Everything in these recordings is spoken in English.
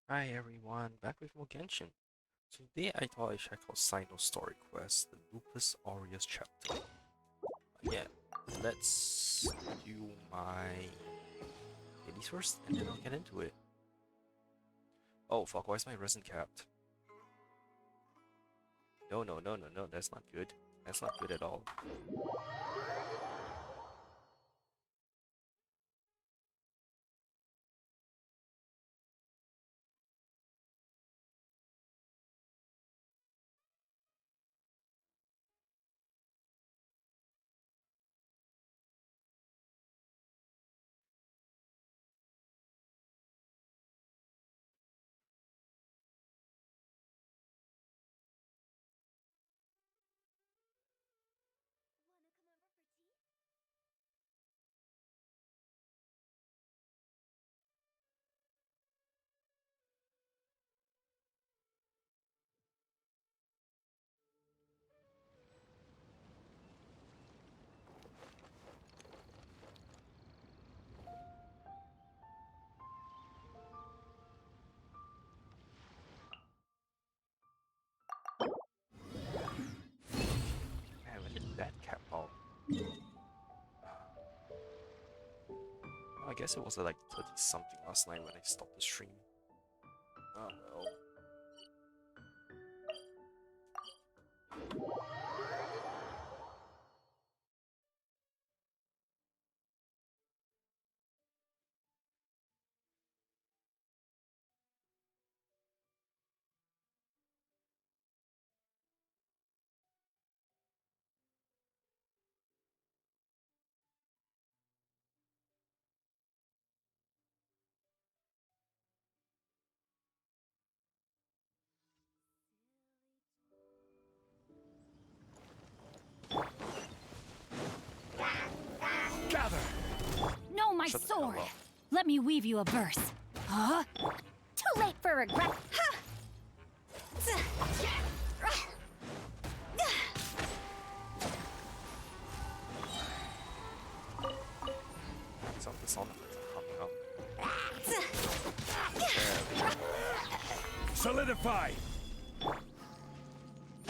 Hi everyone, back with more Genshin. Today I thought I'd check out Cyno story quest, the Lupus Aureus chapter. Yeah, let's do my dailies first and then I'll get into it. Oh fuck, why is my resin capped? No, that's not good. That's not good at all. Man, when did that cap out? I guess it was at like 30 something last night when I stopped the stream. Oh well. Gather! No, my Shut the hell sword! up. Let me weave you a verse. Huh? Too late for regret. Ha! Some of the sound effects are coming up. Solidify!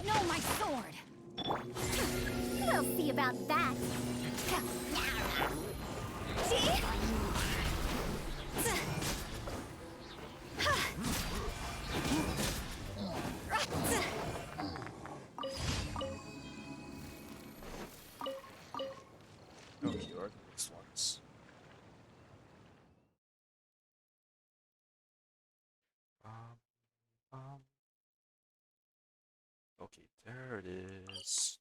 No, my sword! We'll see about that. See? Okay, here are the next ones. Um, um. Okay, there it is.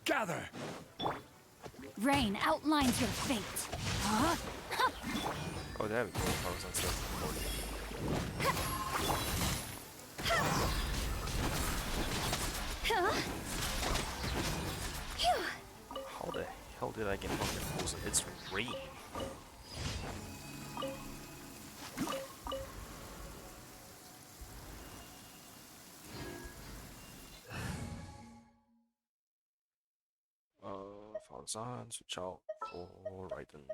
Gather! Rain outlines your fate. Huh? Oh, there we go. I was on stuff. Huh? Phew. How the hell did I get fucking frozen? It's rain. Father's on, switch out for Raiden.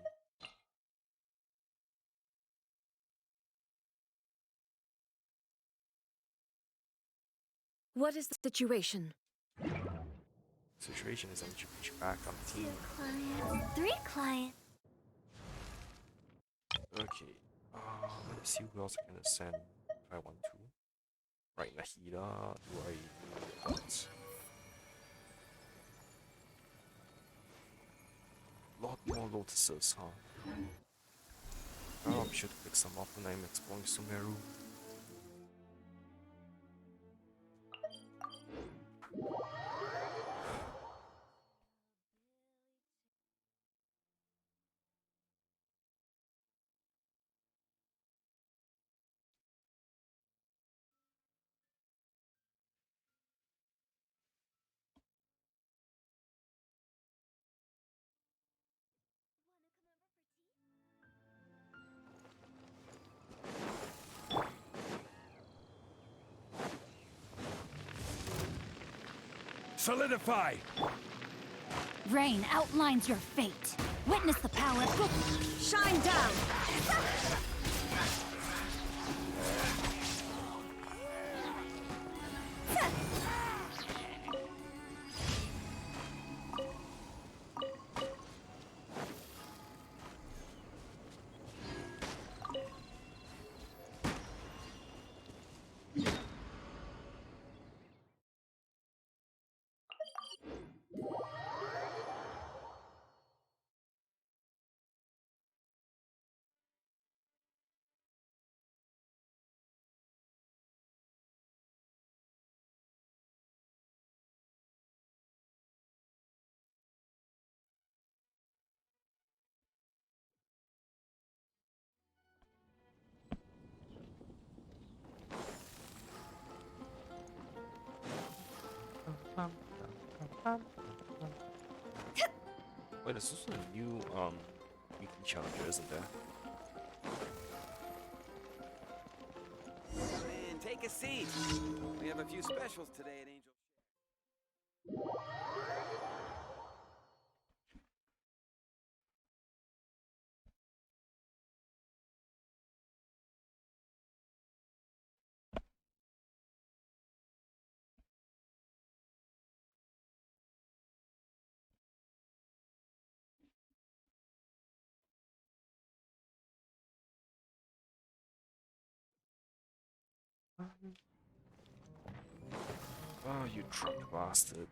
What is the situation? situation is I need to put you back on the Two team. clients, three clients. Okay. Let's see who else I can send if I want to. Right, Nahida. Do I need what? Lot more lotuses, huh? Oh, I'm sure to pick some up when I'm exploring Sumeru. Solidify! Rain outlines your fate. Witness the power. Shine down. Wait, there's also a new weekly challenger, isn't there? Man, take a seat. We have a few specials today at Angel. Oh, you drunk bastard.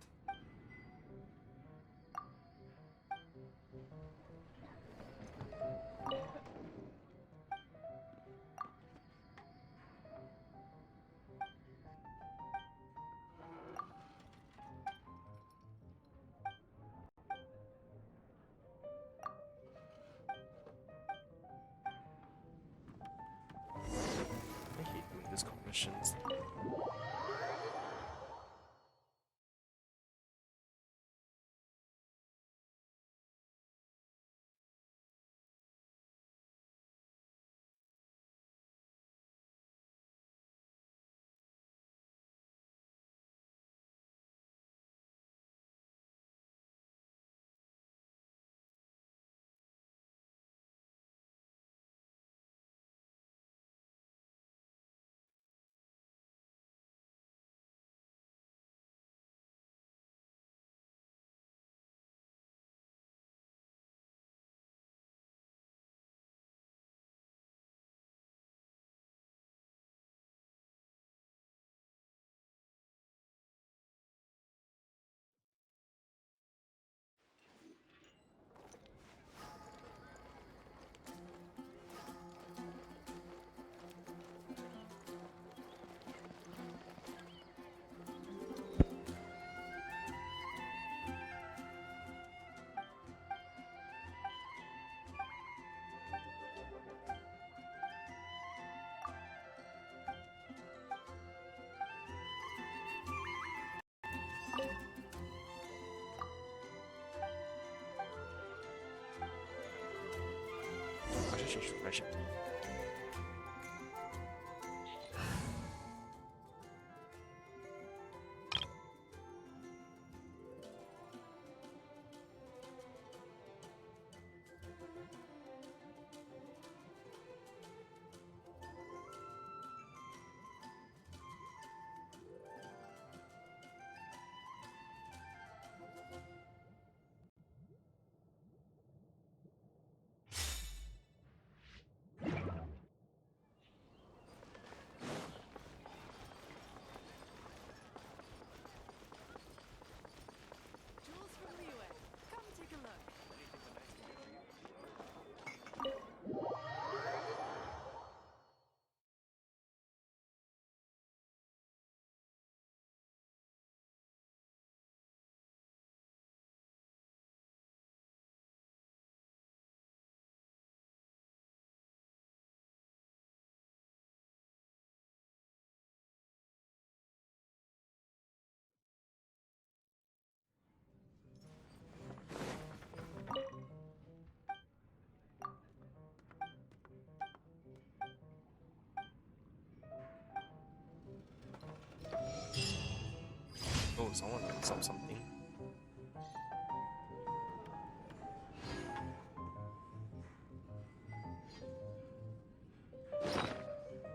I hate doing these commissions. I should change friendship. someone needs something.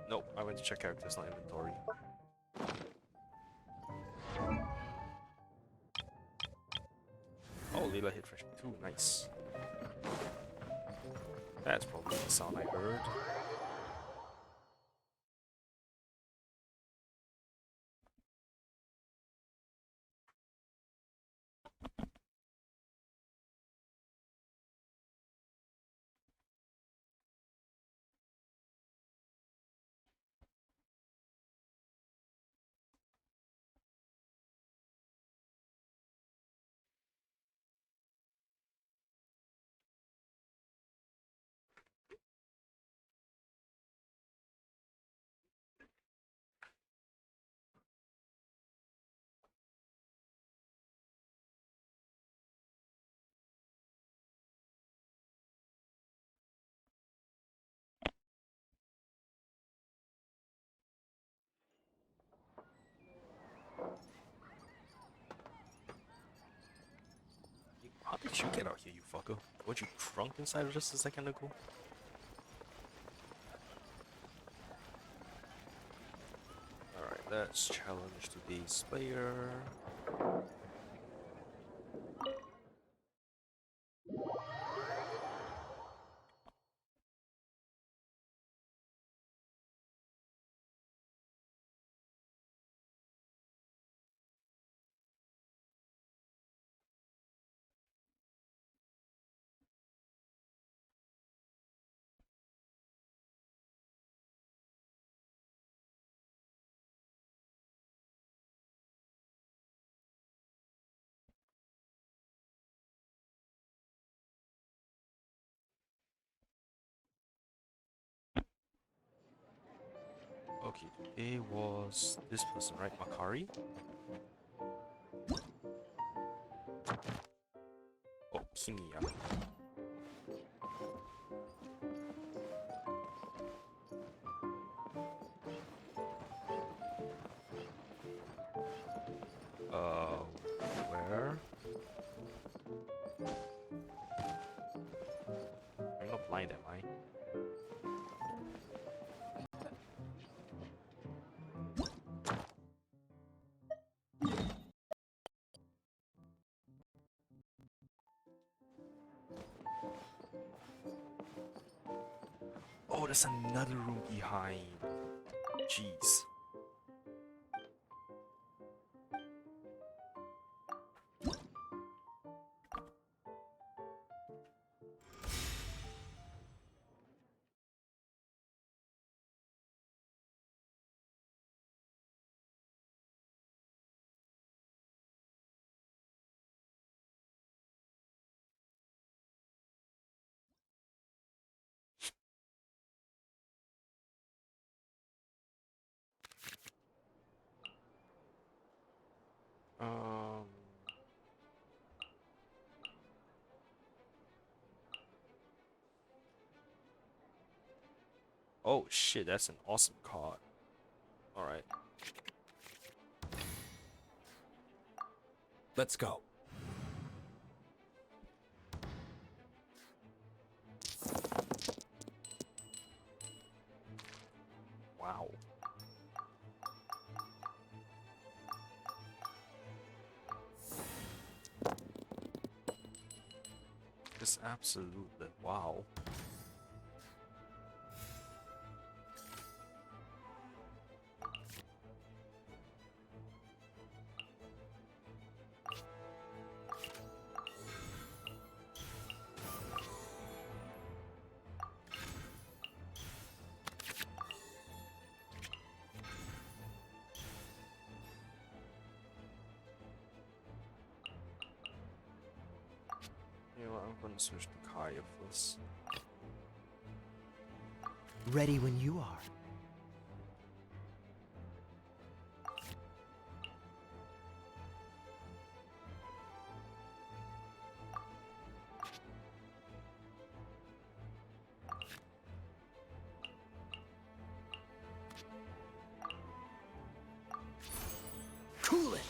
Nope, I went to check characters, not inventory. Oh, Leela hit fresh too, nice. That's probably the sound I heard. How did you get out here, you fucker? Weren't you drunk inside just a second ago? Alright, let's challenge today's player. Okay, today was this person, right? Makari? Oh, Kimiya. Where? I'm not blind, am I? Oh, there's another room behind. Jeez. Um. Oh shit, that's an awesome card. Alright. Let's go. Wow. Just absolutely wow. You know what, I'm gonna switch to Kaya first. Ready when you are. Cool it.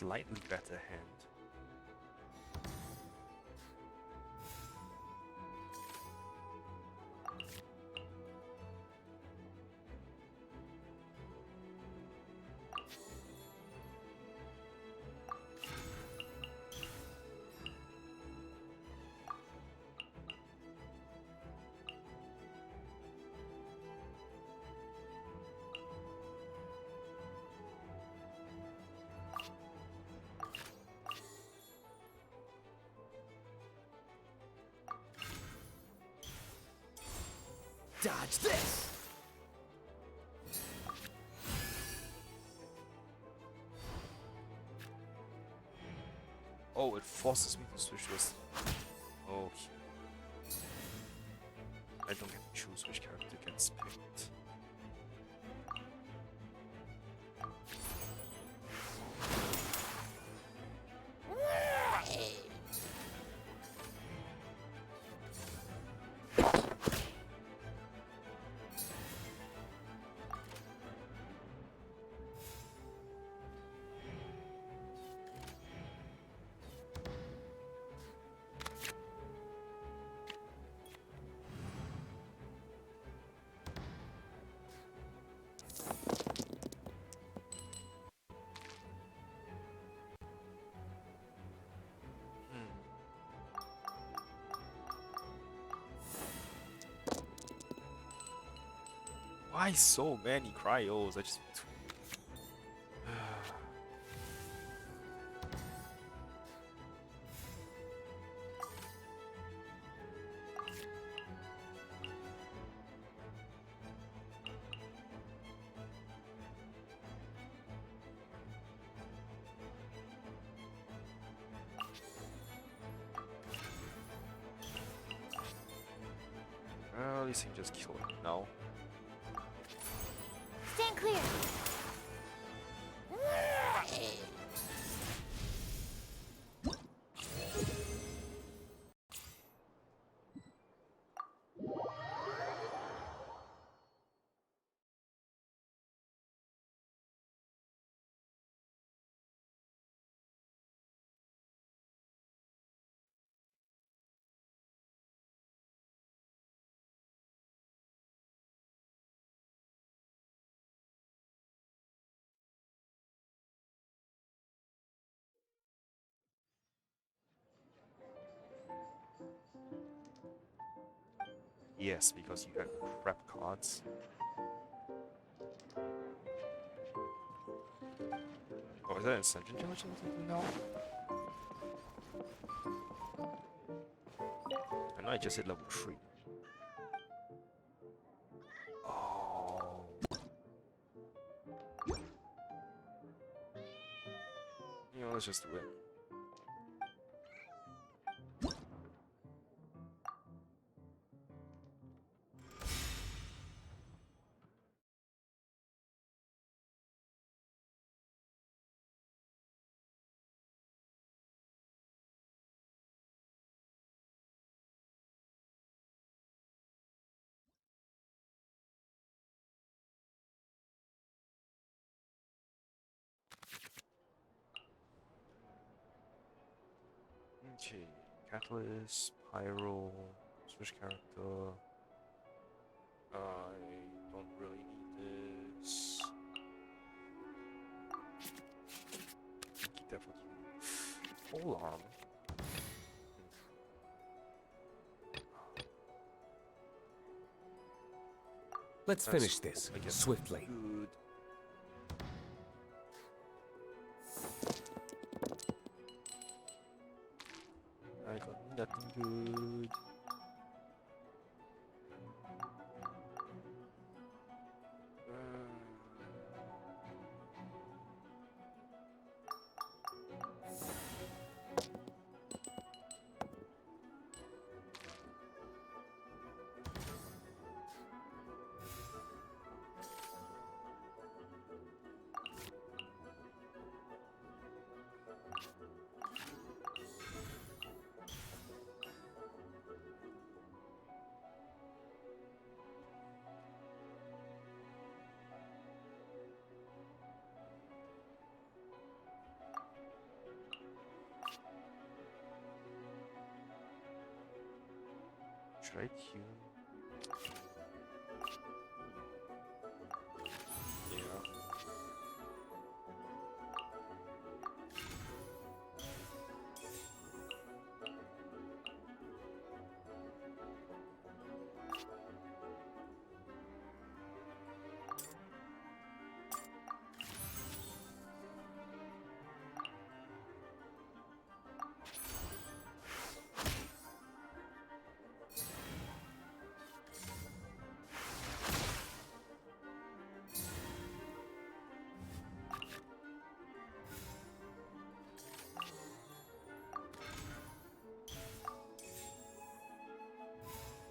slightly better hand. Dodge this! Oh, it forces me to switch this. Okay. I don't get to choose which character gets picked. Why so many cryos? I just. Well, at least he can just kill him now. Stand clear. Yes, because you got crap cards. Oh, is that Ascension Challenge or something now? I know I just hit level 3. Oh. You know, let's just do it. Okay, Catalyst, Pyro, switch character. I don't really need this. Keep that for full arm. Let's That's finish this I guess swiftly. good. I got nothing good. Should I tune? Yeah.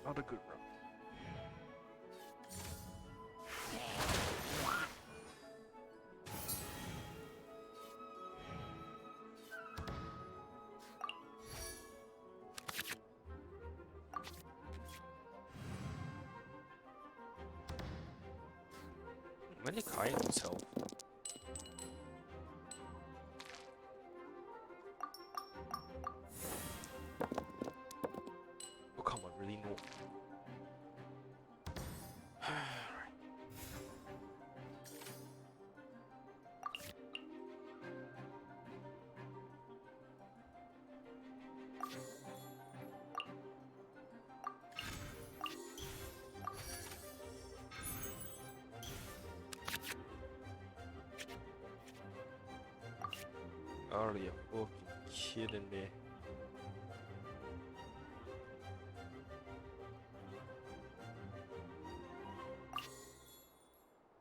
Not a good round. Many Cyno's health. Oh come on, really no. Are you fucking kidding me?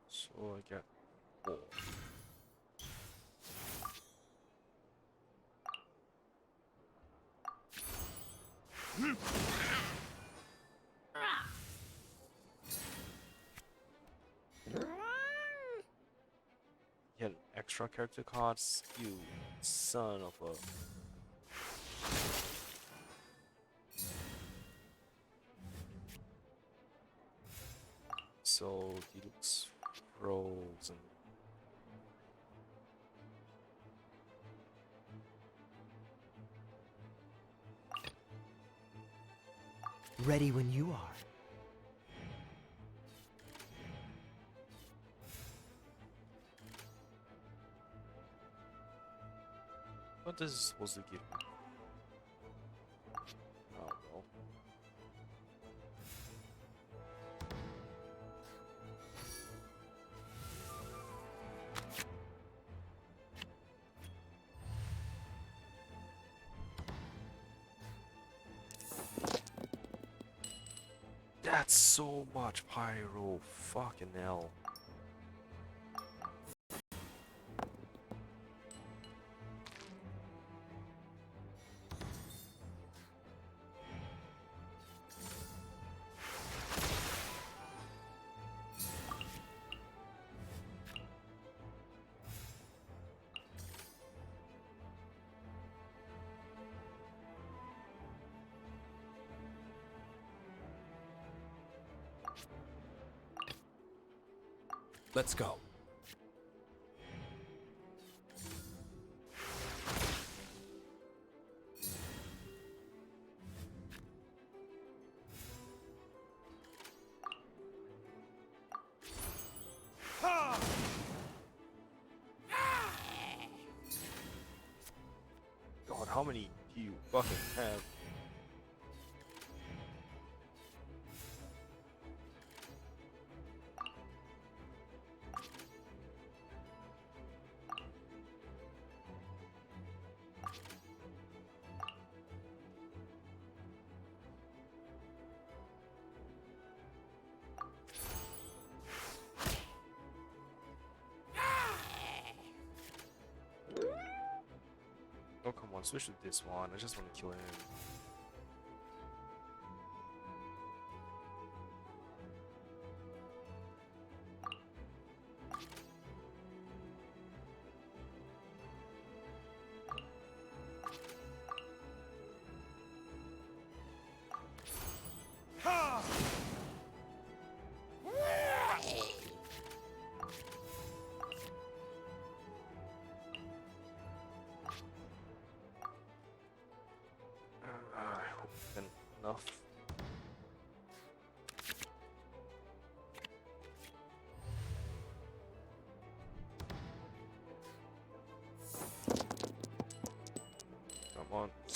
So I got 4. Get extra character cards, you son of a. So he looks frozen. Ready when you are. What this is supposed to give me? Oh well. That's so much pyro. Fucking hell. Let's go. God, how many do you fucking have? Oh come on, switch to this one. I just want to kill him.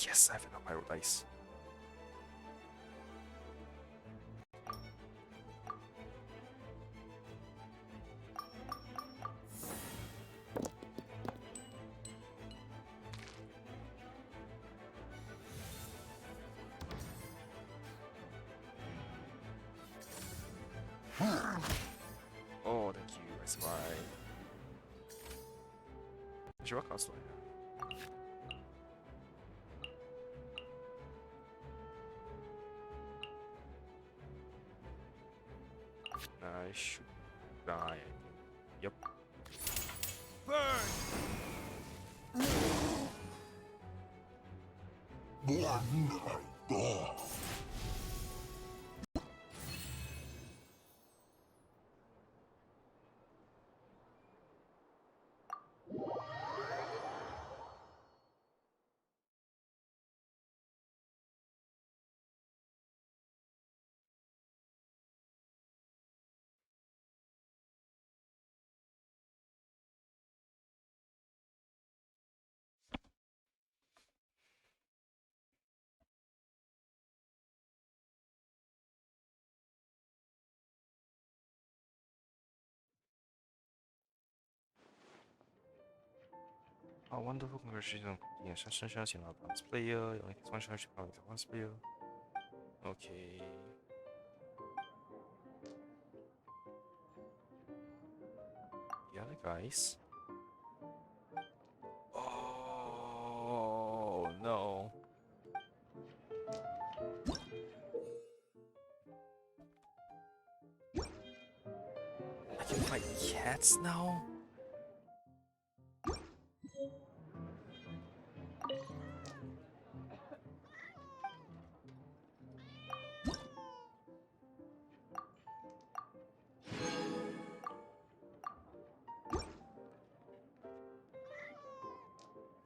Yes, I have enough pyro dice. Oh, thank you. I survived. Actually, what cards do I have? I should die, I think. Yep. Oh, wonderful. Congratulations on completing a session. You're now a advanced player. You only takes one chance to become an advanced player. Okay. The other guys. Oh, no. I can fight cats now?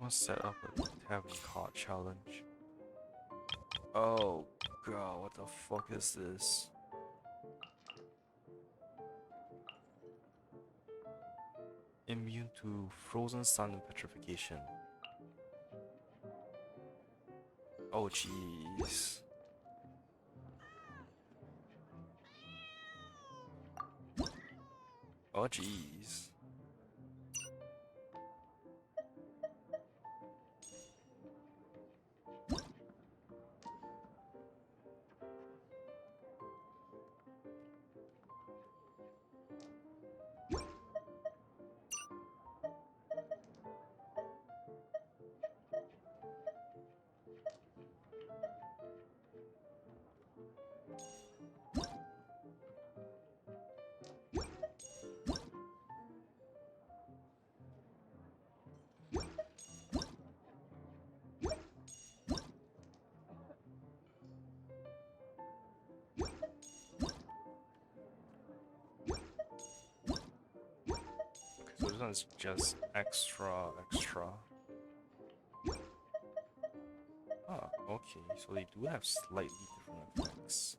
Let's set up a tavern card challenge. Oh god, what the fuck is this? Immune to frozen sun and petrification. Oh jeez. Oh jeez. So this one's just extra. Ah, okay, so they do have slightly different effects.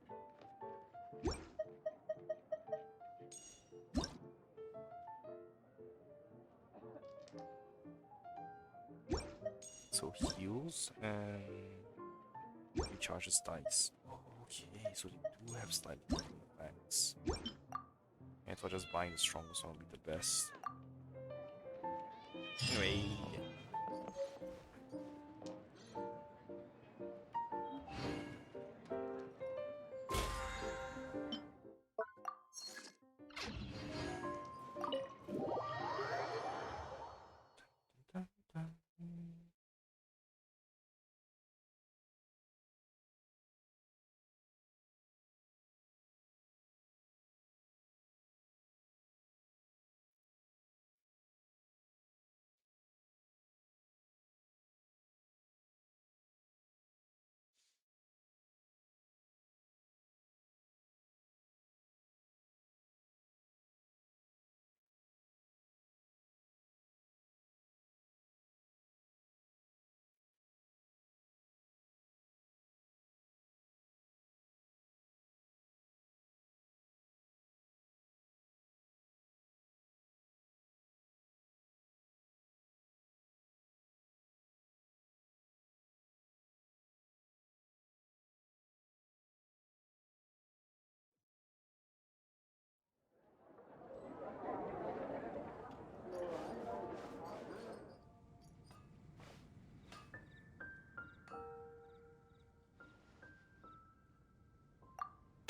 So heals and recharges dice. Oh, okay, so they do have slightly different effects. I thought just buying the strongest one would be the best. Anyway,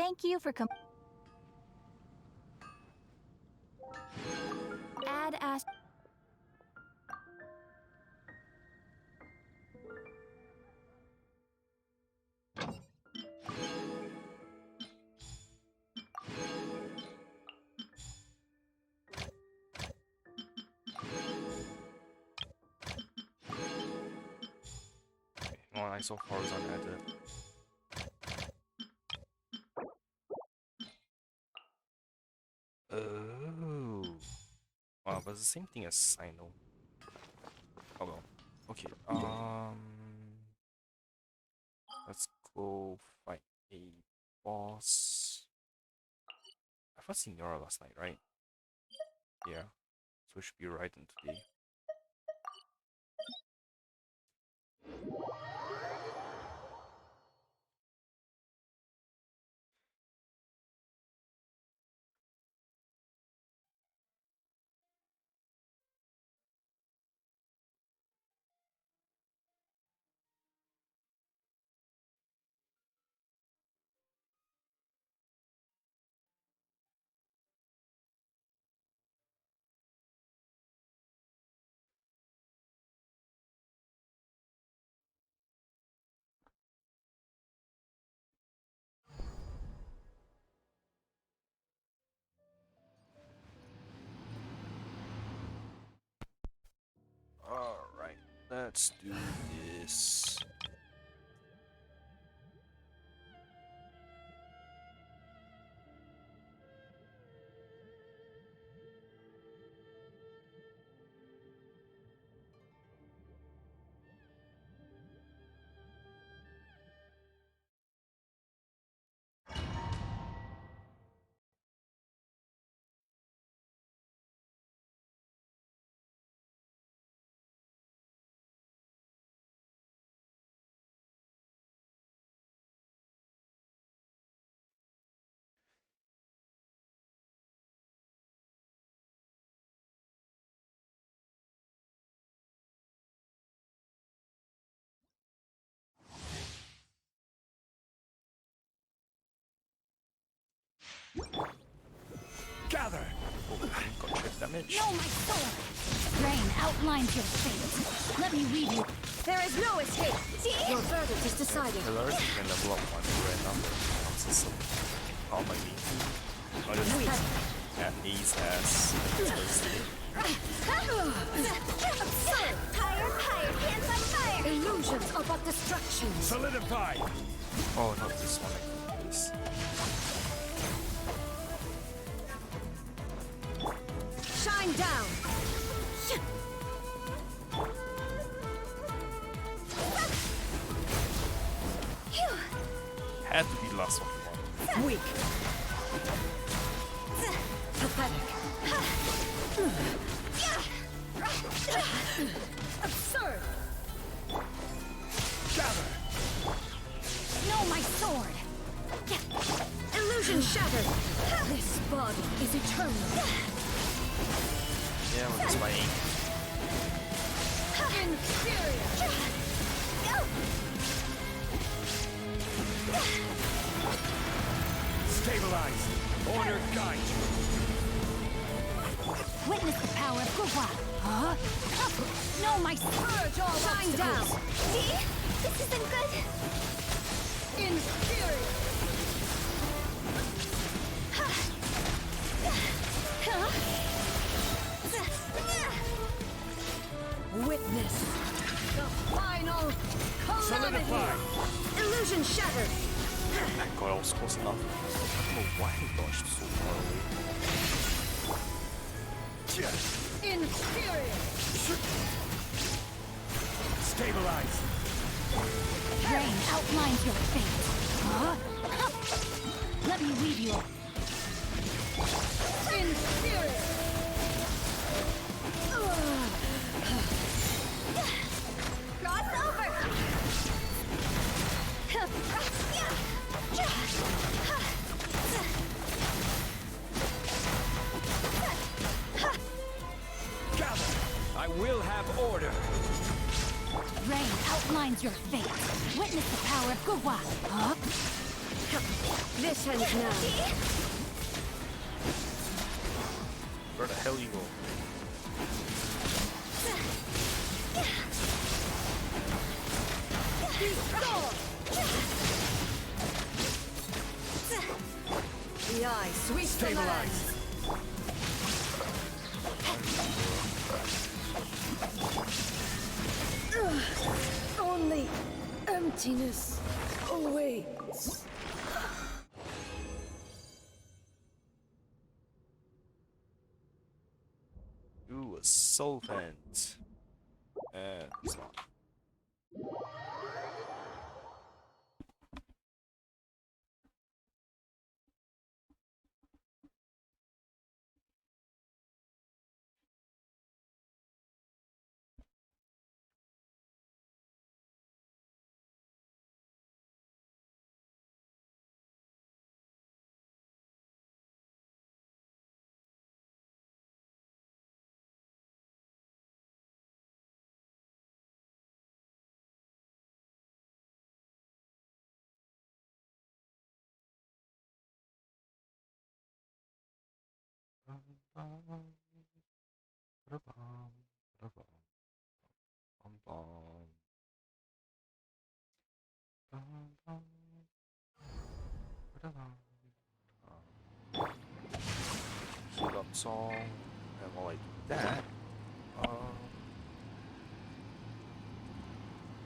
Thank you for Add as. No one I so far is unadded. Oh. Wow, but it's the same thing as Cyno. Oh well. Okay, let's go fight a boss. I fought Signora last night, right? Yeah. So we should be right in today. Alright, let's do this. Gather! Oh, got chip damage. No, my sword! Rain outlines your fate. Let me read you. There is no escape. Your verdict is decided. Pillars, you can level up one rare number. Oh my god. Oh, just that Ace has. Higher, higher, hands on fire! Illusions are but distractions. Solidify! Oh, not this one. I think this. Shine down! Had to be last one. Weak. Pathetic. Absurd! Gather! No, my sword! Illusion shattered! This body is eternal. Yeah, well, that's my aim. Inferior! Stabilize! Order guide you! Witness the power of Gugwa! Huh? No, my purge all shine down! See? This isn't good! Inferior! Witness the final calamity! Solidify! Illusion shattered! Thank god I was close enough. I don't know why I dodged so far away. Inferior! Stabilize! Rain outlines your fate. Huh? Let me read you. Inferior! Cross over! Gather! I will have order! Rain outlines your fate. Witness the power of Gugwa. Huh? This ends now. Where the hell you go? The eye sweeps the land. Stabilize. Only emptiness awaits. Ooh, a solvent. And it's not. Shoot up song, and while I do that,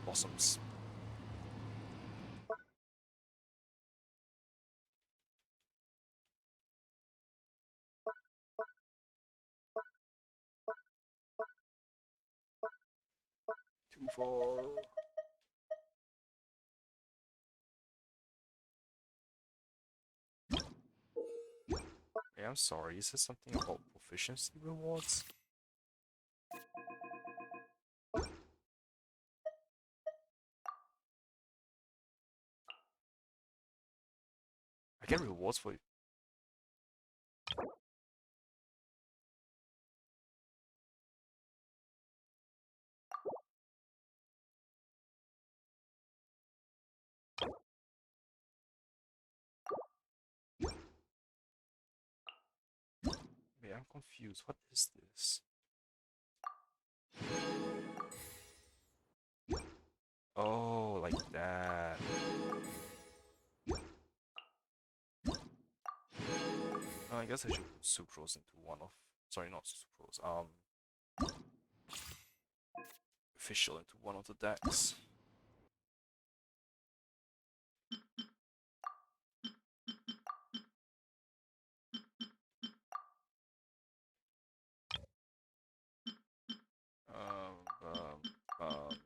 blossoms. Too far. Yeah, I'm sorry. Is there something about proficiency rewards? I get rewards for it. Wait, I'm confused. What is this? Oh, like that. I guess I should put sucrose into one of. Sorry, not sucrose. Official into one of the decks. Um, um, um.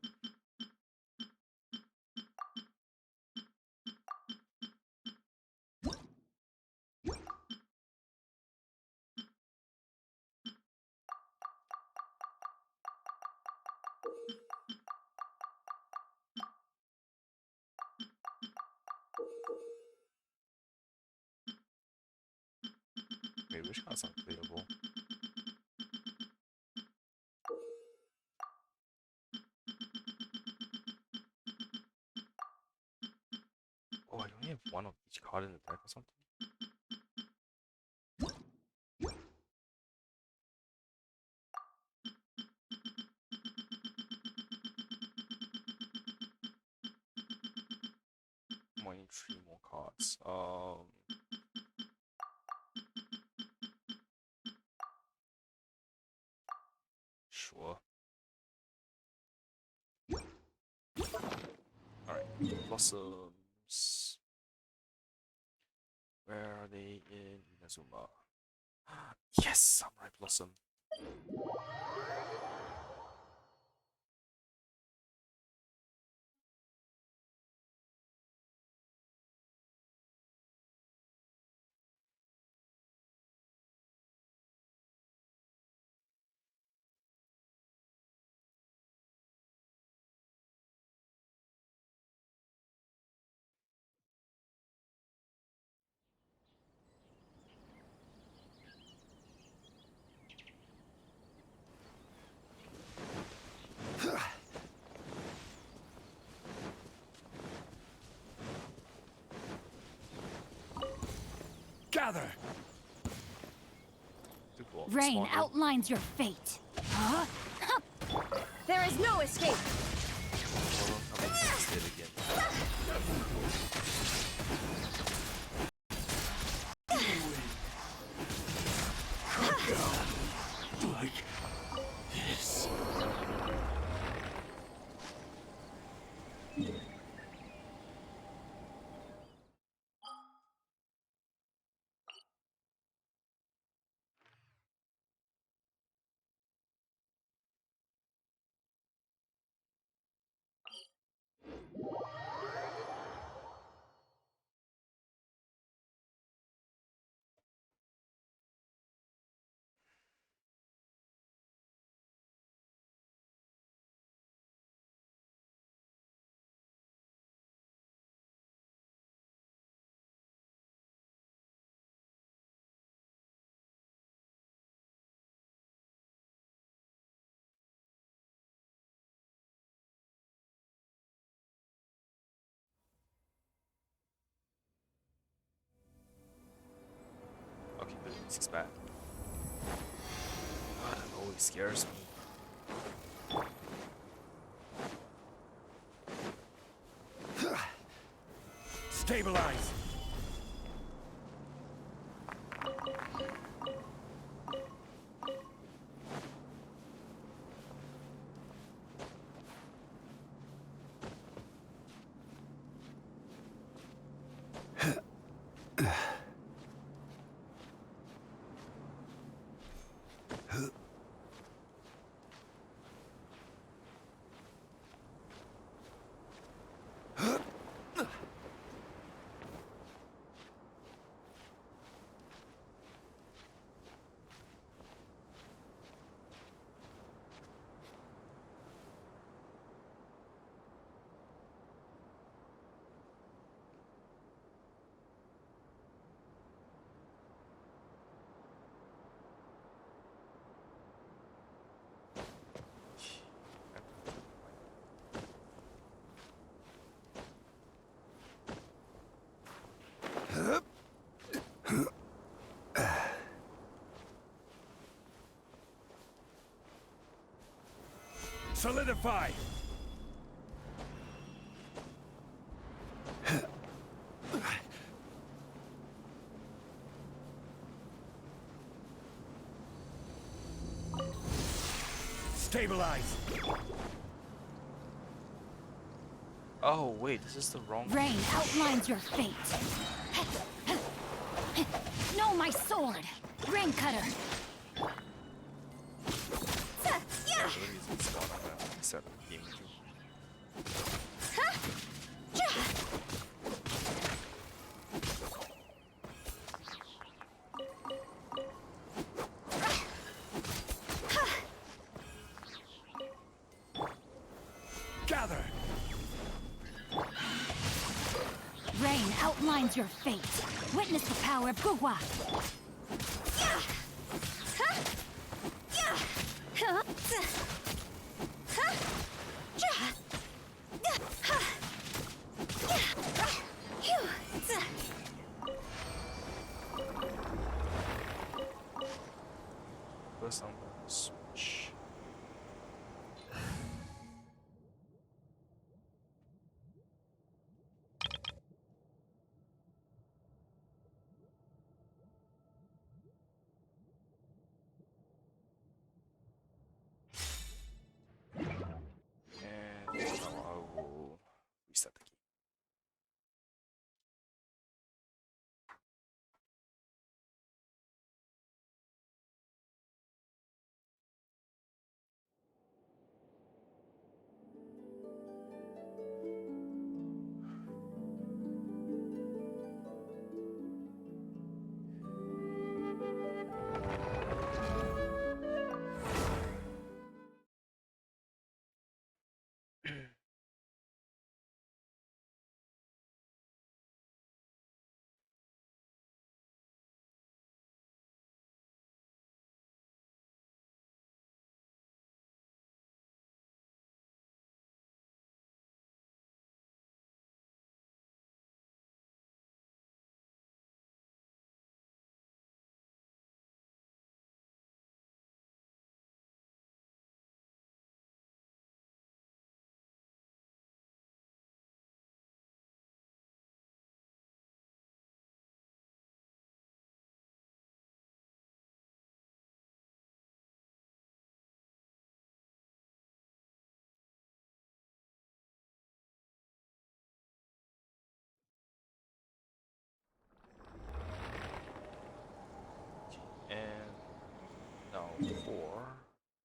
Wait, which cards are playable? Oh, I only have one of each card in the deck or something. I need 3 more cards. Sure. Alright, blossoms. Where are they in Inazuma? Yes, Samurai Blossom. Gather! Super Rain small, outlines your fate. Huh? There is no escape. hold on, I'm gonna test it again. Like this. Okay, the music's back. God, it always scares me. Stabilize! Solidify! Stabilize! Oh wait, this is the wrong. Rain outlines your fate. No, my sword! Rain cutter! Abilities and stuff, except game too. Gather! Rain outlines your fate. Witness the power of Guhua. First, I'm gonna switch.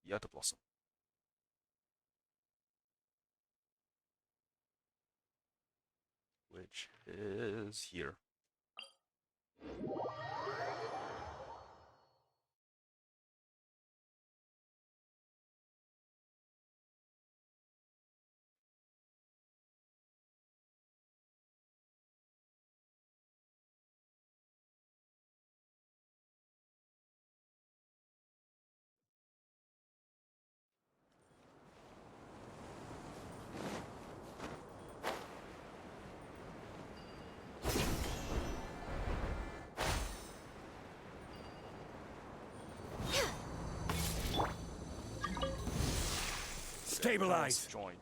the other blossom. Which is here. Stabilize. Join.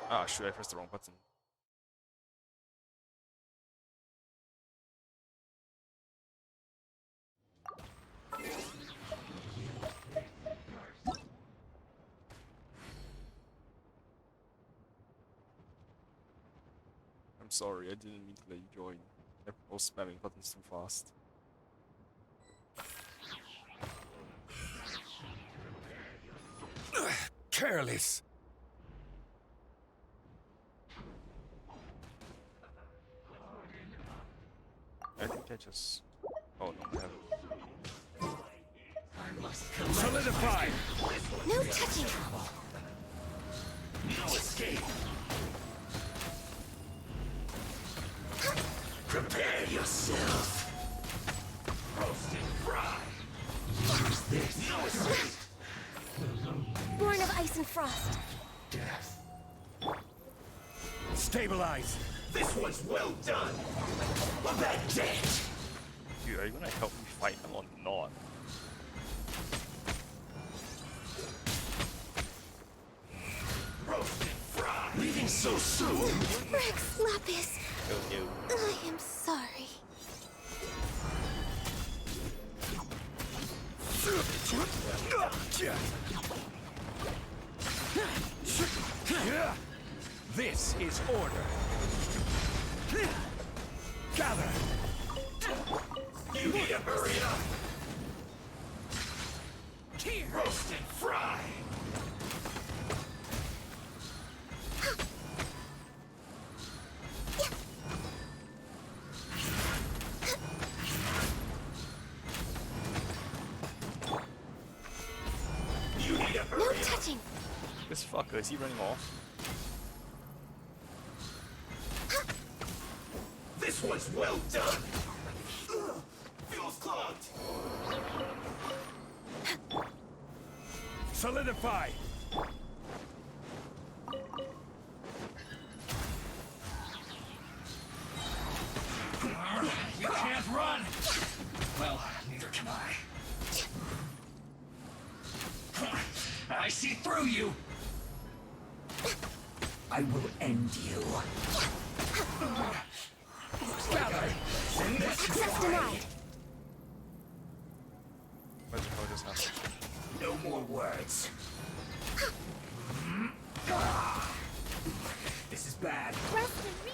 Ah, shoot, I pressed the wrong button. I'm sorry, I didn't mean to let you join. I was spamming buttons too fast. Careless. I think I just... Oh no, I haven't. Solidify. No touching. No escape. Prepare yourself. Roasted fry. Use this. No escape. Born of ice and frost. Death. Stabilize. This one's well done. Well, that dead. Dude, are you gonna help me fight them or not? Roasted fry. Leaving so soon. Rex Lapis. Oh no. I am sorry. This is order. Gather. You need to hurry up. Roast and fry. You need to No hurry up. touching. This fucker, is he running off? This one's well done. Fuel's clogged. Solidify. You can't run. Well, neither can I. I see through you. I will end you. Gather. Send this Access denied. Imagine how this happened. No more words. This is bad. Rest and read.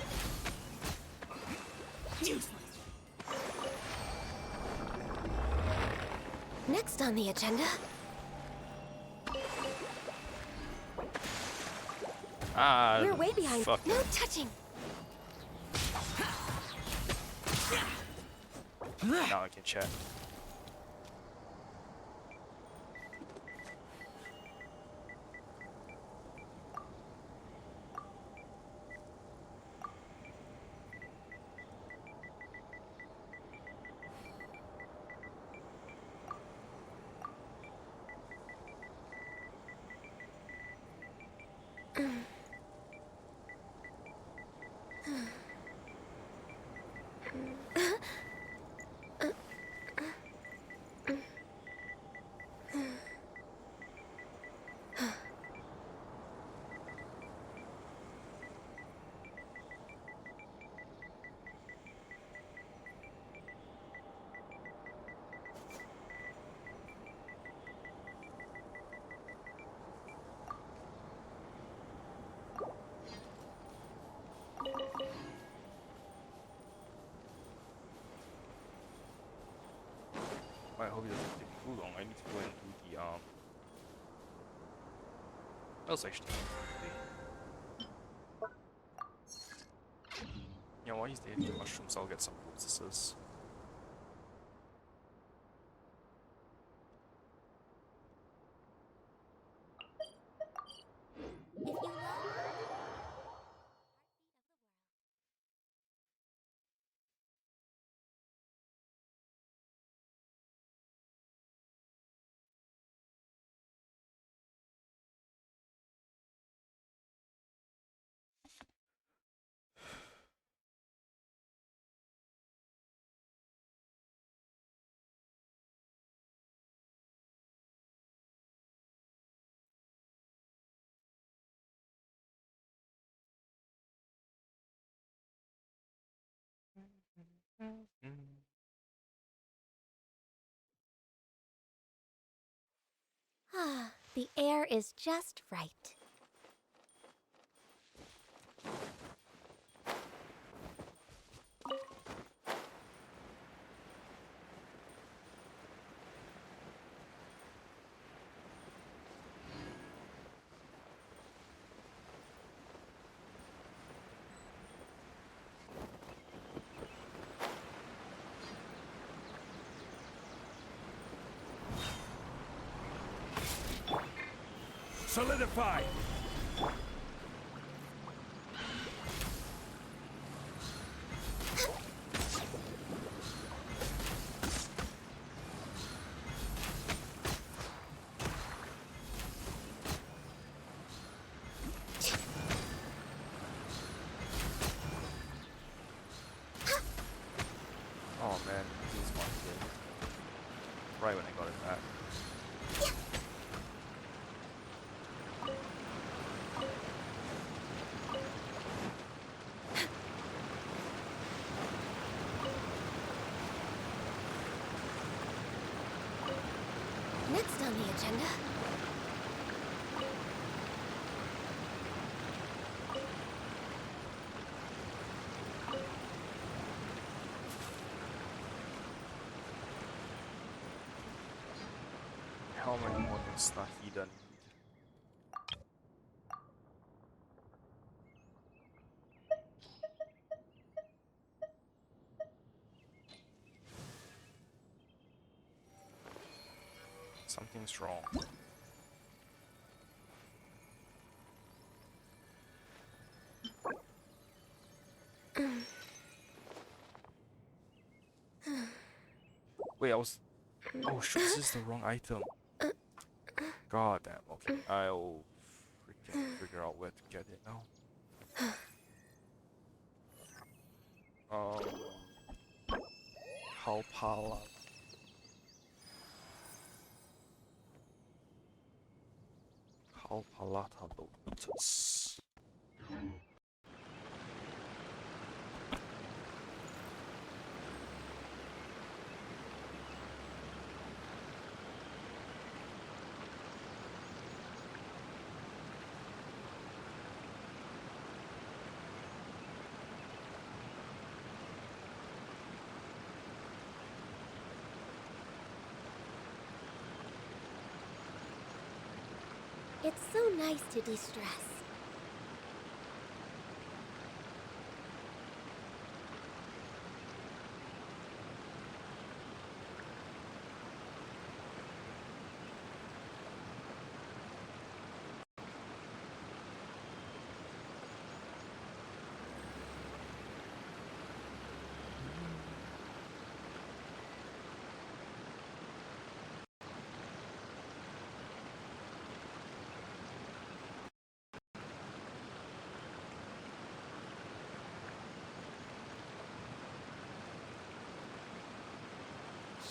Next on the agenda. Ah, We're way behind. fuck. No touching. Now I can chat. I hope it doesn't take too long. I need to go and do the That was actually yeah, while he's there eating mushrooms, I'll get some processes. If you love Ah, the air is just right. Solidify! Oh man, this is one thing. Right when I got it back. Next on the agenda. How many more does Nahida need? Something's wrong. Wait, I was... Oh shoot, this is the wrong item. God damn, okay. I'll freaking figure out where to get it now. Halpala. Halpalata Lotus. It's so nice to de-stress.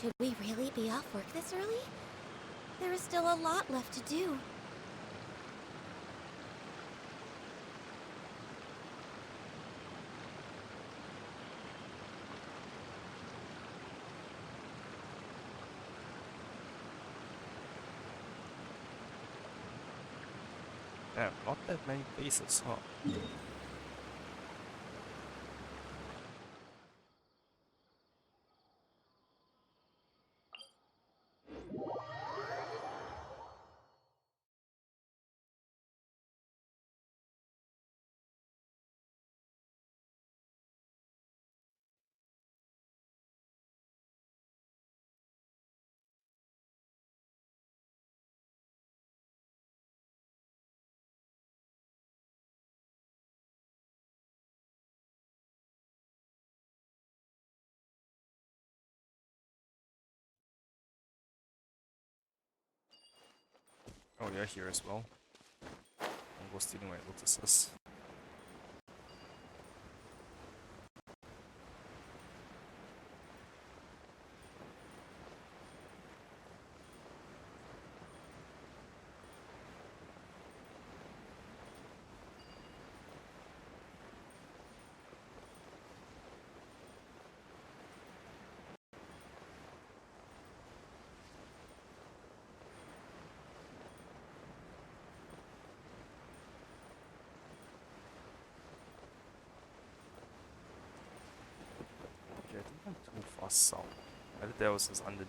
Should we really be off work this early? There is still a lot left to do. Damn, not that many places, huh? Oh, yeah, here as well. Don't go stealing my lotuses. Okay, I think I'm too far south. I think there was this underneath.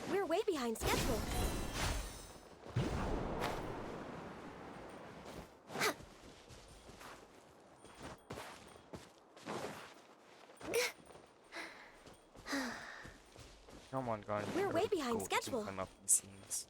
We're way behind schedule. Come on, guys. We're way Let's behind go. We can schedule. climb up these scenes.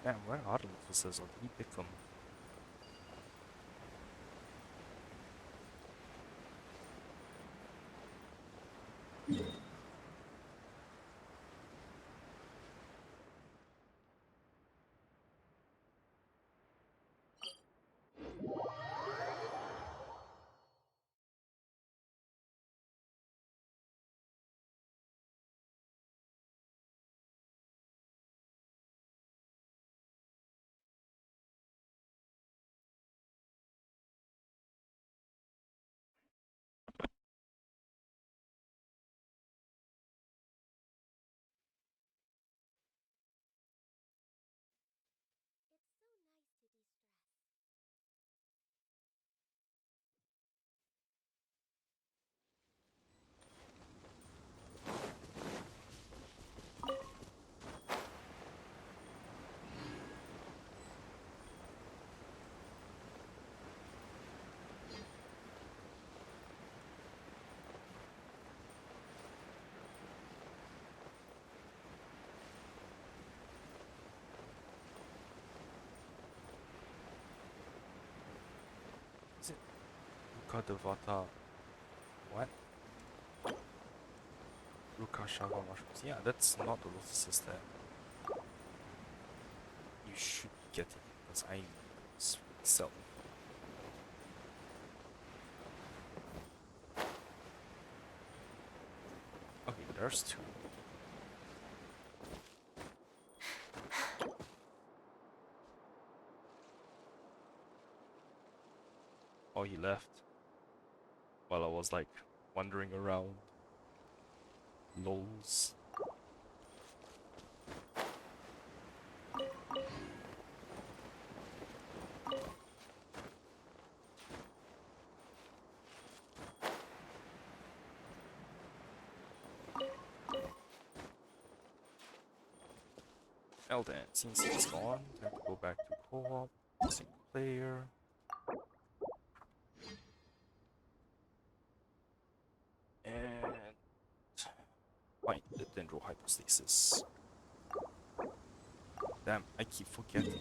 Damn, where are the lotuses? Or did he pick them? Is it Ruka Devata? What? Ruka Shava mushrooms. Yeah, that's not the lotuses there. You should get it because I sell. Okay, there's two. Oh, he left while I was like wandering around. Lols. Well then, since he's gone, time to go back to co-op, single player. And find the dendro hypostasis. Damn, I keep forgetting.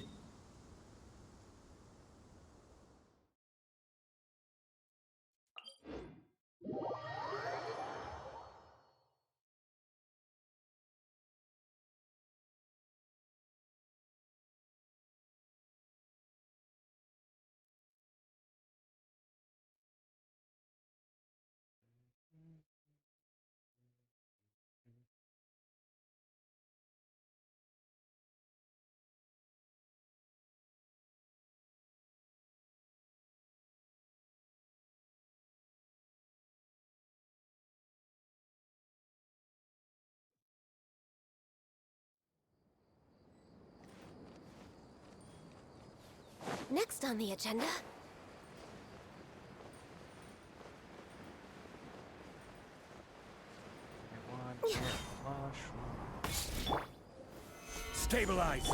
Next on the agenda. Everyone get mushroom. Stabilize!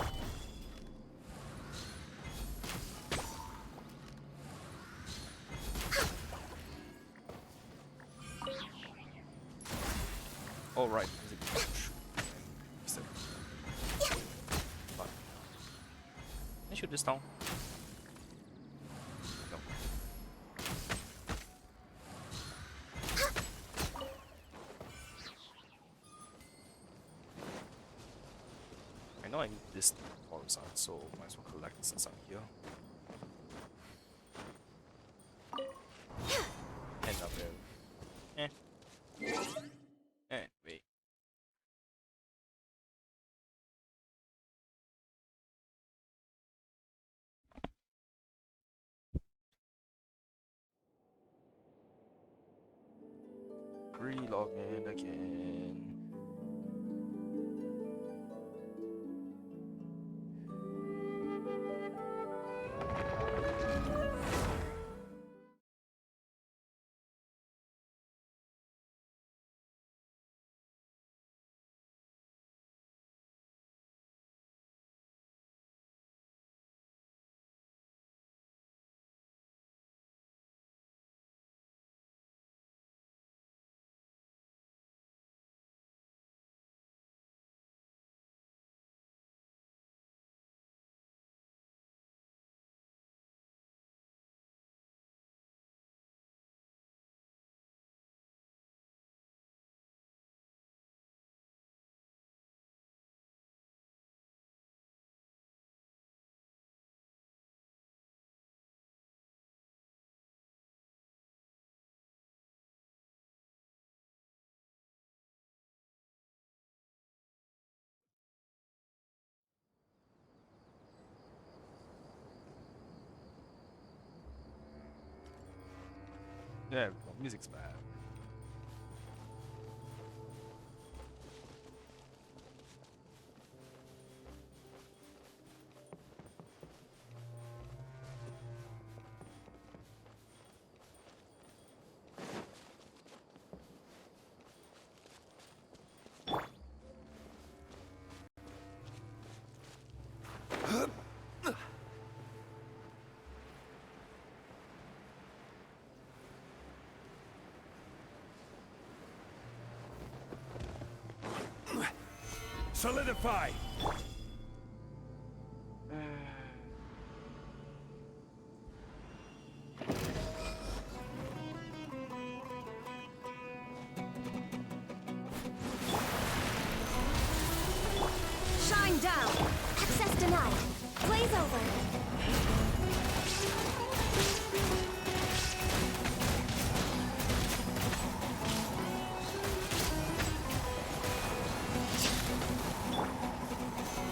Oh right, music is mushroom. Is it? Fine. Can I shoot this down? No. I know I need this horizon, so might as well collect this since I'm here. And up there. Wait. Re-log in again. There we go. Music's bad. Solidify! Shine down. Access denied. Blaze over.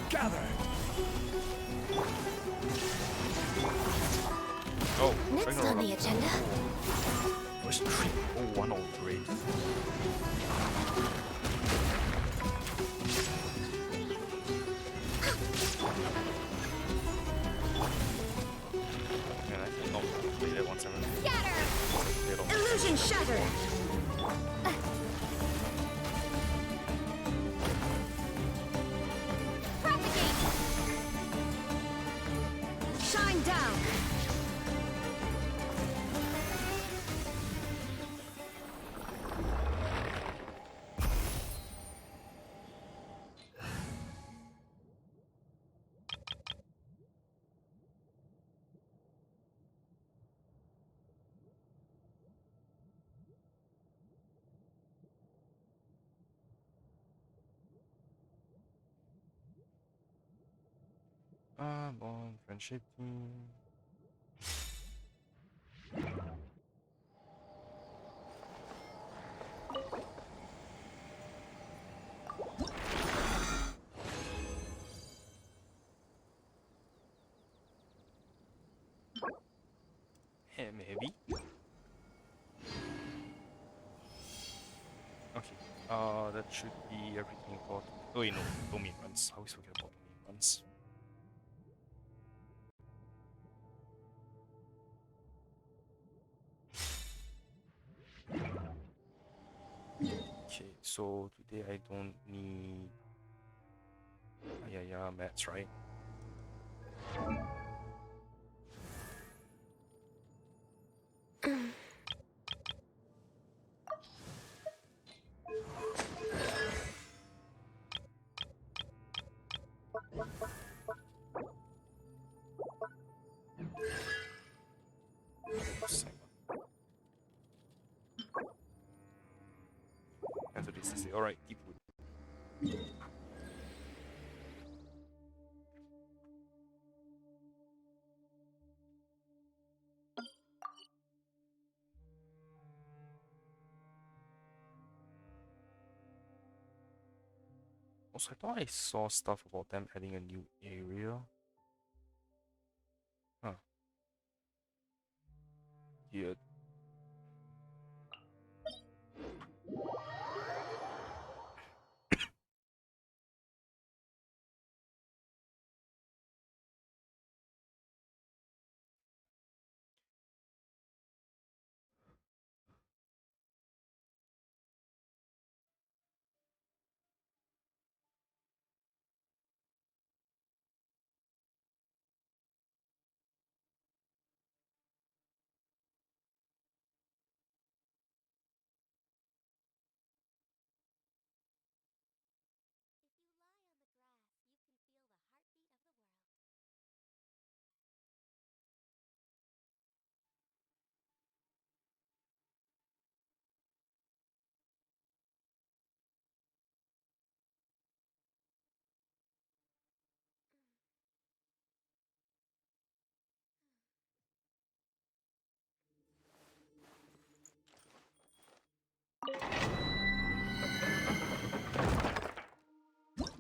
Gather! Oh, Next on the agenda. Where's 30103? Man, I think I'll play that 170. Scatter. Illusion shattered. Propagate. Shine down. On friendship team. Maybe. Okay. That should be everything for. Oh, wait, no. Domain runs. I always forget about domain runs. so today I don't need. Yeah, mats, right? After this, I say, alright, keep wood. Also, I thought I saw stuff about them adding a new area. Huh. Yeah.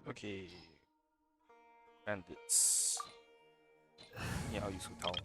Okay. Bandits. Yeah, I'll use Town.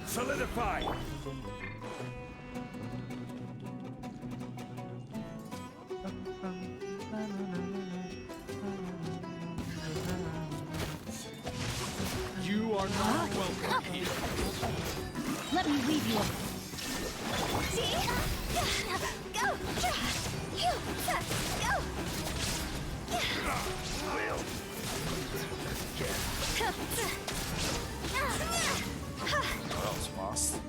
Solidify! You are not welcome here. Let me leave you. Go! You! Go! Will. Oh, that was fast.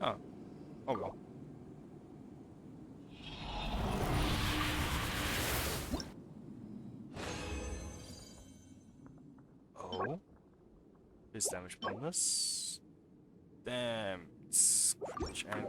Oh. Oh well. Oh. His damage bonus. Damn. It's cringe and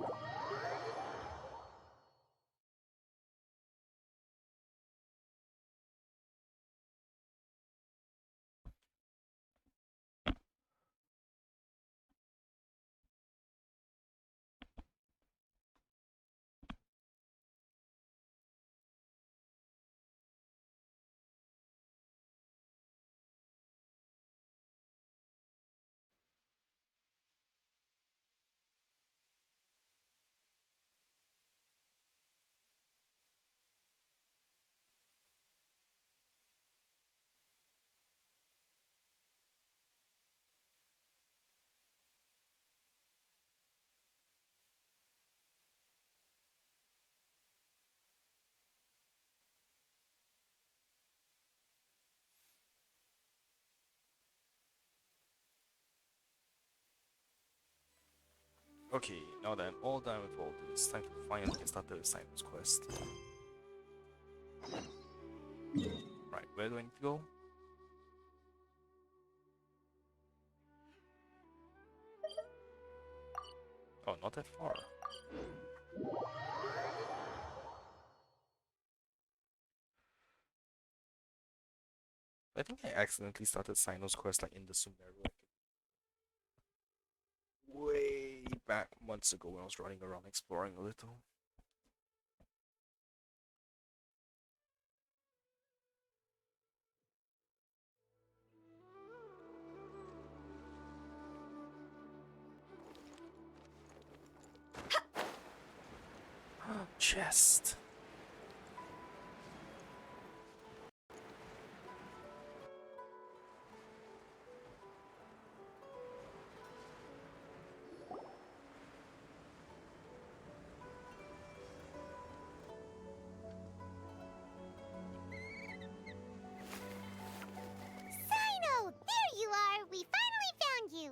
Okay, now that I'm all done with all this, time to finally get started with Cyno's quest. Right, where do I need to go? Oh, not that far. I think I accidentally started Cyno's quest like in the Sumeru, like way back months ago when I was running around exploring a little. Chest. Cyno! There you are! We finally found you!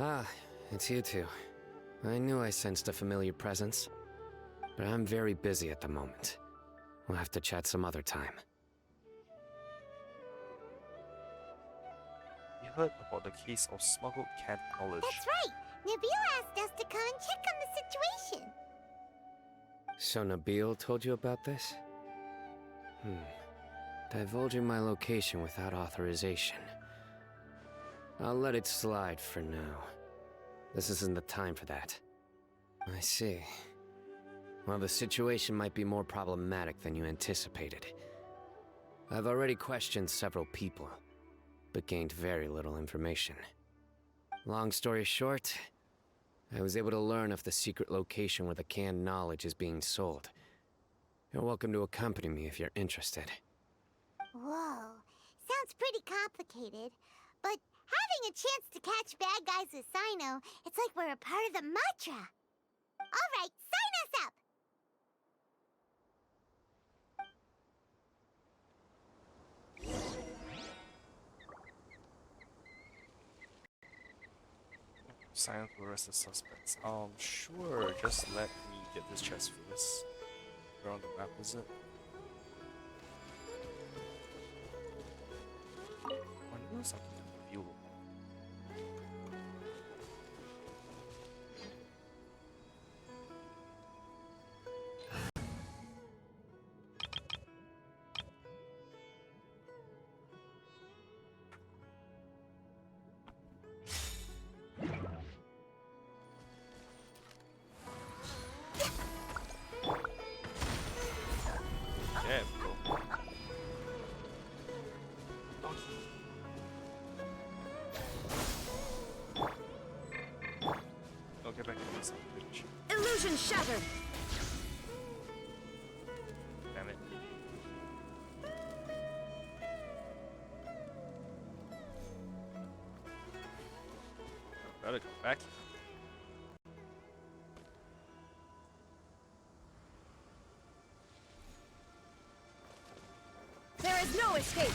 Ah, it's you two. I knew I sensed a familiar presence, but I'm very busy at the moment. We'll have to chat some other time. We heard about the case of smuggled cat knowledge. That's right! Nabil asked us to come and check on the situation. So Nabil told you about this? Divulging my location without authorization. I'll let it slide for now. This isn't the time for that. I see. Well, the situation might be more problematic than you anticipated. I've already questioned several people, but gained very little information. Long story short, I was able to learn of the secret location where the canned knowledge is being sold. You're welcome to accompany me if you're interested. Whoa, sounds pretty complicated. But having a chance to catch bad guys with Cyno, it's like we're a part of the mantra. Alright, sign us up! Silent will arrest the suspects. Sure, just let me get this chest first. Where on the map is it? I knew something viewable. There we go. I'll get back to this bitch. Illusion shattered! Damn it. Better come back. There is no escape!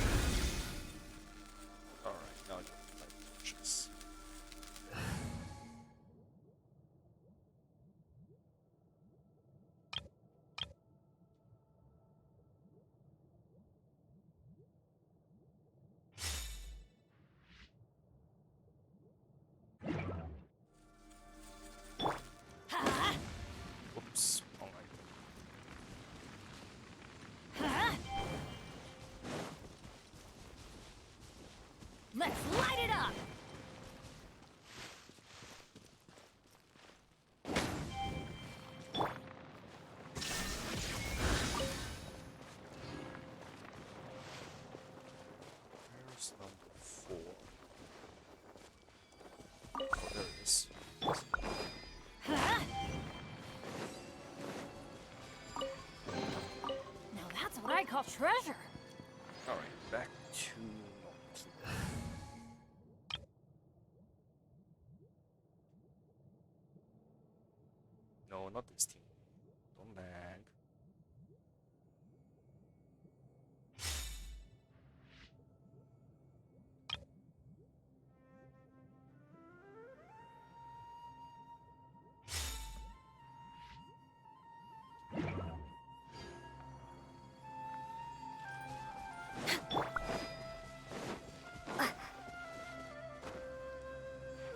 Alright, now I get my options. Ha! Oops. Alright. Ha! Let's light it up! Where's number 4? Oh, there it is. Ha! Now that's what I call treasure! Alright, back to normal. No, not this team. Don't lag.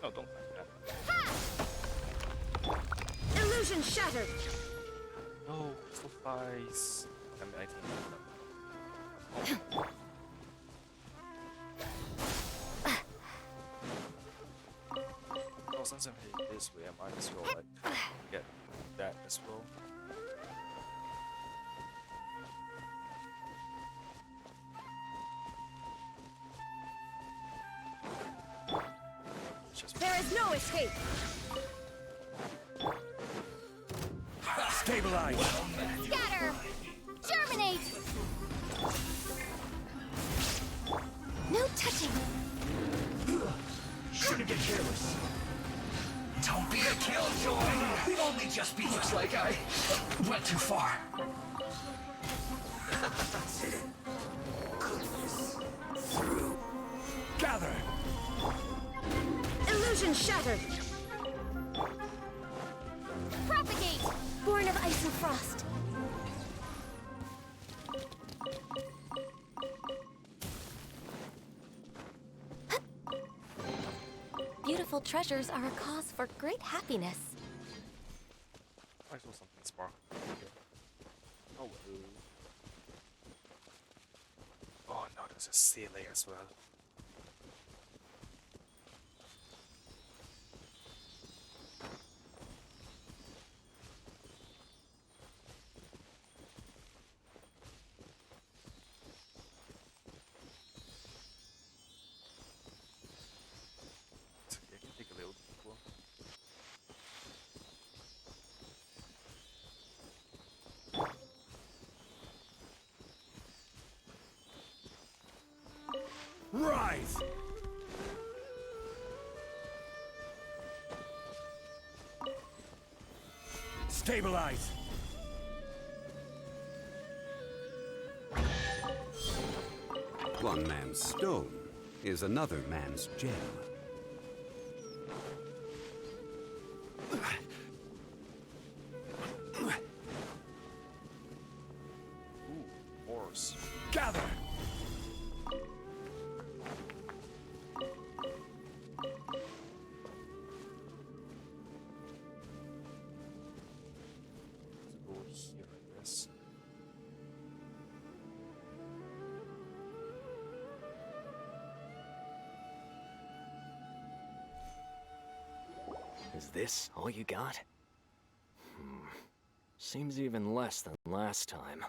No, don't like that. Illusion shattered. No, crystal flies. I mean, I think. Oh, since I'm heading this way, I might as well like get that as well. Just There is no escape. Stabilize! Scatter. Germinate. No touching. Shouldn't get careless. Don't be a killjoy! We'd only just be. Looks like I went too far. Through. Gather! Illusion shattered. Propagate. Born of ice and frost. Beautiful treasures are a cause for great happiness. I saw something sparkle. Oh, well. Oh no, there's a ceiling as well. I can take a little detour. Rise! Stabilize! One man's stone is another man's gem. Ooh, horse. Gather! Let's go here, I guess. Is this all you got? Seems even less than last time.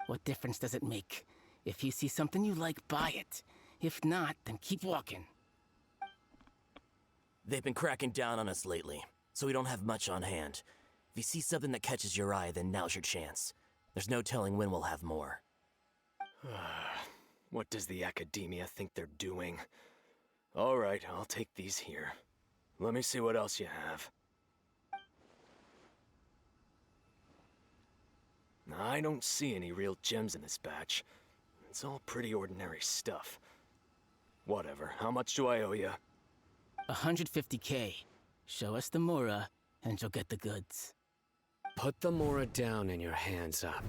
What difference does it make? If you see something you like, buy it. If not, then keep walking. They've been cracking down on us lately, so we don't have much on hand. If you see something that catches your eye, then now's your chance. There's no telling when we'll have more. What does the Academia think they're doing? Alright, I'll take these here. Let me see what else you have. I don't see any real gems in this batch. It's all pretty ordinary stuff. Whatever, how much do I owe you? 150K. Show us the Mora, and you'll get the goods. Put the Mora down and your hands up.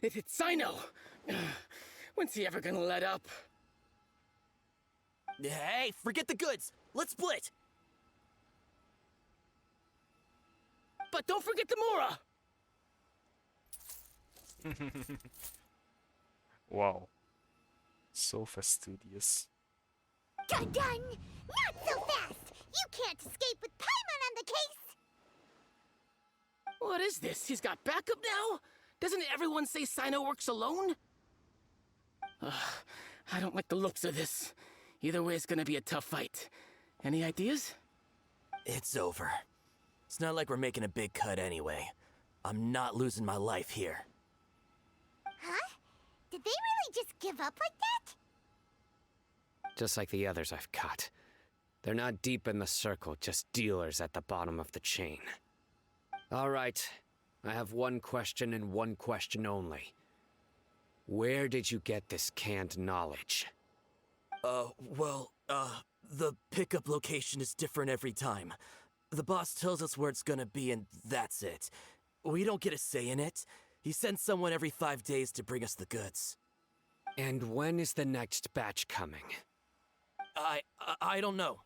It's Cyno! When's he ever gonna let up? Hey, forget the goods! Let's split! But don't forget the Mora! Wow. So fastidious. Dun dun! Not so fast! You can't escape with Paimon on the case! What is this? He's got backup now? Doesn't everyone say Cyno works alone? I don't like the looks of this. Either way, it's gonna be a tough fight. Any ideas? It's over. It's not like we're making a big cut anyway. I'm not losing my life here. Huh? Did they really just give up like that? Just like the others I've cut. They're not deep in the circle, just dealers at the bottom of the chain. All right, I have one question and one question only. Where did you get this canned knowledge? The pickup location is different every time. The boss tells us where it's gonna be and that's it. We don't get a say in it. He sends someone every 5 days to bring us the goods. And when is the next batch coming? I don't know.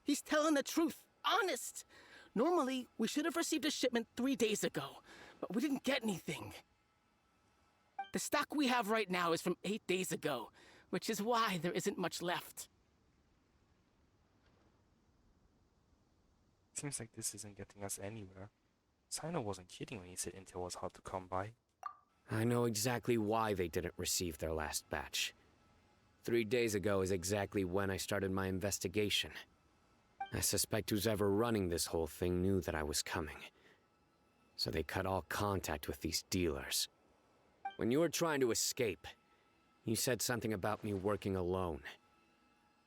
He's telling the truth. Honest. Normally, we should have received a shipment 3 days ago, but we didn't get anything. The stock we have right now is from 8 days ago, which is why there isn't much left. Seems like this isn't getting us anywhere. Cyno wasn't kidding when he said intel was hard to come by. I know exactly why they didn't receive their last batch. 3 days ago is exactly when I started my investigation. I suspect who's ever running this whole thing knew that I was coming. So they cut all contact with these dealers. When you were trying to escape, you said something about me working alone.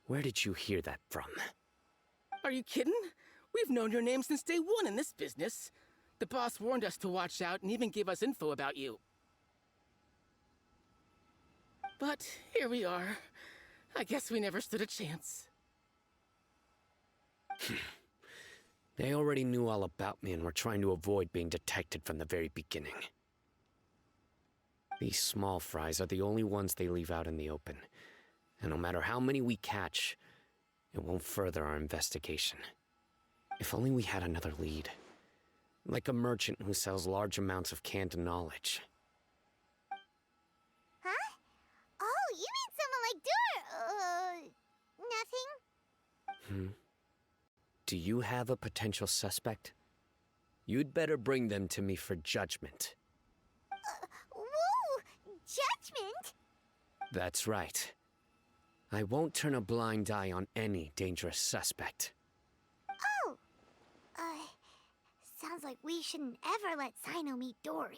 Where did you hear that from? Are you kidding? We've known your name since day one in this business. The boss warned us to watch out and even gave us info about you. But here we are. I guess we never stood a chance. They already knew all about me and were trying to avoid being detected from the very beginning. These small fries are the only ones they leave out in the open. And no matter how many we catch, it won't further our investigation. If only we had another lead. Like a merchant who sells large amounts of canned knowledge. Huh? Oh, you mean someone like nothing? Do you have a potential suspect? You'd better bring them to me for judgment. Whoa! Judgment? That's right. I won't turn a blind eye on any dangerous suspect. Oh! Sounds like we shouldn't ever let Cyno meet Dory.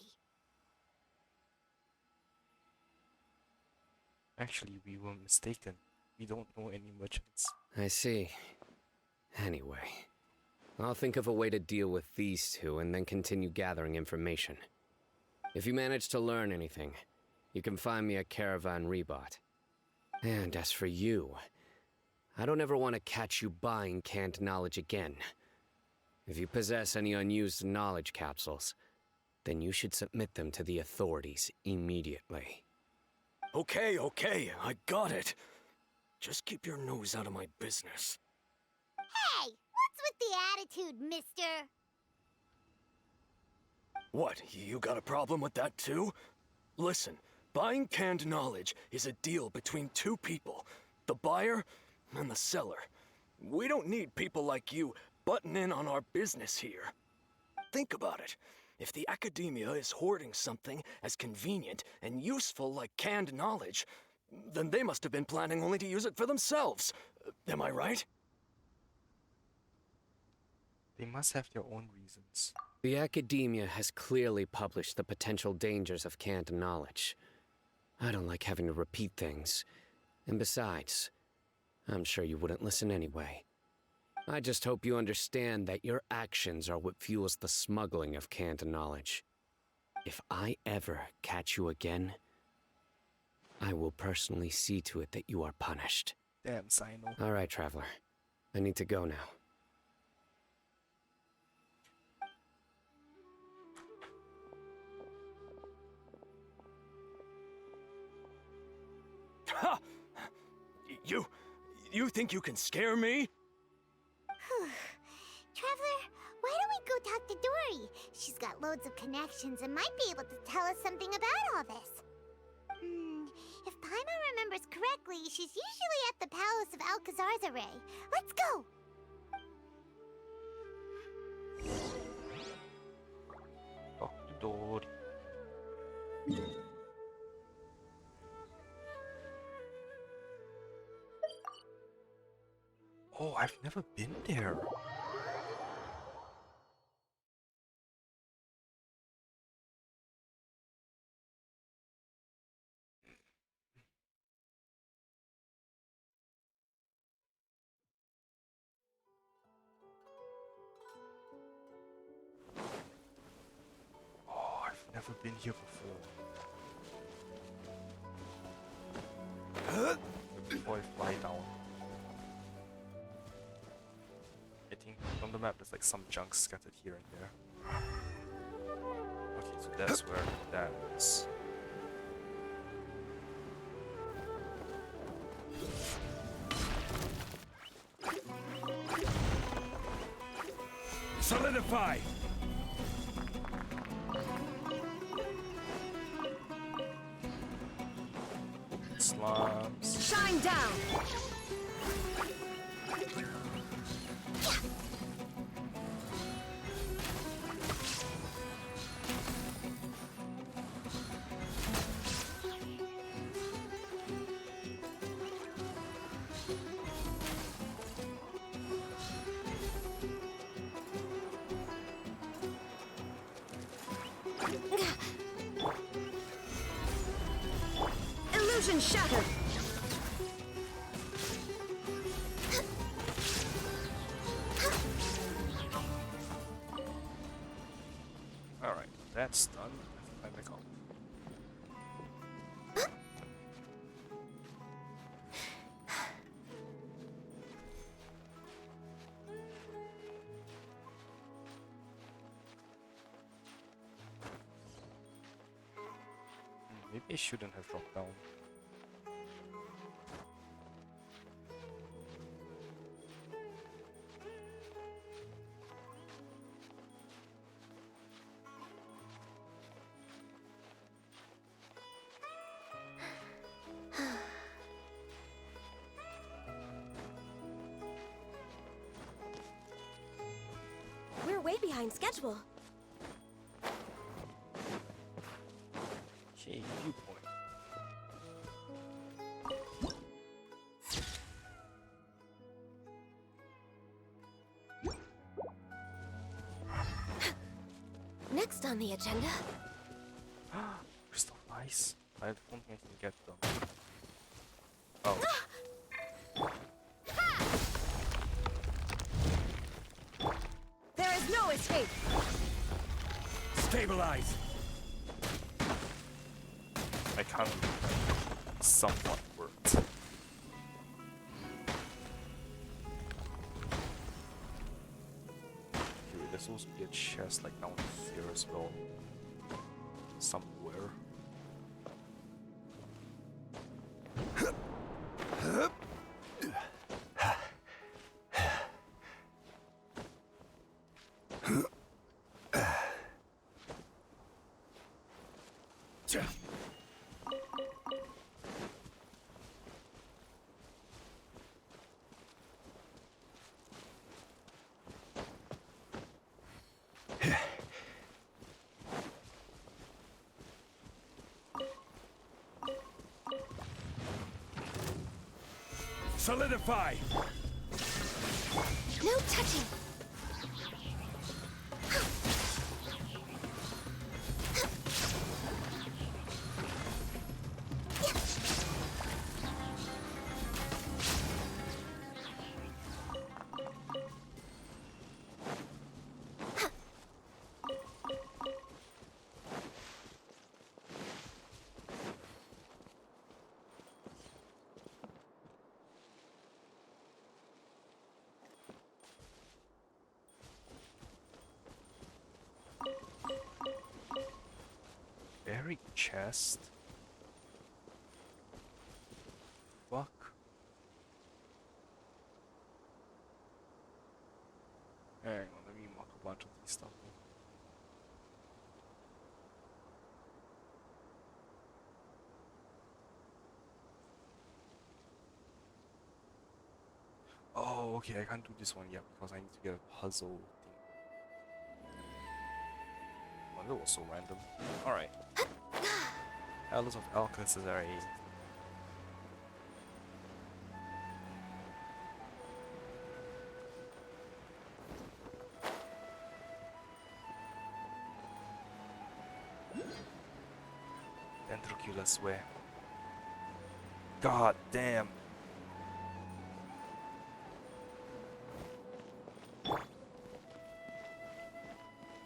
Actually, we were mistaken. We don't know any merchants. I see. Anyway, I'll think of a way to deal with these two and then continue gathering information. If you manage to learn anything, you can find me at Caravan Rebot. And as for you, I don't ever want to catch you buying canned knowledge again. If you possess any unused knowledge capsules, then you should submit them to the authorities immediately. Okay, I got it. Just keep your nose out of my business. Hey! What's with the attitude, mister? What, you got a problem with that too? Listen, buying canned knowledge is a deal between two people, the buyer and the seller. We don't need people like you butting in on our business here. Think about it. If the academia is hoarding something as convenient and useful like canned knowledge, then they must have been planning only to use it for themselves. Am I right? They must have their own reasons. The academia has clearly published the potential dangers of canned knowledge. I don't like having to repeat things. And besides, I'm sure you wouldn't listen anyway. I just hope you understand that your actions are what fuels the smuggling of canned knowledge. If I ever catch you again, I will personally see to it that you are punished. Damn, Cyno. All right, Traveler. I need to go now. Ha! You think you can scare me? Traveler, why don't we go talk to Dory? She's got loads of connections and might be able to tell us something about all this. If Paimon remembers correctly, she's usually at the Palace of Alcazar's Array. Let's go! Talk to Dory. Oh, I've never been there. Oh, I've never been here before. Before I fly down. I think on the map there's like some junk scattered here and there. Okay, so that's where that is. Solidify! Slums. Shine down! Illusion shattered! Alright, that's done. I back up. Maybe I shouldn't have dropped down. We're way behind schedule. Okay, viewpoint. Next on the agenda. Crystal nice. I don't think I can get them. Oh. There is no escape. Stabilize! I kind of somewhat worked. Dude, there's supposed to be a chest like down here as well. Somewhere. Solidify! No touching. Buried chest? Fuck. Hang on, let me mark a bunch of these stuff. Oh, okay, I can't do this one yet because I need to get a puzzle thing. Well, that was so random. Alright. Atlas of Alcazar. Ventriculus way. God damn.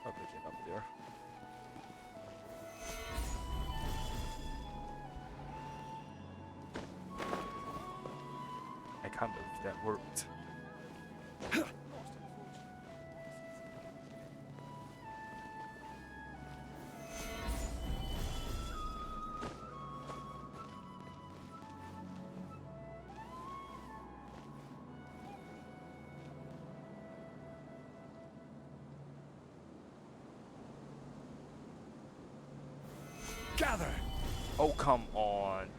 How did I get up there? I can't believe that worked. Gather! Oh, come on.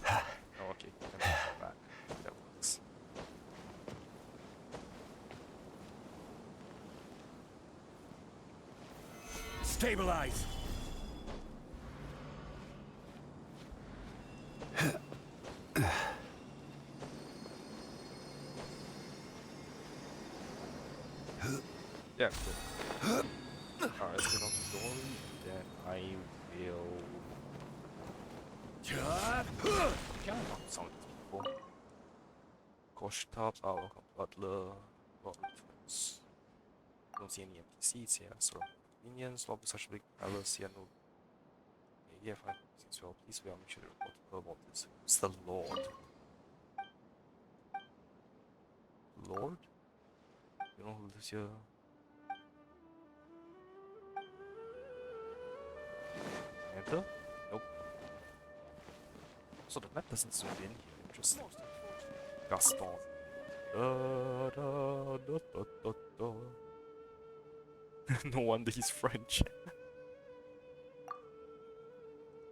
Oh, okay. Never mind that. That works. Stabilize! Yeah, cool. Alright, let's get on the door. Then I will. Can I knock some of these people? Kosh Top, welcome Butler, Roberts. Don't see any NPCs here, so minions, lobby such a big palace, yeah, no. Yeah, fine. Since well, please, we are make sure to report her about this. Who's the Lord? Lord? You know who lives here? Enter? Nope. So the map doesn't zoom in here. Interesting. Gaston. Da, da, da, da, da, da. No wonder he's French.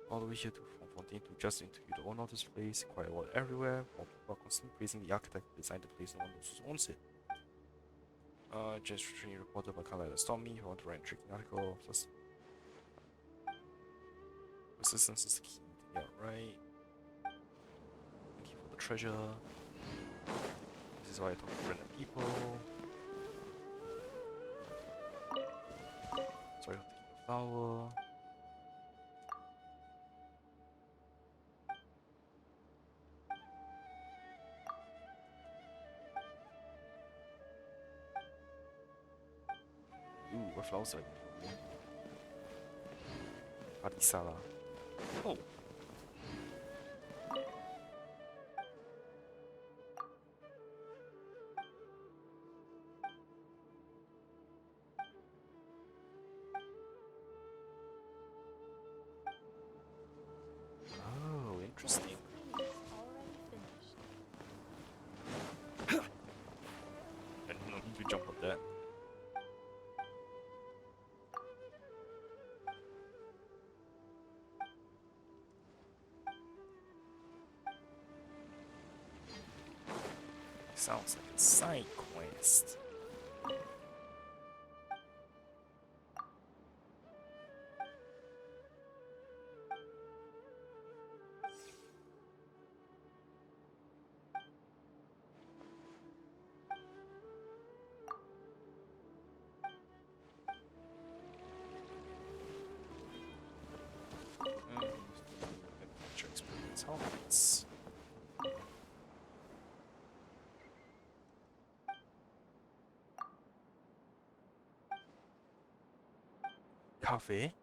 All the way here to from Fontaine to just interview the owner of this place, quiet water everywhere, more people are constantly praising the architect who designed the place, no one knows who owns it. Just training reporter but can't let it stop me, I want to write a tricky article, plus resistance is the key, yeah, right. Thank you for the treasure. This is why I talk to random people. Sorry for taking the flower. Ooh, what flowers are I getting? Adisala. Oh. Oh, interesting. I didn't know he could jump on that. Sounds like a side quest. Adventure experience helmets. Cafe.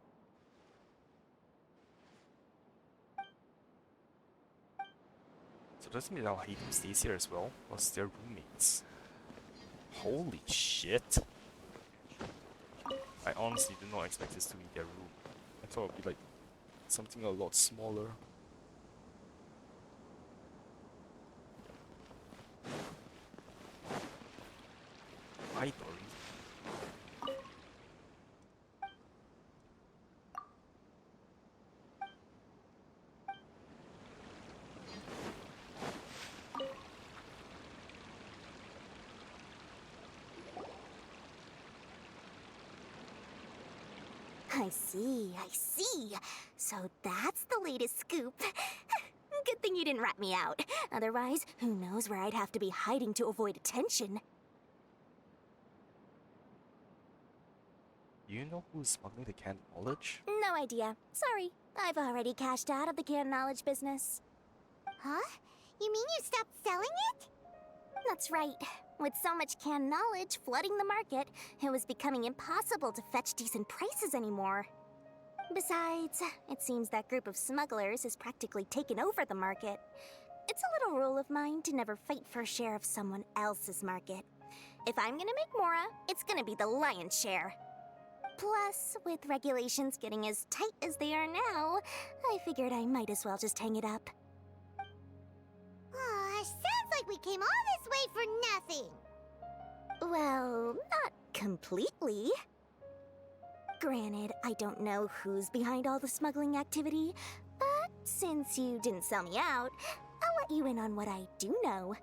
So does that mean Al Haytham stays here as well? Plus they're roommates. Holy shit. I honestly did not expect this to be their room. I thought it would be like something a lot smaller. I don't. I see, I see. So that's the latest scoop. Good thing you didn't rat me out. Otherwise, who knows where I'd have to be hiding to avoid attention. Do you know who's smuggling the canned knowledge? No idea. Sorry. I've already cashed out of the canned knowledge business. Huh? You mean you stopped selling it? That's right. With so much canned knowledge flooding the market, it was becoming impossible to fetch decent prices anymore. Besides, it seems that group of smugglers has practically taken over the market. It's a little rule of mine to never fight for a share of someone else's market. If I'm gonna make Mora, it's gonna be the lion's share. Plus, with regulations getting as tight as they are now, I figured I might as well just hang it up. Aw, sounds like we came all this way for nothing. Well, not completely. Granted, I don't know who's behind all the smuggling activity, but since you didn't sell me out, I'll let you in on what I do know.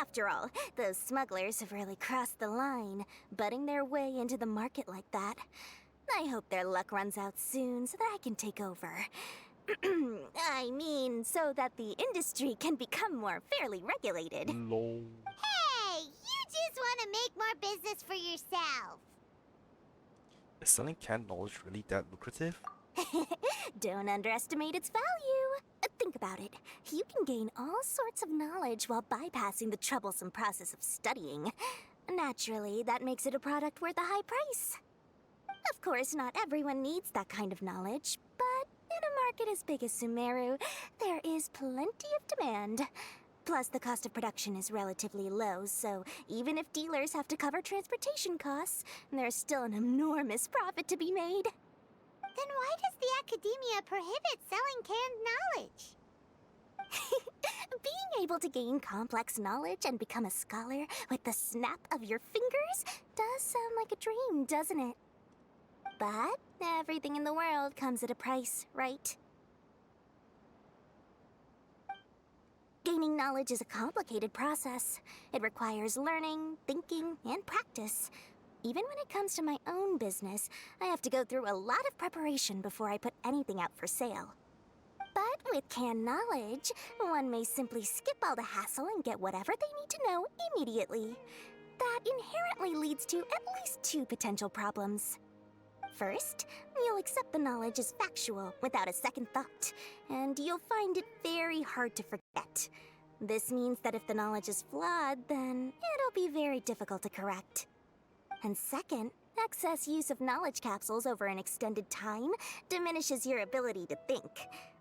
After all, those smugglers have really crossed the line, butting their way into the market like that. I hope their luck runs out soon so that I can take over. I mean, so that the industry can become more fairly regulated. Lol. Hey, you just want to make more business for yourself. Is selling canned knowledge really that lucrative? Don't underestimate its value. Think about it. You can gain all sorts of knowledge while bypassing the troublesome process of studying. Naturally, that makes it a product worth a high price. Of course, not everyone needs that kind of knowledge, but in a market as big as Sumeru, there is plenty of demand. Plus, the cost of production is relatively low, so even if dealers have to cover transportation costs, there's still an enormous profit to be made. Then why does the academia prohibit selling canned knowledge? Being able to gain complex knowledge and become a scholar with the snap of your fingers does sound like a dream, doesn't it? But everything in the world comes at a price, right? Gaining knowledge is a complicated process. It requires learning, thinking, and practice. Even when it comes to my own business, I have to go through a lot of preparation before I put anything out for sale. But with canned knowledge, one may simply skip all the hassle and get whatever they need to know immediately. That inherently leads to at least two potential problems. First, you'll accept the knowledge as factual without a second thought, and you'll find it very hard to forget. This means that if the knowledge is flawed, then it'll be very difficult to correct. And second, excess use of knowledge capsules over an extended time diminishes your ability to think.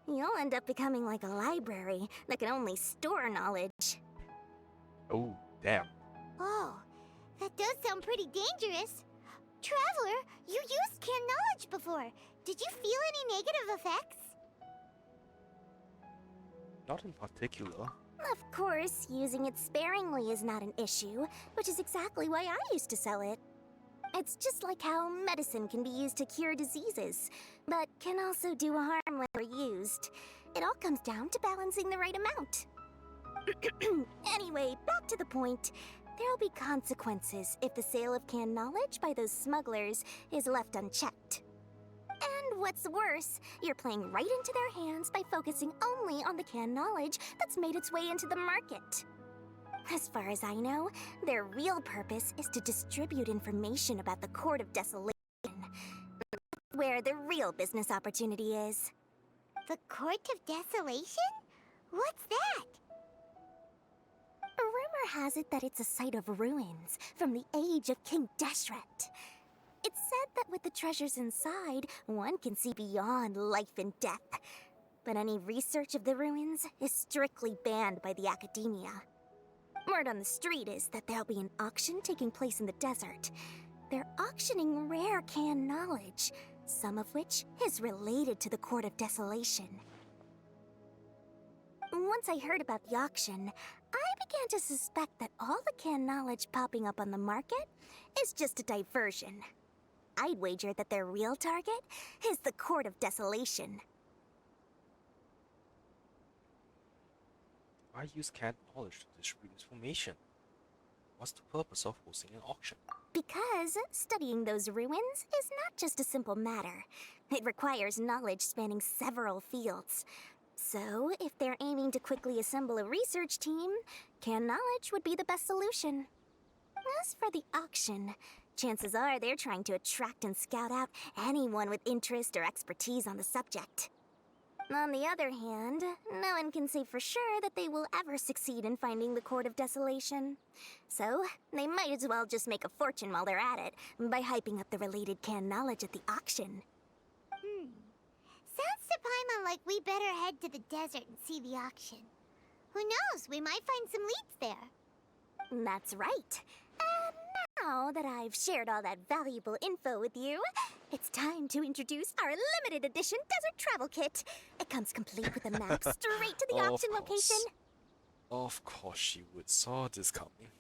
You'll end up becoming like a library that can only store knowledge. Oh, damn. Oh, that does sound pretty dangerous. Traveler, you used canned knowledge before. Did you feel any negative effects? Not in particular. Of course, using it sparingly is not an issue, which is exactly why I used to sell it. It's just like how medicine can be used to cure diseases, but can also do harm when overused. It all comes down to balancing the right amount. Anyway, back to the point. There'll be consequences if the sale of canned knowledge by those smugglers is left unchecked. And what's worse, you're playing right into their hands by focusing only on the canned knowledge that's made its way into the market. As far as I know, their real purpose is to distribute information about the Court of Desolation, where the real business opportunity is. The Court of Desolation? What's that? Rumor has it that it's a site of ruins from the age of King Deshret. It's said that with the treasures inside, one can see beyond life and death. But any research of the ruins is strictly banned by the academia. Word on the street is that there'll be an auction taking place in the desert. They're auctioning rare canned knowledge, some of which is related to the Court of Desolation. Once I heard about the auction, I began to suspect that all the canned knowledge popping up on the market is just a diversion. I'd wager that their real target is the Court of Desolation. Why use canned knowledge to distribute information? What's the purpose of hosting an auction? Because studying those ruins is not just a simple matter. It requires knowledge spanning several fields. So, if they're aiming to quickly assemble a research team, canned knowledge would be the best solution. As for the auction, chances are they're trying to attract and scout out anyone with interest or expertise on the subject. On the other hand, no one can say for sure that they will ever succeed in finding the Court of Desolation. So, they might as well just make a fortune while they're at it by hyping up the related canned knowledge at the auction. Sounds to Paimon like we better head to the desert and see the auction. Who knows, we might find some leads there. That's right. Now that I've shared all that valuable info with you, it's time to introduce our limited edition desert travel kit. It comes complete with a map straight to the Of auction location. course. Of course she would. Saw this coming.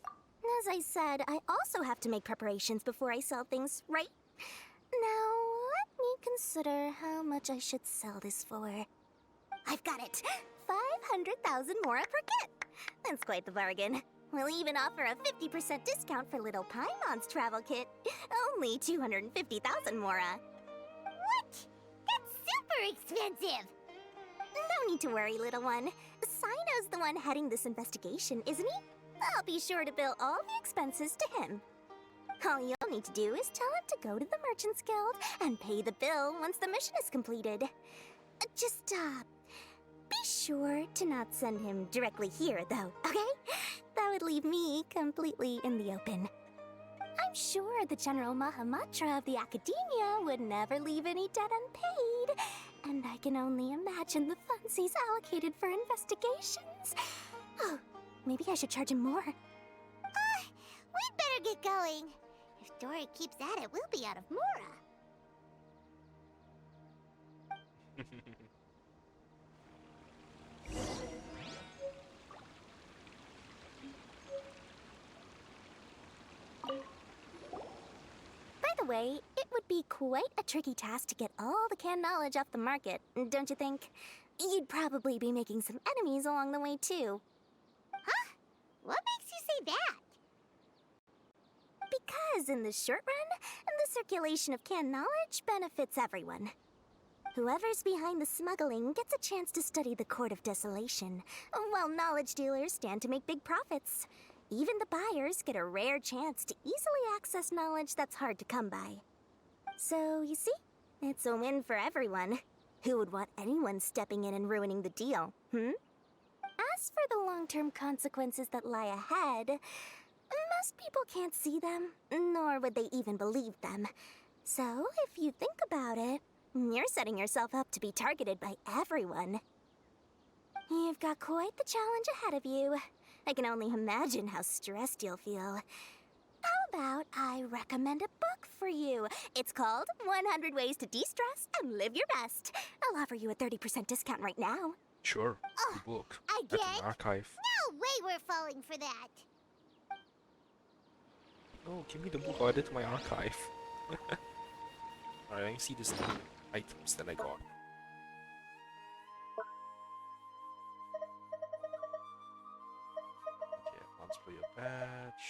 As I said, I also have to make preparations before I sell things, right? Now, let me consider how much I should sell this for. I've got it! 500,000 mora per kit! That's quite the bargain. We'll even offer a 50% discount for Little Paimon's travel kit. Only 250,000 mora. What? That's super expensive! No need to worry, little one. Cyno's the one heading this investigation, isn't he? I'll be sure to bill all the expenses to him. All you'll need to do is tell him to go to the Merchants Guild and pay the bill once the mission is completed. Just, be sure to not send him directly here, though, okay? That would leave me completely in the open. I'm sure the General Mahamatra of the Academia would never leave any debt unpaid, and I can only imagine the funds he's allocated for investigations. Oh, maybe I should charge him more. We'd better get going. If Dory keeps at it, we'll be out of mora. By the way, it would be quite a tricky task to get all the canned knowledge off the market, don't you think? You'd probably be making some enemies along the way, too. Huh? What makes you say that? Because in the short run, the circulation of canned knowledge benefits everyone. Whoever's behind the smuggling gets a chance to study the Court of Desolation, while knowledge dealers stand to make big profits. Even the buyers get a rare chance to easily access knowledge that's hard to come by. So, you see, it's a win for everyone. Who would want anyone stepping in and ruining the deal, As for the long-term consequences that lie ahead, most people can't see them, nor would they even believe them. So, if you think about it, you're setting yourself up to be targeted by everyone. You've got quite the challenge ahead of you. I can only imagine how stressed you'll feel. How about I recommend a book for you? It's called 100 Ways to De-Stress and Live Your Best. I'll offer you a 30% discount right now. Sure. The book. Again? At the archive. No way we're falling for that. No, give me the book. I'll add it to my archive. Alright, let me see these items that I got. Okay, advance player badge.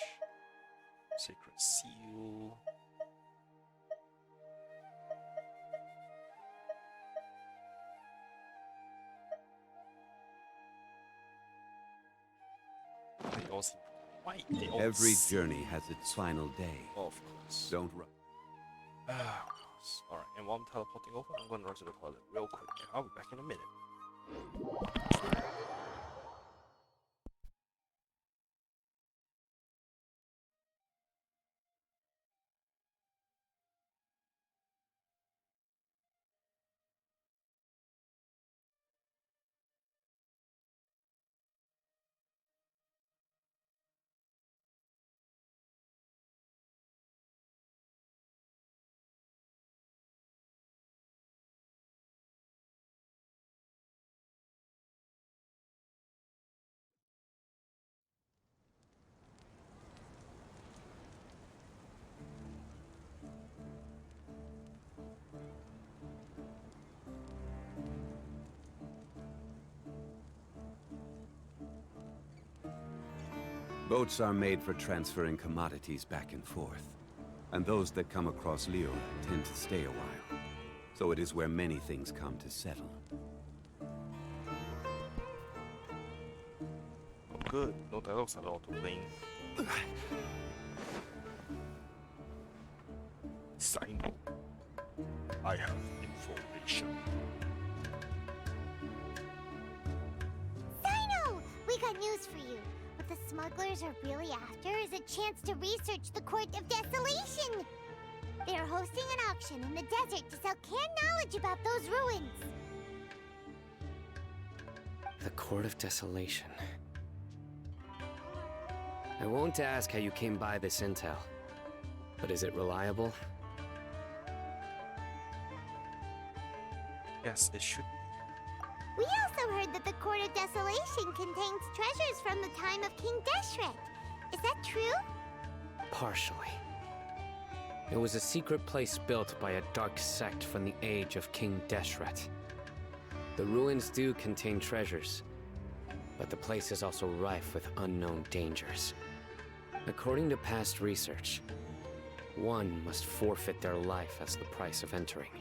Sacred seal. They all seem white. They all Every seem- journey has its final day. Of course. Don't rush. Of course. Alright, and while I'm teleporting over, I'm gonna run to the toilet real quick. And I'll be back in a minute. Boats are made for transferring commodities back and forth. And those that come across Leo tend to stay a while. So it is where many things come to settle. Oh, good. No dialogues at all to playing. Cyno. I have information. Cyno! We got news for you. What the smugglers are really after is a chance to research the Court of Desolation. They are hosting an auction in the desert to sell canned knowledge about those ruins. The Court of Desolation. I won't ask how you came by this intel. But is it reliable? Yes, it should. We also heard that the Court of Desolation contains treasures from the time of King Deshret. Is that true? Partially. It was a secret place built by a dark sect from the age of King Deshret. The ruins do contain treasures, but the place is also rife with unknown dangers. According to past research, one must forfeit their life as the price of entering.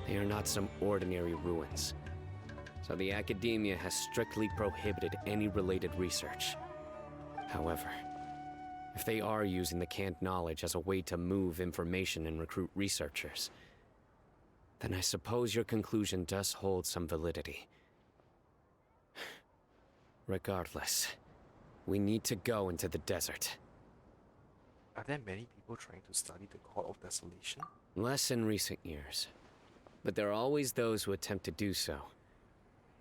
They are not some ordinary ruins, so the Academia has strictly prohibited any related research. However, if they are using the canned knowledge as a way to move information and recruit researchers, then I suppose your conclusion does hold some validity. Regardless, we need to go into the desert. Are there many people trying to study the Court of Desolation? Less in recent years, but there are always those who attempt to do so,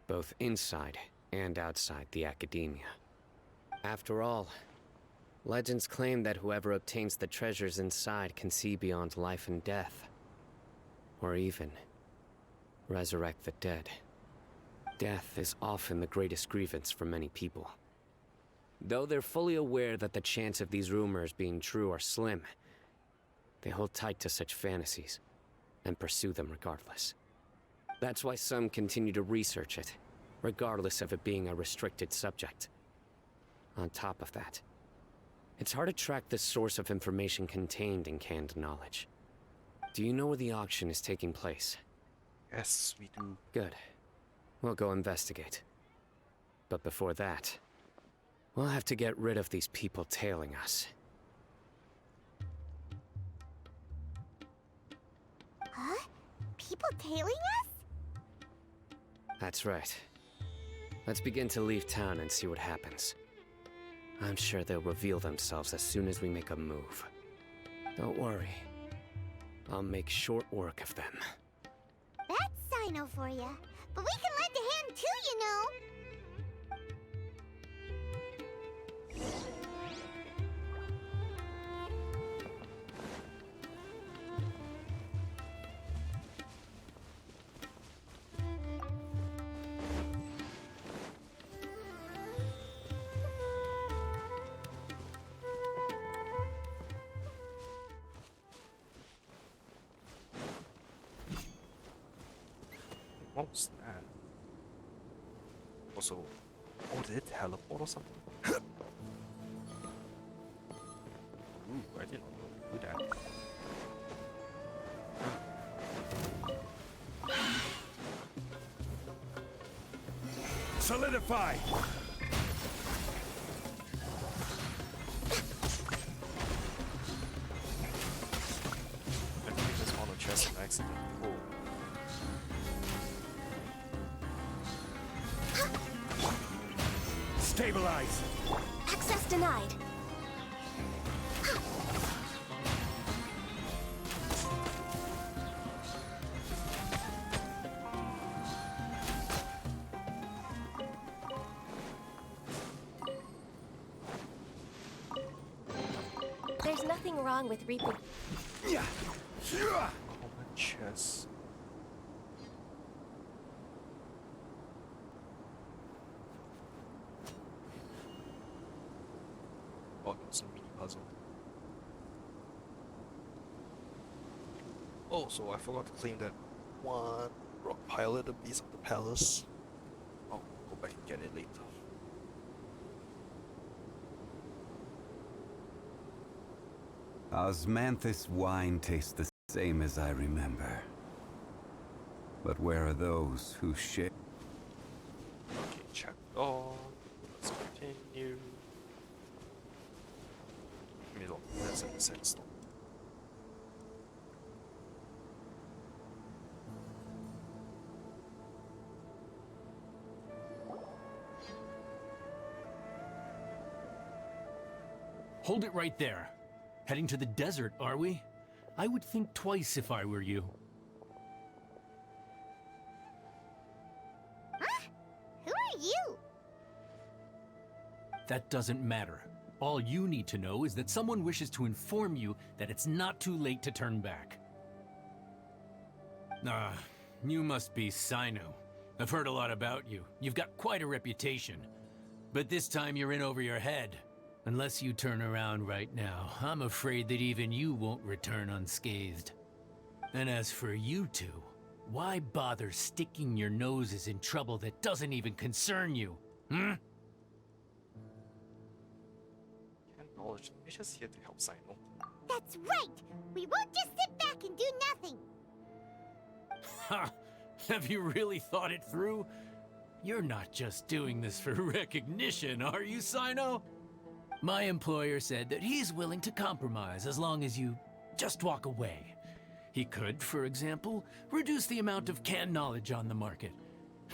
both inside and outside the Academia. After all, legends claim that whoever obtains the treasures inside can see beyond life and death, or even resurrect the dead. Death is often the greatest grievance for many people. Though they're fully aware that the chance of these rumors being true are slim, they hold tight to such fantasies and pursue them regardless. That's why some continue to research it, regardless of it being a restricted subject. On top of that, it's hard to track the source of information contained in canned knowledge. Do you know where the auction is taking place? Yes, we do. Good. We'll go investigate. But before that, we'll have to get rid of these people tailing us. Huh? People tailing us? That's right. Let's begin to leave town and see what happens. I'm sure they'll reveal themselves as soon as we make a move. Don't worry. I'll make short work of them. That's Cyno for ya. But we can lend a hand too, you know. What was that? Also, oh, did it teleport or something? Ooh, I didn't know it could do that. Solidify! I think I just found a chest on accident. Oh. Stabilize! Access denied. There's nothing wrong with reaping. Yeah. Oh, my chest. Oh, it was a mini puzzle. Oh, so I forgot to claim that one rock pile at the base of the palace. I'll go back and get it later. Osmanthus wine tastes the same as I remember. But where are those who share? Okay, check on. Let's continue. Middle, that's in the sandstone. Hold it right there. Heading to the desert, are we? I would think twice if I were you. Huh? Who are you? That doesn't matter. All you need to know is that someone wishes to inform you that it's not too late to turn back. Ah, you must be Cyno. I've heard a lot about you. You've got quite a reputation. But this time you're in over your head. Unless you turn around right now, I'm afraid that even you won't return unscathed. And as for you two, why bother sticking your noses in trouble that doesn't even concern you? Hmm? Knowledge is just here to help Cyno. That's right! We won't just sit back and do nothing! Ha! Have you really thought it through? You're not just doing this for recognition, are you, Cyno? My employer said that he's willing to compromise as long as you just walk away. He could, for example, reduce the amount of canned knowledge on the market.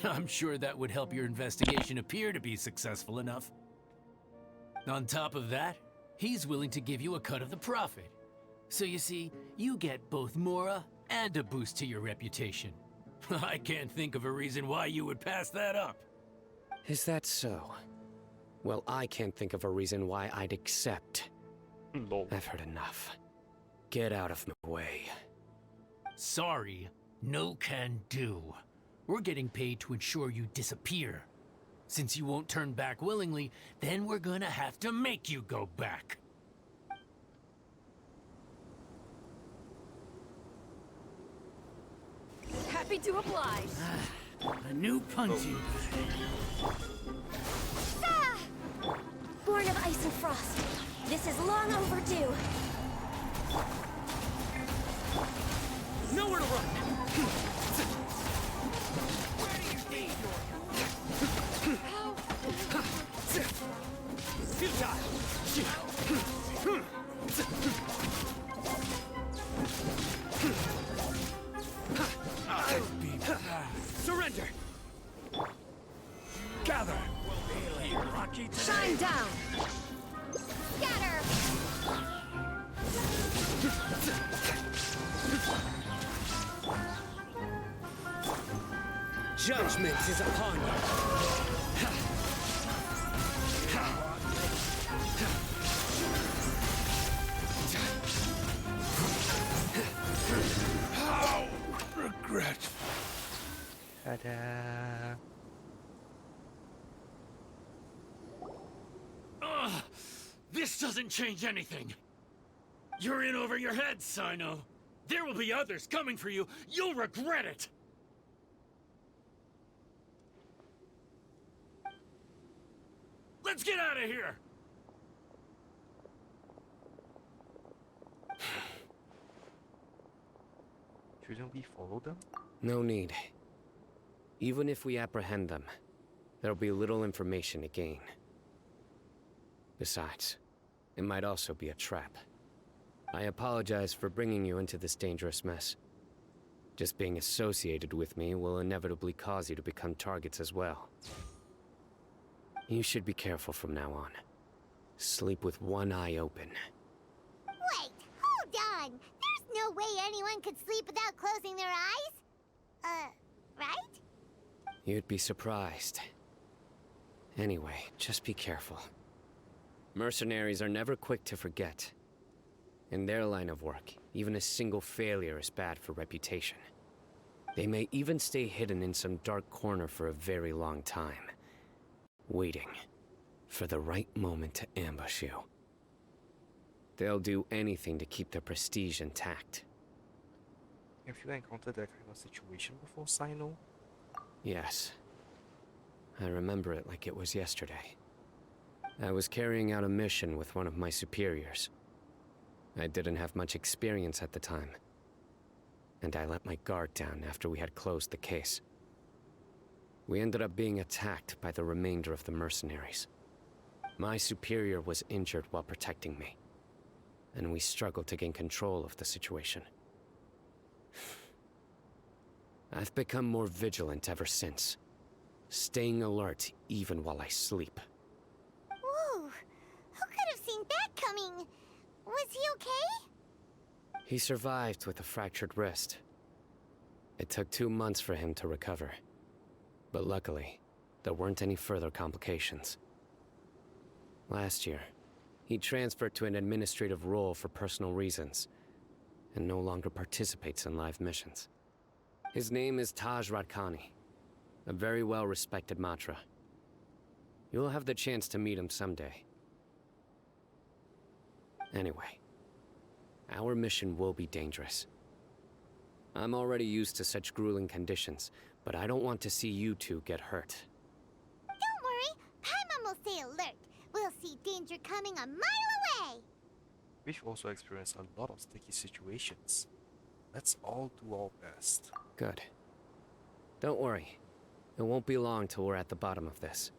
I'm sure that would help your investigation appear to be successful enough. On top of that, he's willing to give you a cut of the profit. So you see, you get both Mora and a boost to your reputation. I can't think of a reason why you would pass that up. Is that so? Well, I can't think of a reason why I'd accept. Lol. I've heard enough. Get out of my way. Sorry, no can do. We're getting paid to ensure you disappear. Since you won't turn back willingly, then we're gonna have to make you go back. Happy to oblige. A new punching. Ah! Born of ice and frost. This is long overdue. Nowhere to run! Surrender! Gather! Shine down. Scatter! Judgment is upon you. How regretful. Ta-da! Ugh! This doesn't change anything. You're in over your head, Cyno. There will be others coming for you. You'll regret it. Let's get out of here! Shouldn't we follow them? No need. Even if we apprehend them, there'll be little information to gain. Besides, it might also be a trap. I apologize for bringing you into this dangerous mess. Just being associated with me will inevitably cause you to become targets as well. You should be careful from now on. Sleep with one eye open. Wait, hold on! There's no way anyone could sleep without closing their eyes? Right? You'd be surprised. Anyway, just be careful. Mercenaries are never quick to forget. In their line of work, even a single failure is bad for reputation. They may even stay hidden in some dark corner for a very long time, waiting for the right moment to ambush you. They'll do anything to keep their prestige intact. Have you encountered that kind of situation before, Cyno? Yes. I remember it like it was yesterday. I was carrying out a mission with one of my superiors. I didn't have much experience at the time, and I let my guard down after we had closed the case. We ended up being attacked by the remainder of the mercenaries. My superior was injured while protecting me, and we struggled to gain control of the situation. I've become more vigilant ever since, staying alert even while I sleep. Whoa! Who could have seen that coming? Was he okay? He survived with a fractured wrist. It took 2 months for him to recover. But luckily, there weren't any further complications. Last year, He transferred to an administrative role for personal reasons, and no longer participates in live missions. His name is Taj Radkani, a very well-respected Matra. You'll have the chance to meet him someday. Anyway, our mission will be dangerous. I'm already used to such grueling conditions, but I don't want to see you two get hurt. Don't worry, Paimon will stay alert. We'll see danger coming a mile away. We've also experienced a lot of sticky situations. Let's all do our best. Good. Don't worry. It won't be long till we're at the bottom of this.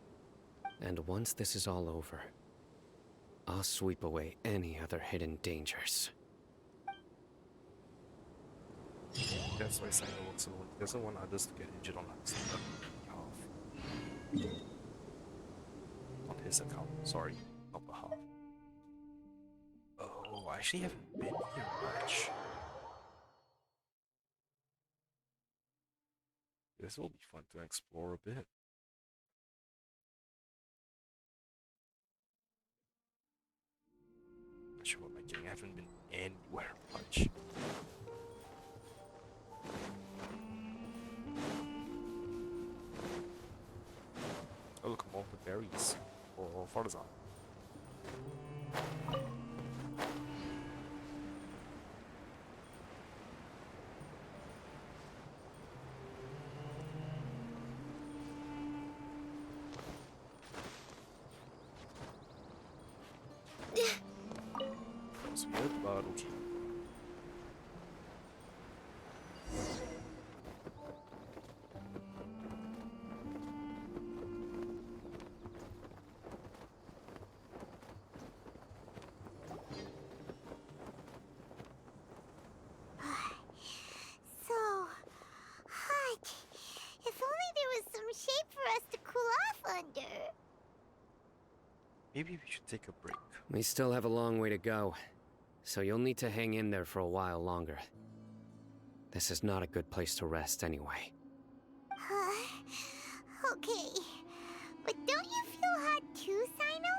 And once this is all over, I'll sweep away any other hidden dangers. That's why Cyno works alone. He doesn't want others to get injured on his behalf. On his account, sorry, not behalf. Oh, I actually haven't been here much. This will be fun to explore a bit. Not sure what I'm getting. I haven't been anywhere much. Oh look, more of the berries for Farzan. That's weird, but okay. So hot. If only there was some shade for us to cool off under. Maybe we should take a break. We still have a long way to go, so you'll need to hang in there for a while longer. This is not a good place to rest anyway. Okay. But don't you feel hot too, Cyno?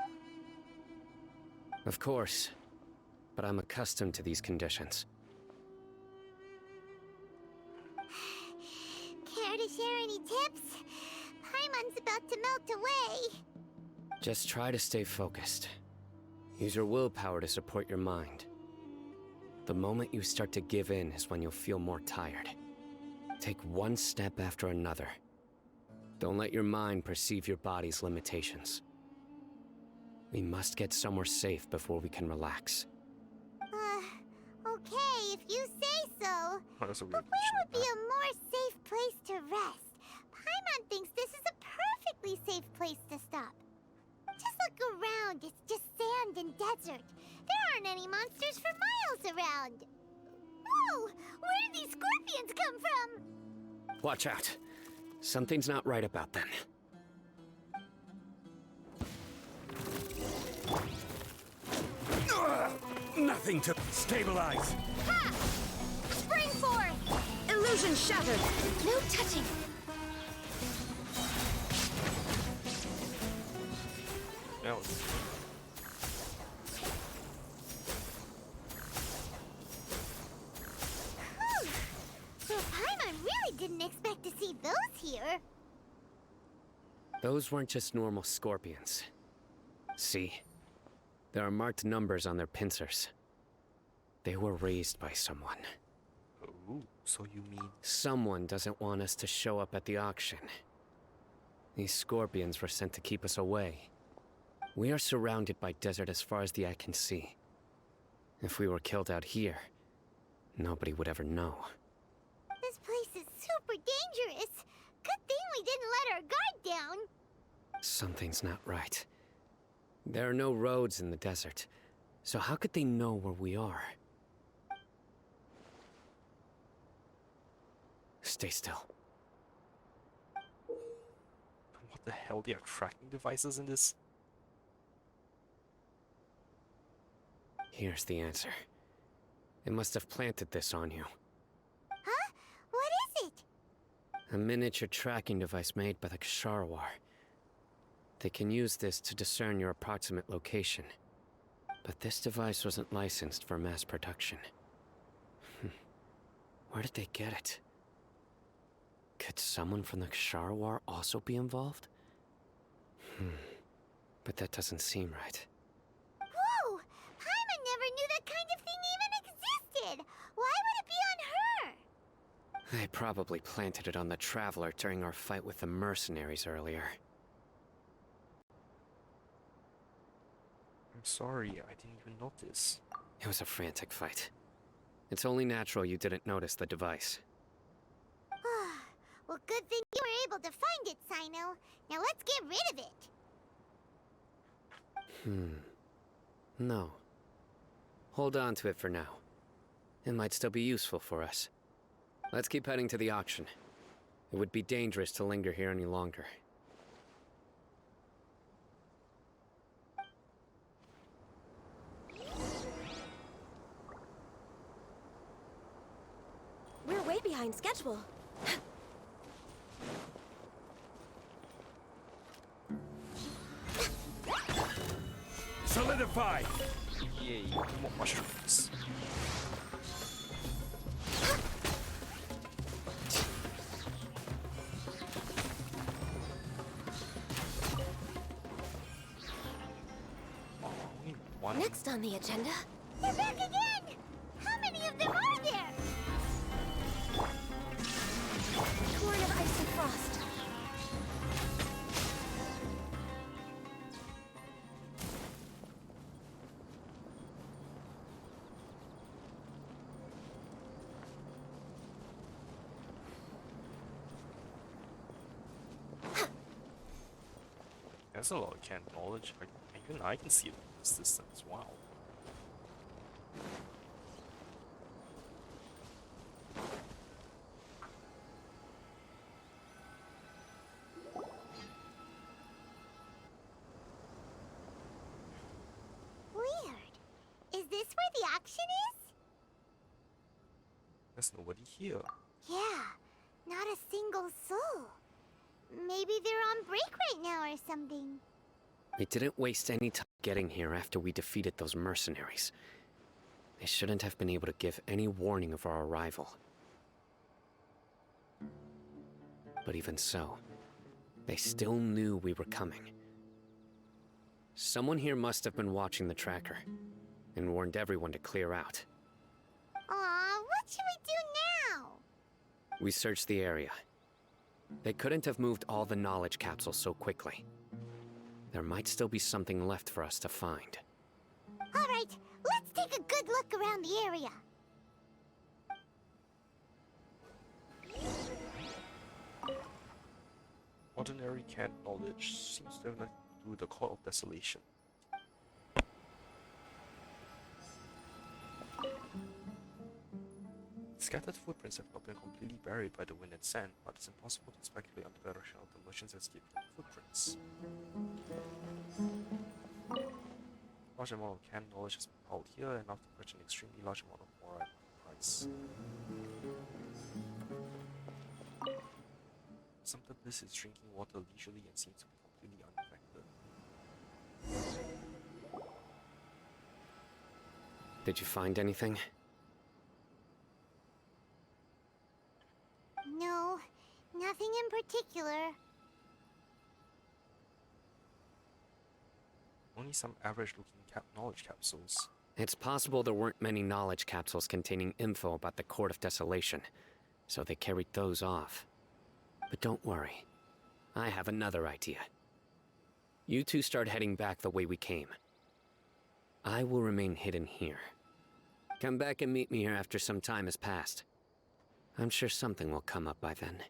Of course, but I'm accustomed to these conditions. Care to share any tips? Paimon's about to melt away. Just try to stay focused. Use your willpower to support your mind. The moment you start to give in is when you'll feel more tired. Take one step after another. Don't let your mind perceive your body's limitations. We must get somewhere safe before we can relax. Okay, if you say so. Oh, that's a But weird where would be question. a more safe place to rest? Paimon thinks this is a perfectly safe place to stop. Just look around, it's just sand and desert. There aren't any monsters for miles around. Whoa! Where did these scorpions come from? Watch out. Something's not right about them. Nothing to stabilize. Ha! Spring forth! Illusion shattered! No touching! No. Whew. So Paimon really didn't expect to see those here. Those weren't just normal scorpions. See? There are marked numbers on their pincers. They were raised by someone. Oh, so you mean... Someone doesn't want us to show up at the auction. These scorpions were sent to keep us away. We are surrounded by desert as far as the eye can see. If we were killed out here, nobody would ever know. This place is super dangerous. Good thing we didn't let our guard down. Something's not right. There are no roads in the desert, so how could they know where we are? Stay still. What the hell? Do you have tracking devices in this? Here's the answer. It must have planted this on you. Huh? What is it? A miniature tracking device made by the Ksharawar. They can use this to discern your approximate location. But this device wasn't licensed for mass production. Where did they get it? Could someone from the Kshar War also be involved? But that doesn't seem right. Whoa! Paimon never knew that kind of thing even existed! Why would it be on her? They probably planted it on the Traveler during our fight with the mercenaries earlier. I'm sorry, I didn't even notice. It was a frantic fight. It's only natural you didn't notice the device. Well, good thing you were able to find it, Cyno. Now let's get rid of it. No. Hold on to it for now. It might still be useful for us. Let's keep heading to the auction. It would be dangerous to linger here any longer. We're way behind schedule. Solidify! Yay, more mushrooms. Oh, only one. Next on the agenda. They're back again! How many of them are there? Torn of ice and frost. There's a lot of canned knowledge. Even I can see it from this distance. Wow. Weird. Is this where the auction is? There's nobody here. Yeah, not a single soul. Maybe they're on break right now or something. We didn't waste any time getting here after we defeated those mercenaries. They shouldn't have been able to give any warning of our arrival. But even so, they still knew we were coming. Someone here must have been watching the tracker and warned everyone to clear out. Aw, what should we do now? We searched the area. They couldn't have moved all the knowledge capsules so quickly. There might still be something left for us to find. All right, let's take a good look around the area. Ordinary canned knowledge seems to have nothing to do with the Call of Desolation. Scattered footprints have not been completely buried by the wind and sand, but it's impossible to speculate on the direction of the motions that escaped from the footprints. Large amount of canned knowledge has been held here, enough to fetch an extremely large amount of ore at one price. Some of this is drinking water leisurely and seems to be completely unaffected. Did you find anything? No, nothing in particular. Only some average-looking knowledge capsules. It's possible there weren't many knowledge capsules containing info about the Court of Desolation, so they carried those off. But don't worry. I have another idea. You two start heading back the way we came. I will remain hidden here. Come back and meet me here after some time has passed. I'm sure something will come up by then.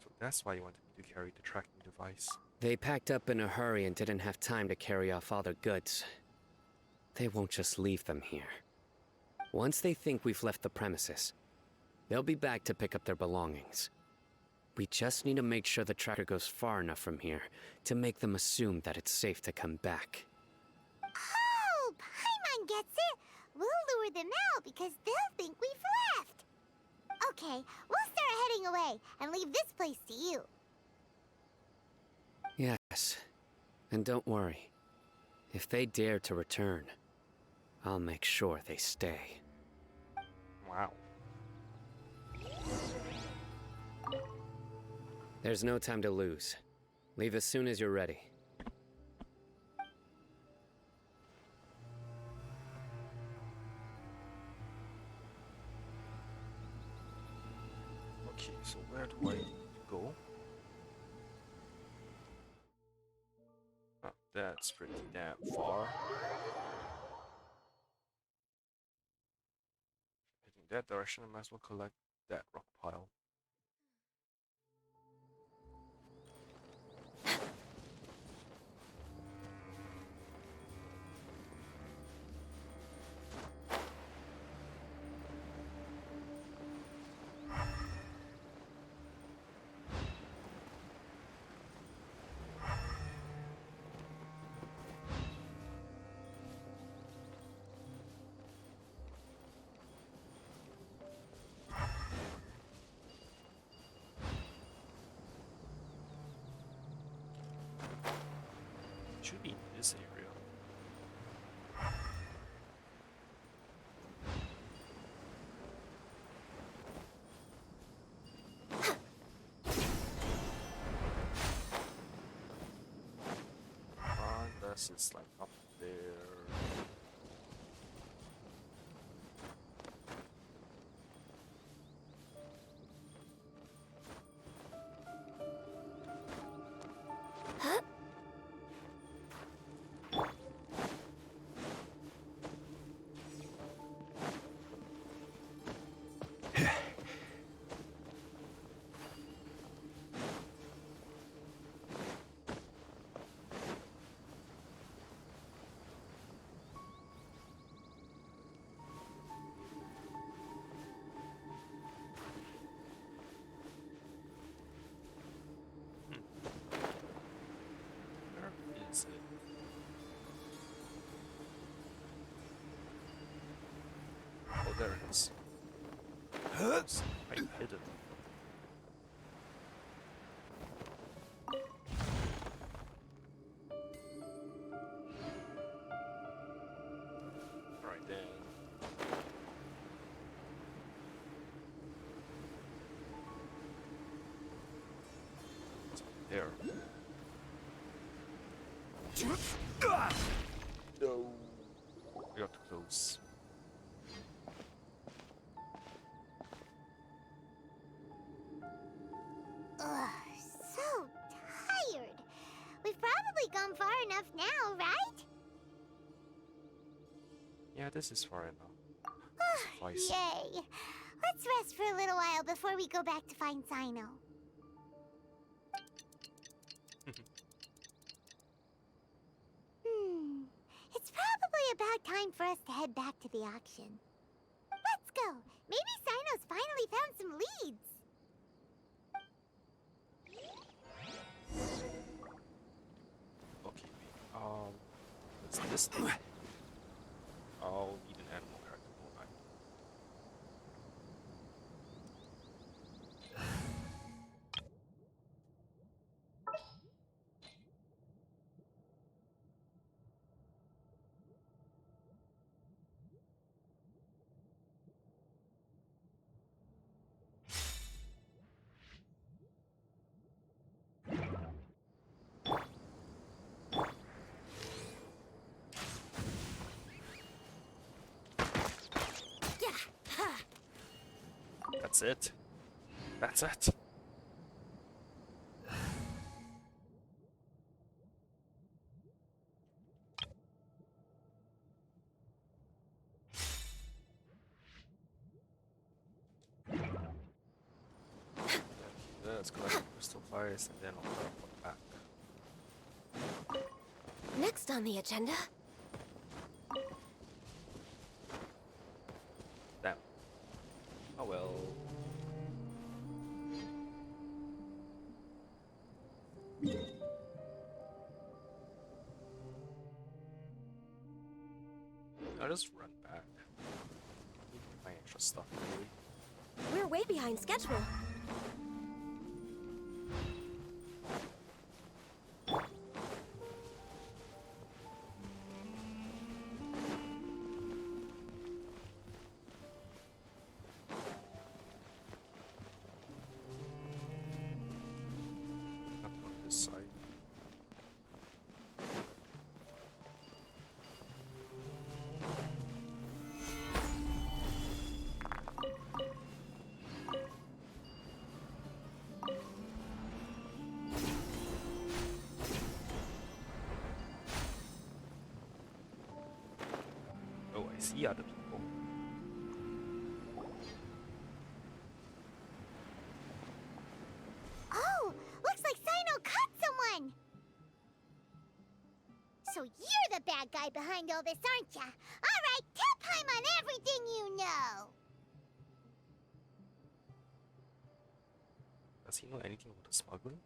So that's why you wanted me to carry the tracking device. They packed up in a hurry and didn't have time to carry off all their goods. They won't just leave them here. Once they think we've left the premises, they'll be back to pick up their belongings. We just need to make sure the tracker goes far enough from here to make them assume that it's safe to come back. Oh, Paimon gets it. We'll lure them out because they'll think we've left. Okay, we'll start heading away and leave this place to you. Yes. And don't worry. If they dare to return, I'll make sure they stay. Wow. There's no time to lose. Leave as soon as you're ready. Okay, so where do I need to go? Oh, that's pretty damn far. Heading that direction, I might as well collect that rock pile. Should be in this area. Unless it's like up there. Where is it? Oh, there it is. It's right hidden. Alright then. It's there. No. We got too close. Ugh, so tired. We've probably gone far enough now, right? Yeah, this is far enough. Suffice. Yay. Let's rest for a little while before we go back to find Cyno. It's probably about time for us to head back to the auction. Let's go. Maybe Cyno's finally found some leads. Okay, wait. What's this thing? I'll need an animal character, won't I? That's it. That's it. Let's collect the crystal fires and then I'll teleport back. Next on the agenda. Damn. Oh well. I'll just run back. My extra stuff, really. We're way behind schedule. see other people. Oh, looks like Cyno caught someone! So you're the bad guy behind all this, aren't ya? Alright, tell Paimon everything you know! Does he know anything about the smuggling?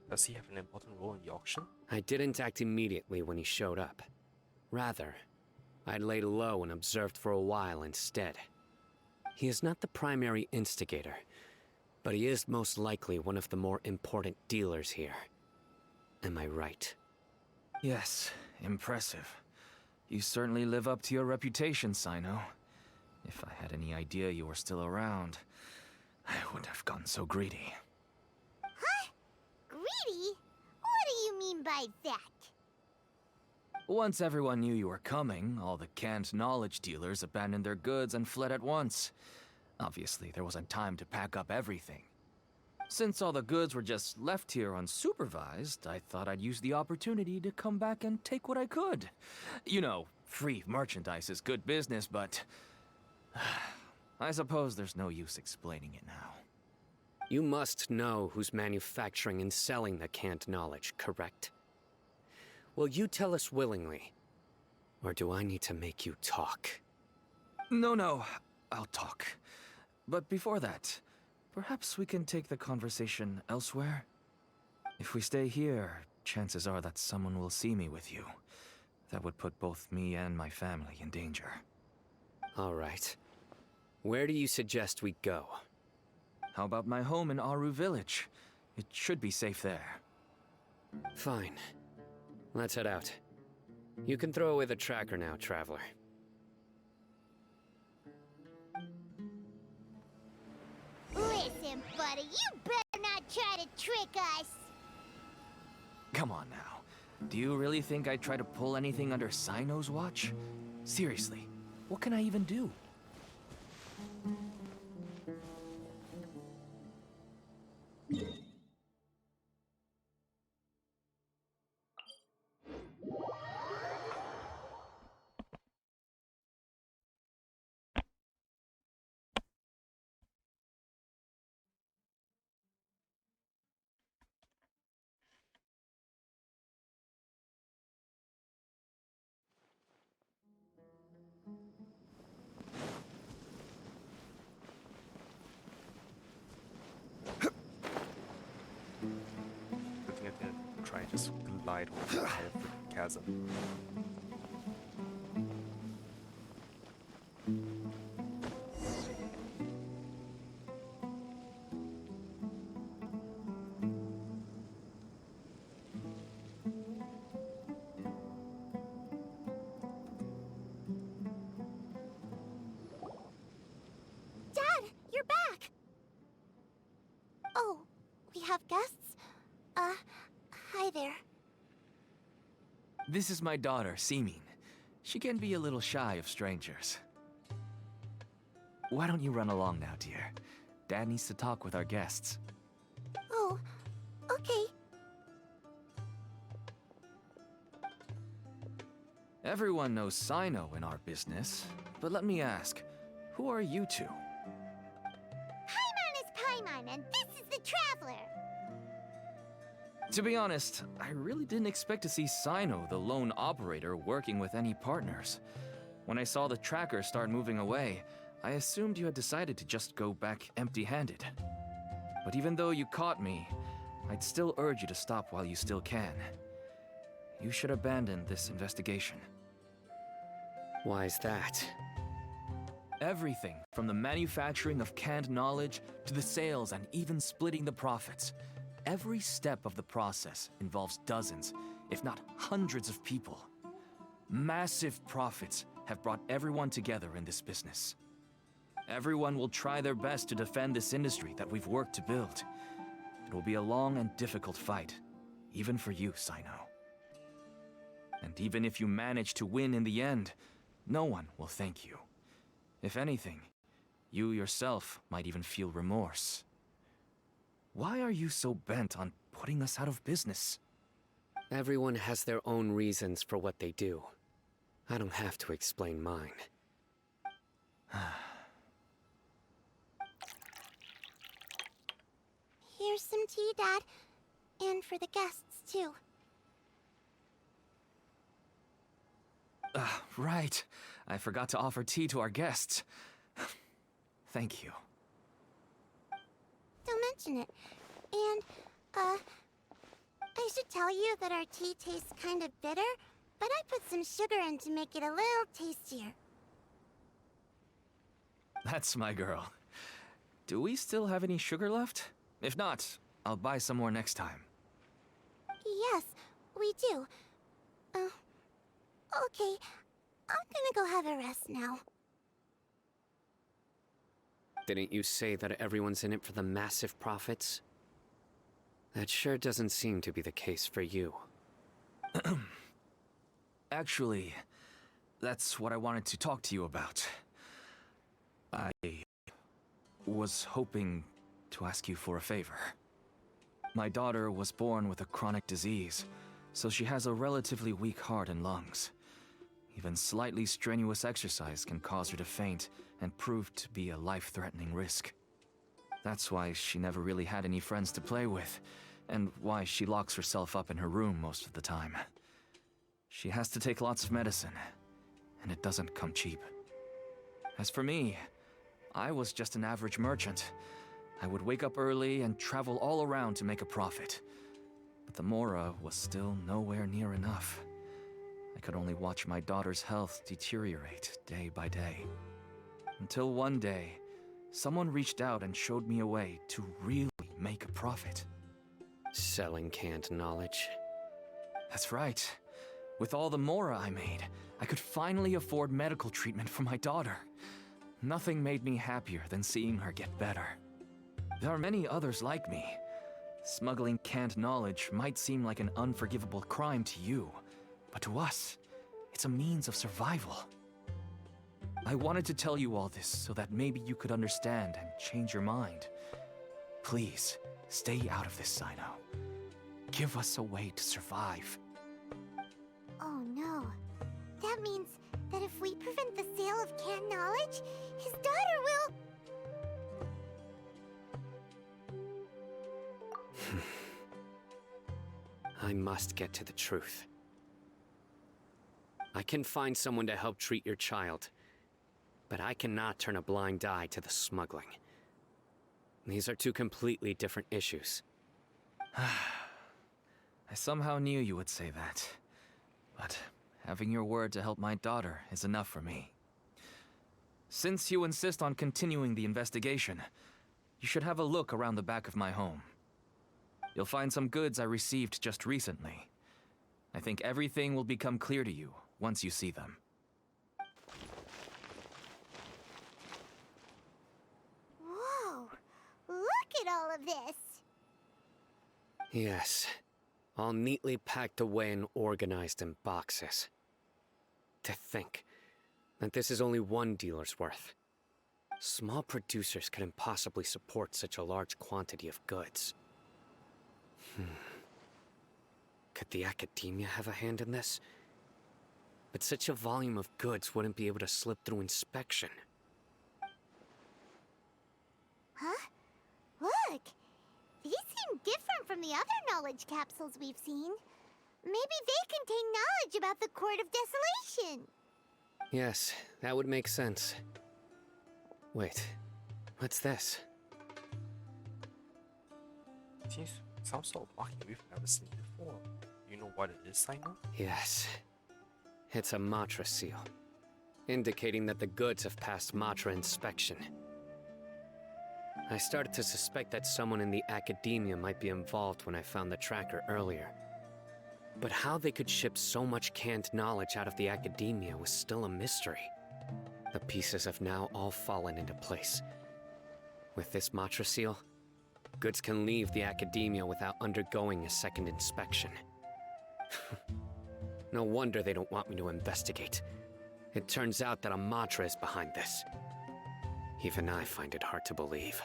Does he have an important role in the auction? I didn't act immediately when he showed up. Rather, I laid low and observed for a while instead. He is not the primary instigator, but he is most likely one of the more important dealers here. Am I right? Yes, impressive. You certainly live up to your reputation, Cyno. If I had any idea you were still around, I wouldn't have gotten so greedy. Huh? Greedy? What do you mean by that? Once everyone knew you were coming, all the canned knowledge dealers abandoned their goods and fled at once. Obviously, there wasn't time to pack up everything. Since all the goods were just left here unsupervised, I thought I'd use the opportunity to come back and take what I could. You know, free merchandise is good business, but I suppose there's no use explaining it now. You must know who's manufacturing and selling the canned knowledge, correct? Will you tell us willingly? Or do I need to make you talk? No, I'll talk. But before that, perhaps we can take the conversation elsewhere? If we stay here, chances are that someone will see me with you. That would put both me and my family in danger. All right. Where do you suggest we go? How about my home in Aru Village? It should be safe there. Fine. Let's head out. You can throw away the tracker now, traveler. Listen, buddy, you better not try to trick us! Come on now. Do you really think I'd try to pull anything under Cyno's watch? Seriously, what can I even do? Good thing I didn't try and just glide over the entire freaking chasm. Dad, you're back! Oh, we have guests? Hi there. This is my daughter, Simin. She can be a little shy of strangers. Why don't you run along now, dear? Dad needs to talk with our guests. Oh, okay. Everyone knows Cyno in our business, but let me ask, who are you two? Paimon is Paimon, and this is the Traveler! To be honest, I really didn't expect to see Cyno, the lone operator, working with any partners. When I saw the tracker start moving away, I assumed you had decided to just go back empty-handed. But even though you caught me, I'd still urge you to stop while you still can. You should abandon this investigation. Why is that? Everything from the manufacturing of canned knowledge to the sales and even splitting the profits. Every step of the process involves dozens, if not hundreds of people. Massive profits have brought everyone together in this business. Everyone will try their best to defend this industry that we've worked to build. It will be a long and difficult fight, even for you, Cyno. And even if you manage to win in the end, no one will thank you. If anything, you yourself might even feel remorse. Why are you so bent on putting us out of business? Everyone has their own reasons for what they do. I don't have to explain mine. Here's some tea, Dad. And for the guests, too. Right. I forgot to offer tea to our guests. Thank you. Don't mention it. And, I should tell you that our tea tastes kind of bitter, but I put some sugar in to make it a little tastier. That's my girl. Do we still have any sugar left? If not, I'll buy some more next time. Yes, we do. Okay. I'm gonna go have a rest now. Didn't you say that everyone's in it for the massive profits? That sure doesn't seem to be the case for you. Actually, that's what I wanted to talk to you about. I was hoping to ask you for a favor. My daughter was born with a chronic disease, so she has a relatively weak heart and lungs. Even slightly strenuous exercise can cause her to faint and prove to be a life-threatening risk. That's why she never really had any friends to play with, and why she locks herself up in her room most of the time. She has to take lots of medicine, and it doesn't come cheap. As for me, I was just an average merchant. I would wake up early and travel all around to make a profit. But the Mora was still nowhere near enough. I could only watch my daughter's health deteriorate day by day. Until one day, someone reached out and showed me a way to really make a profit. Selling canned knowledge? That's right. With all the Mora I made, I could finally afford medical treatment for my daughter. Nothing made me happier than seeing her get better. There are many others like me. Smuggling canned knowledge might seem like an unforgivable crime to you, but to us, it's a means of survival. I wanted to tell you all this so that maybe you could understand and change your mind. Please, stay out of this, Cyno. Give us a way to survive. Oh no. That means that if we prevent the sale of canned knowledge, his daughter will... I must get to the truth. I can find someone to help treat your child, but I cannot turn a blind eye to the smuggling. These are two completely different issues. I somehow knew you would say that. But having your word to help my daughter is enough for me. Since you insist on continuing the investigation, you should have a look around the back of my home. You'll find some goods I received just recently. I think everything will become clear to you once you see them. Whoa! Look at all of this! Yes, all neatly packed away and organized in boxes. To think that this is only one dealer's worth. Small producers couldn't possibly support such a large quantity of goods. Could the academia have a hand in this? But such a volume of goods wouldn't be able to slip through inspection. Huh? Look! These seem different from the other knowledge capsules we've seen. Maybe they contain knowledge about the Court of Desolation. Yes, that would make sense. Wait, what's this? Sounds so lucky we've never seen before. You know what it is, Cyno? Yes. It's a Matra seal, indicating that the goods have passed Matra inspection. I started to suspect that someone in the academia might be involved when I found the tracker earlier. But how they could ship so much canned knowledge out of the academia was still a mystery. The pieces have now all fallen into place. With this Matra seal, goods can leave the academia without undergoing a second inspection. No wonder they don't want me to investigate. It turns out that a Matra is behind this. Even I find it hard to believe.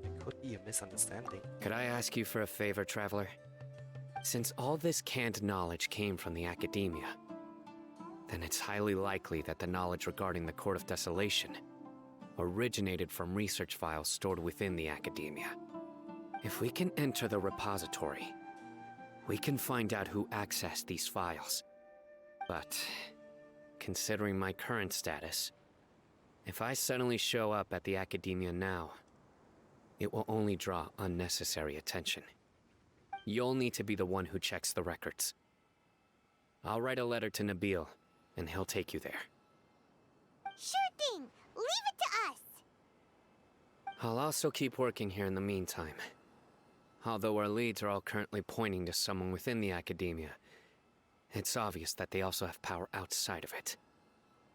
It could be a misunderstanding. Could I ask you for a favor, Traveler? Since all this canned knowledge came from the academia, then it's highly likely that the knowledge regarding the Court of Desolation originated from research files stored within the academia. If we can enter the repository, we can find out who accessed these files. But, considering my current status, if I suddenly show up at the academia now, it will only draw unnecessary attention. You'll need to be the one who checks the records. I'll write a letter to Nabil, and he'll take you there. Sure thing! Leave it to us! I'll also keep working here in the meantime. Although our leads are all currently pointing to someone within the academia, it's obvious that they also have power outside of it.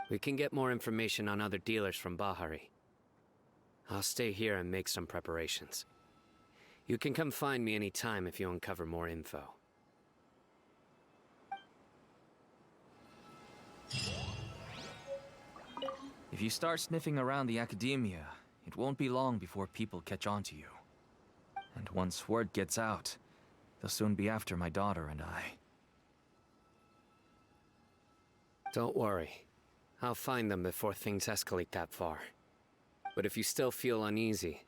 We can get more information on other dealers from Bahari. I'll stay here and make some preparations. You can come find me anytime if you uncover more info. If you start sniffing around the academia, it won't be long before people catch on to you. And once word gets out, they'll soon be after my daughter and I. Don't worry. I'll find them before things escalate that far. But if you still feel uneasy,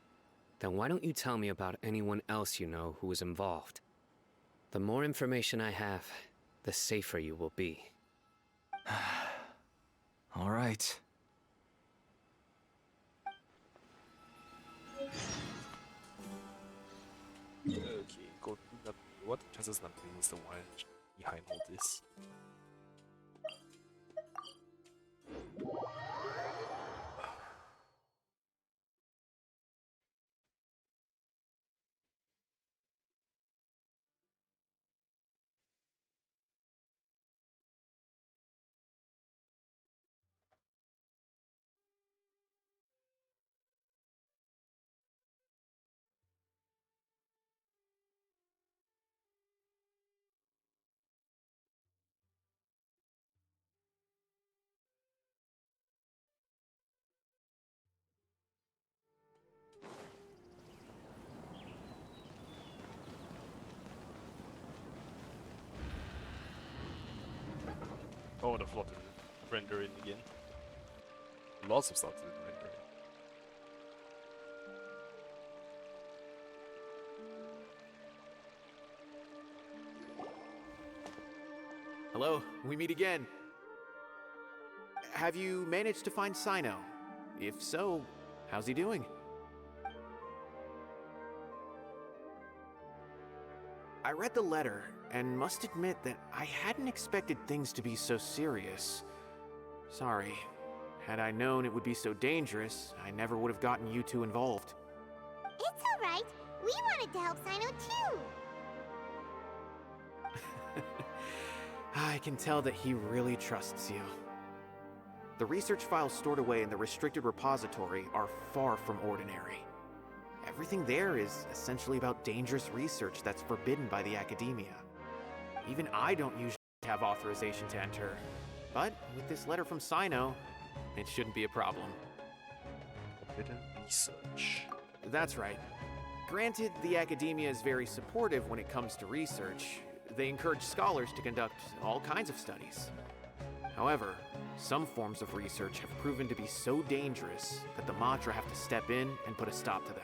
then why don't you tell me about anyone else you know who was involved? The more information I have, the safer you will be. All right. Okay, go to Nabil. What chances Nabil is the one behind all this? Oh, the flood is rendering again. Lots of stuff is rendering. Hello, we meet again. Have you managed to find Cyno? If so, how's he doing? I read the letter, and must admit that I hadn't expected things to be so serious. Sorry. Had I known it would be so dangerous, I never would have gotten you two involved. It's alright. We wanted to help Cyno too. I can tell that he really trusts you. The research files stored away in the restricted repository are far from ordinary. Everything there is essentially about dangerous research that's forbidden by the academia. Even I don't usually have authorization to enter, but with this letter from Cyno, it shouldn't be a problem. Forbidden research. That's right. Granted, the academia is very supportive when it comes to research. They encourage scholars to conduct all kinds of studies. However, some forms of research have proven to be so dangerous that the Matra have to step in and put a stop to them.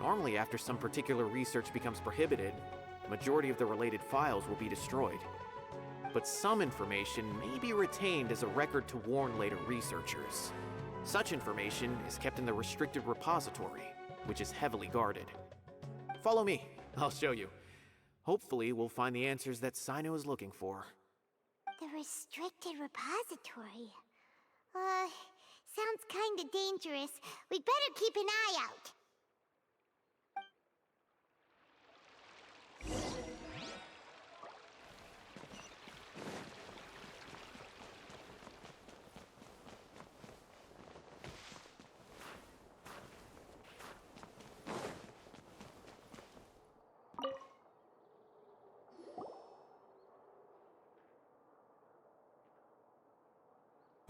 Normally, after some particular research becomes prohibited, the majority of the related files will be destroyed. But some information may be retained as a record to warn later researchers. Such information is kept in the restricted repository, which is heavily guarded. Follow me, I'll show you. Hopefully, we'll find the answers that Cyno is looking for. The restricted repository. Sounds kinda dangerous. We'd better keep an eye out.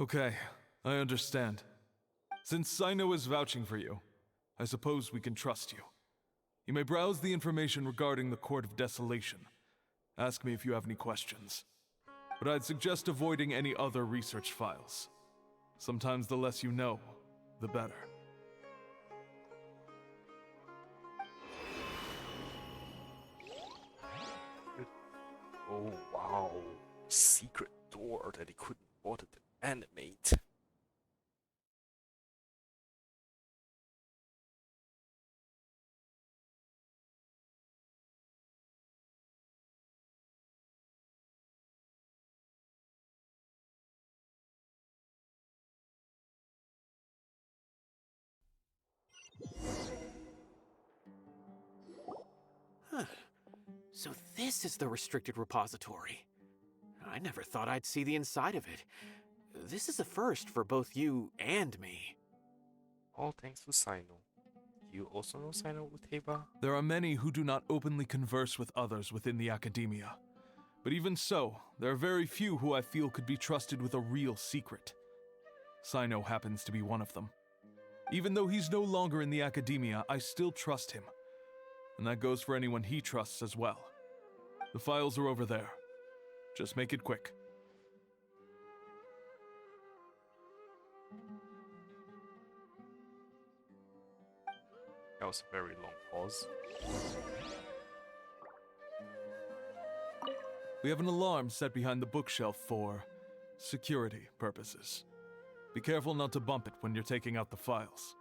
Okay, I understand. Since Cyno is vouching for you, I suppose we can trust you. You may browse the information regarding the Court of Desolation. Ask me if you have any questions. But I'd suggest avoiding any other research files. Sometimes the less you know, the better. Oh wow, secret door that he couldn't bother to animate. Huh. So this is the restricted repository. I never thought I'd see the inside of it. This is a first for both you and me. All thanks to Cyno. Do you also know Cyno Uteba? There are many who do not openly converse with others within the academia. But even so, there are very few who I feel could be trusted with a real secret. Cyno happens to be one of them. Even though he's no longer in the academia, I still trust him. And that goes for anyone he trusts as well. The files are over there. Just make it quick. That was a very long pause. We have an alarm set behind the bookshelf for security purposes. Be careful not to bump it when you're taking out the files.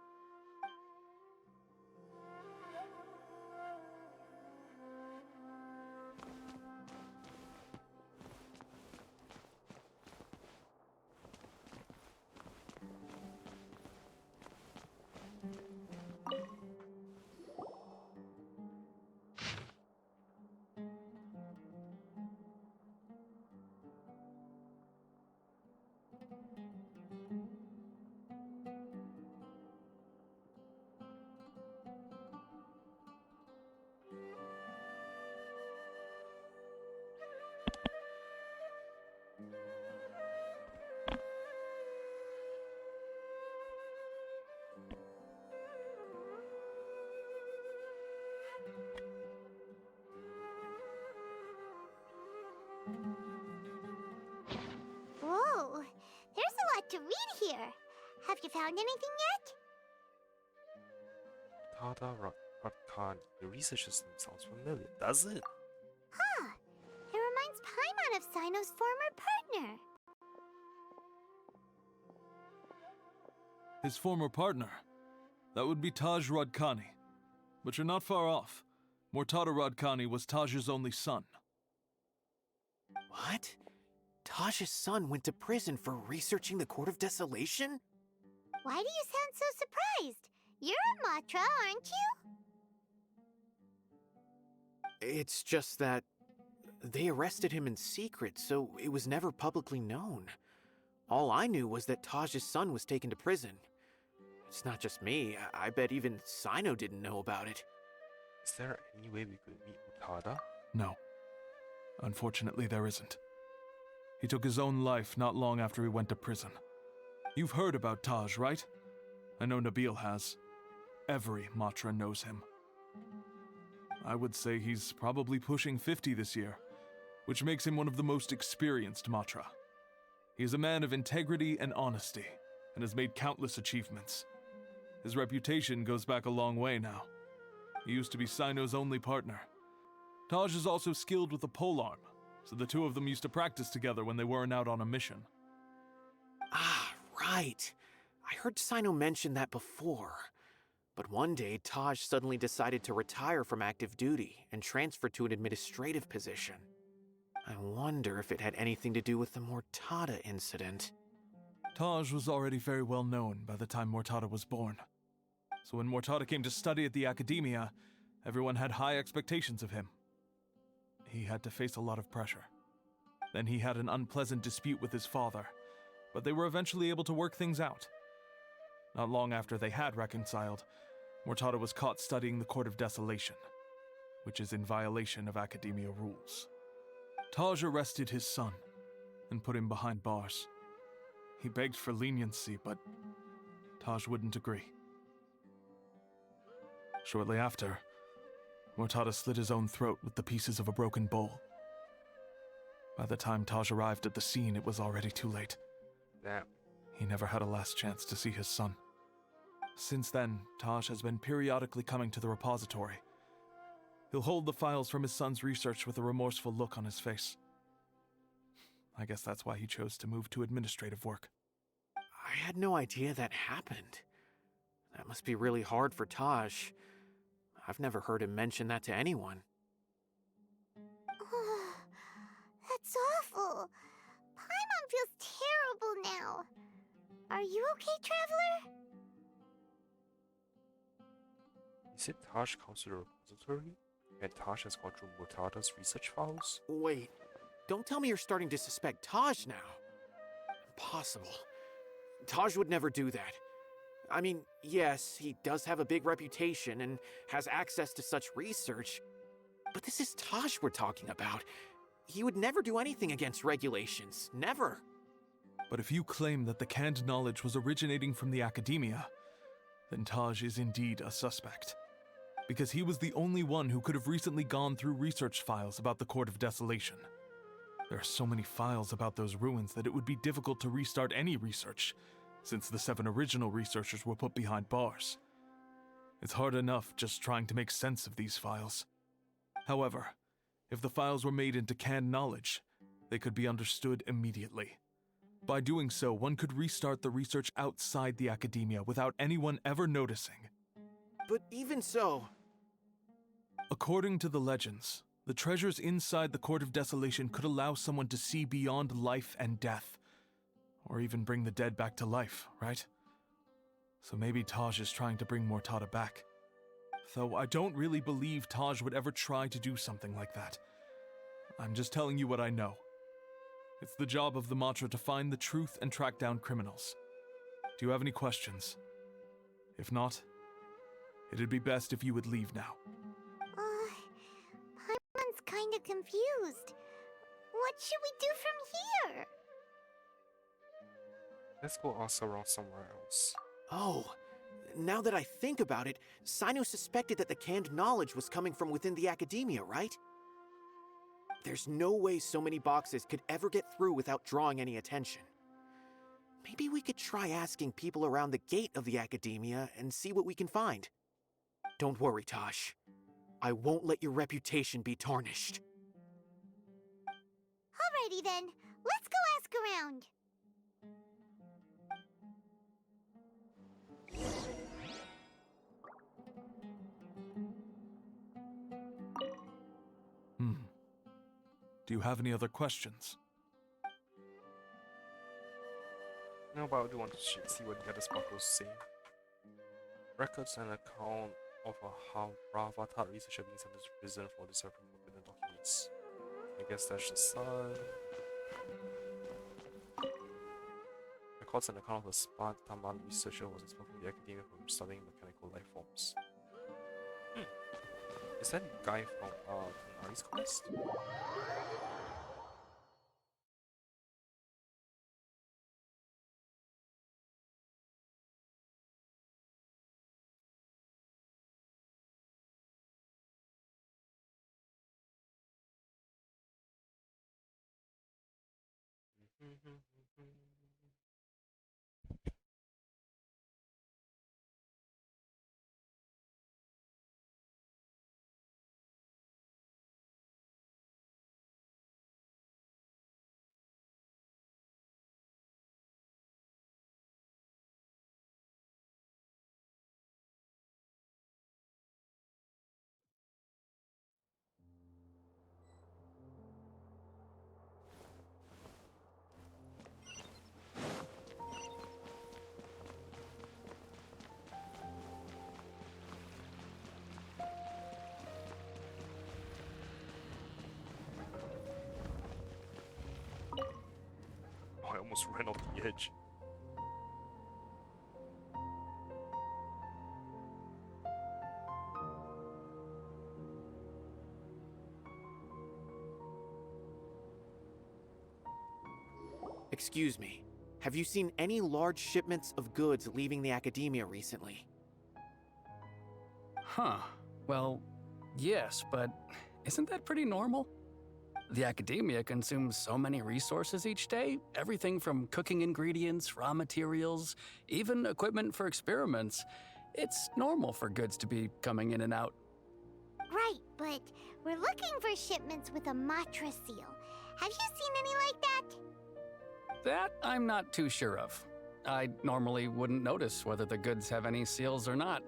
Whoa, there's a lot to read here. Have you found anything yet? Tada Ratkan. The researcher's name sounds familiar, does it? Huh. It reminds Paimon of Cyno's former partner. His former partner? That would be Taj Radkani. But you're not far off. Mortada Radkani was Taj's only son. What? Taj's son went to prison for researching the Court of Desolation? Why do you sound so surprised? You're a Matra, aren't you? It's just that they arrested him in secret, so it was never publicly known. All I knew was that Taj's son was taken to prison. It's not just me. I bet even Cyno didn't know about it. Is there any way we could meet Utada? No. Unfortunately, there isn't. He took his own life not long after he went to prison. You've heard about Taj, right? I know Nabil has. Every Matra knows him. I would say he's probably pushing 50 this year, which makes him one of the most experienced Matra. He is a man of integrity and honesty, and has made countless achievements. His reputation goes back a long way now. He used to be Cyno's only partner. Taj is also skilled with the polearm, so the two of them used to practice together when they weren't out on a mission. Ah, right. I heard Cyno mention that before. But one day, Taj suddenly decided to retire from active duty and transfer to an administrative position. I wonder if it had anything to do with the Mortada incident. Taj was already very well known by the time Mortada was born. So when Mortada came to study at the academia, everyone had high expectations of him. He had to face a lot of pressure. Then he had an unpleasant dispute with his father, but they were eventually able to work things out. Not long after they had reconciled, Mortada was caught studying the Court of Desolation, which is in violation of academia rules. Taj arrested his son and put him behind bars. He begged for leniency, but Taj wouldn't agree. Shortly after, Mortada slit his own throat with the pieces of a broken bowl. By the time Taj arrived at the scene, it was already too late. Damn. He never had a last chance to see his son. Since then, Taj has been periodically coming to the repository. He'll hold the files from his son's research with a remorseful look on his face. I guess that's why he chose to move to administrative work. I had no idea that happened. That must be really hard for Taj. I've never heard him mention that to anyone. That's awful. Paimon feels terrible now. Are you okay, Traveler? Is it Taj comes to the repository? And Taj has gone through Mutada's research files? Wait, don't tell me you're starting to suspect Taj now. Impossible. Taj would never do that. I mean, yes, he does have a big reputation and has access to such research, but this is Taj we're talking about. He would never do anything against regulations. Never. But if you claim that the canned knowledge was originating from the academia, then Taj is indeed a suspect. Because he was the only one who could have recently gone through research files about the Court of Desolation. There are so many files about those ruins that it would be difficult to restart any research, since the 7 original researchers were put behind bars. It's hard enough just trying to make sense of these files. However, if the files were made into canned knowledge, they could be understood immediately. By doing so, one could restart the research outside the academia without anyone ever noticing. But even so... According to the legends, the treasures inside the Court of Desolation could allow someone to see beyond life and death, or even bring the dead back to life, right? So maybe Taj is trying to bring Mortada back. Though I don't really believe Taj would ever try to do something like that. I'm just telling you what I know. It's the job of the Matra to find the truth and track down criminals. Do you have any questions? If not, it'd be best if you would leave now. Paimon's kinda confused. What should we do from here? Let's go ask around somewhere else. Oh, now that I think about it, Cyno suspected that the canned knowledge was coming from within the academia, right? There's no way so many boxes could ever get through without drawing any attention. Maybe we could try asking people around the gate of the academia and see what we can find. Don't worry, Taj. I won't let your reputation be tarnished. Alrighty then, let's go ask around. Do you have any other questions? No, but I do want to see what the other sparkles say. Records and account of how Bravatar researcher being sent to prison for deciphering forbidden documents. I guess that's the sun. Records and account of a Spartan researcher was expelled from the academia from studying mechanical life forms. Is that guy from Ari's quest? I almost ran off the edge. Excuse me, have you seen any large shipments of goods leaving the academia recently? Huh. Well, yes, but isn't that pretty normal? The academia consumes so many resources each day, everything from cooking ingredients, raw materials, even equipment for experiments. It's normal for goods to be coming in and out. Right, but we're looking for shipments with a Matra seal. Have you seen any like that? That I'm not too sure of. I normally wouldn't notice whether the goods have any seals or not.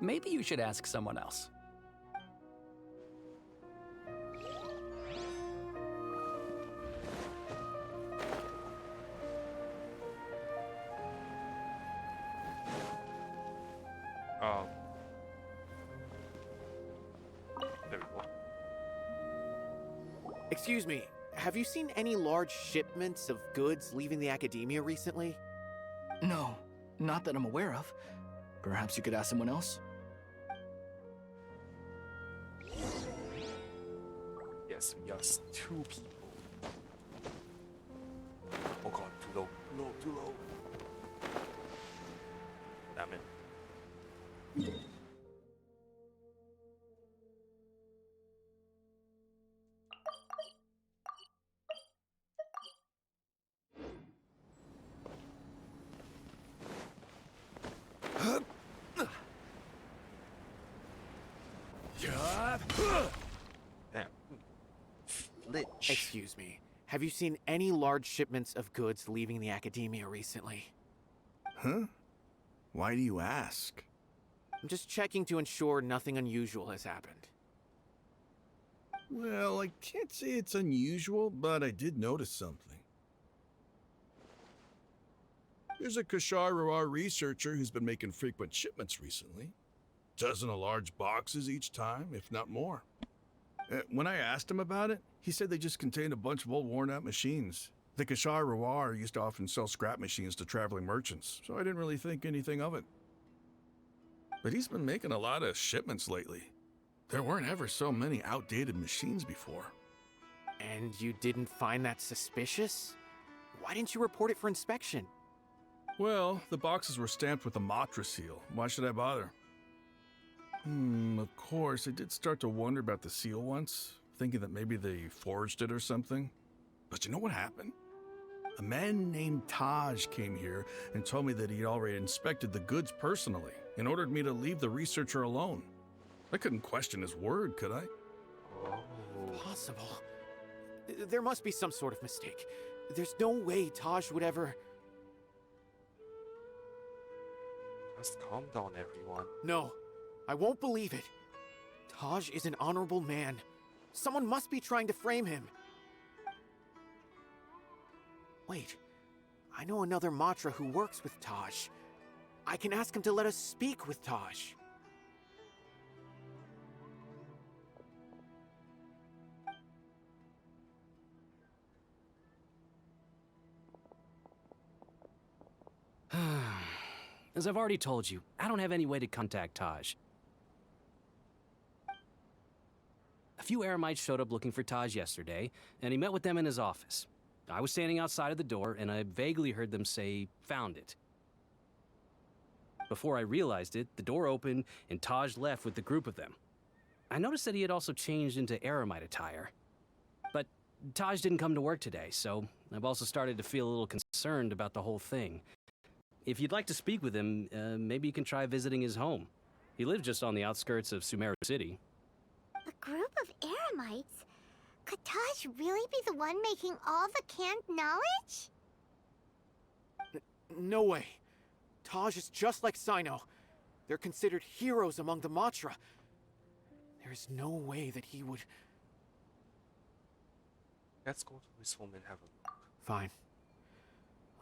Maybe you should ask someone else. There we go. Excuse me, have you seen any large shipments of goods leaving the academia recently? No, not that I'm aware of. Perhaps you could ask someone else? Yes, we just 2 people. Oh god, too low, too low, too low. Damn it. Damn. Excuse me, have you seen any large shipments of goods leaving the academia recently? Huh? Why do you ask? I'm just checking to ensure nothing unusual has happened. Well, I can't say it's unusual, but I did notice something. There's a Kashar researcher who's been making frequent shipments recently. Dozen of large boxes each time, if not more. When I asked him about it, he said they just contained a bunch of old worn-out machines. The Kashar used to often sell scrap machines to traveling merchants, so I didn't really think anything of it. But he's been making a lot of shipments lately. There weren't ever so many outdated machines before. And you didn't find that suspicious? Why didn't you report it for inspection? Well, the boxes were stamped with a Matra seal. Why should I bother? Of course, I did start to wonder about the seal once, thinking that maybe they forged it or something. But you know what happened? A man named Taj came here and told me that he'd already inspected the goods personally and ordered me to leave the researcher alone. I couldn't question his word, could I? Impossible. There must be some sort of mistake. There's no way Taj would ever... Just calm down, everyone. No, I won't believe it. Taj is an honorable man. Someone must be trying to frame him. Wait, I know another Matra who works with Taj. I can ask him to let us speak with Taj. As I've already told you, I don't have any way to contact Taj. A few Eremites showed up looking for Taj yesterday, and he met with them in his office. I was standing outside of the door, and I vaguely heard them say, "Found it." Before I realized it, the door opened, and Taj left with the group of them. I noticed that he had also changed into Eremite attire. But Taj didn't come to work today, so I've also started to feel a little concerned about the whole thing. If you'd like to speak with him, maybe you can try visiting his home. He lives just on the outskirts of Sumeru City. A group of Eremites? Could Taj really be the one making all the canned knowledge? No way. Taj is just like Cyno. They're considered heroes among the Matra. There is no way that he would... Let's go to his home and have a look. Fine.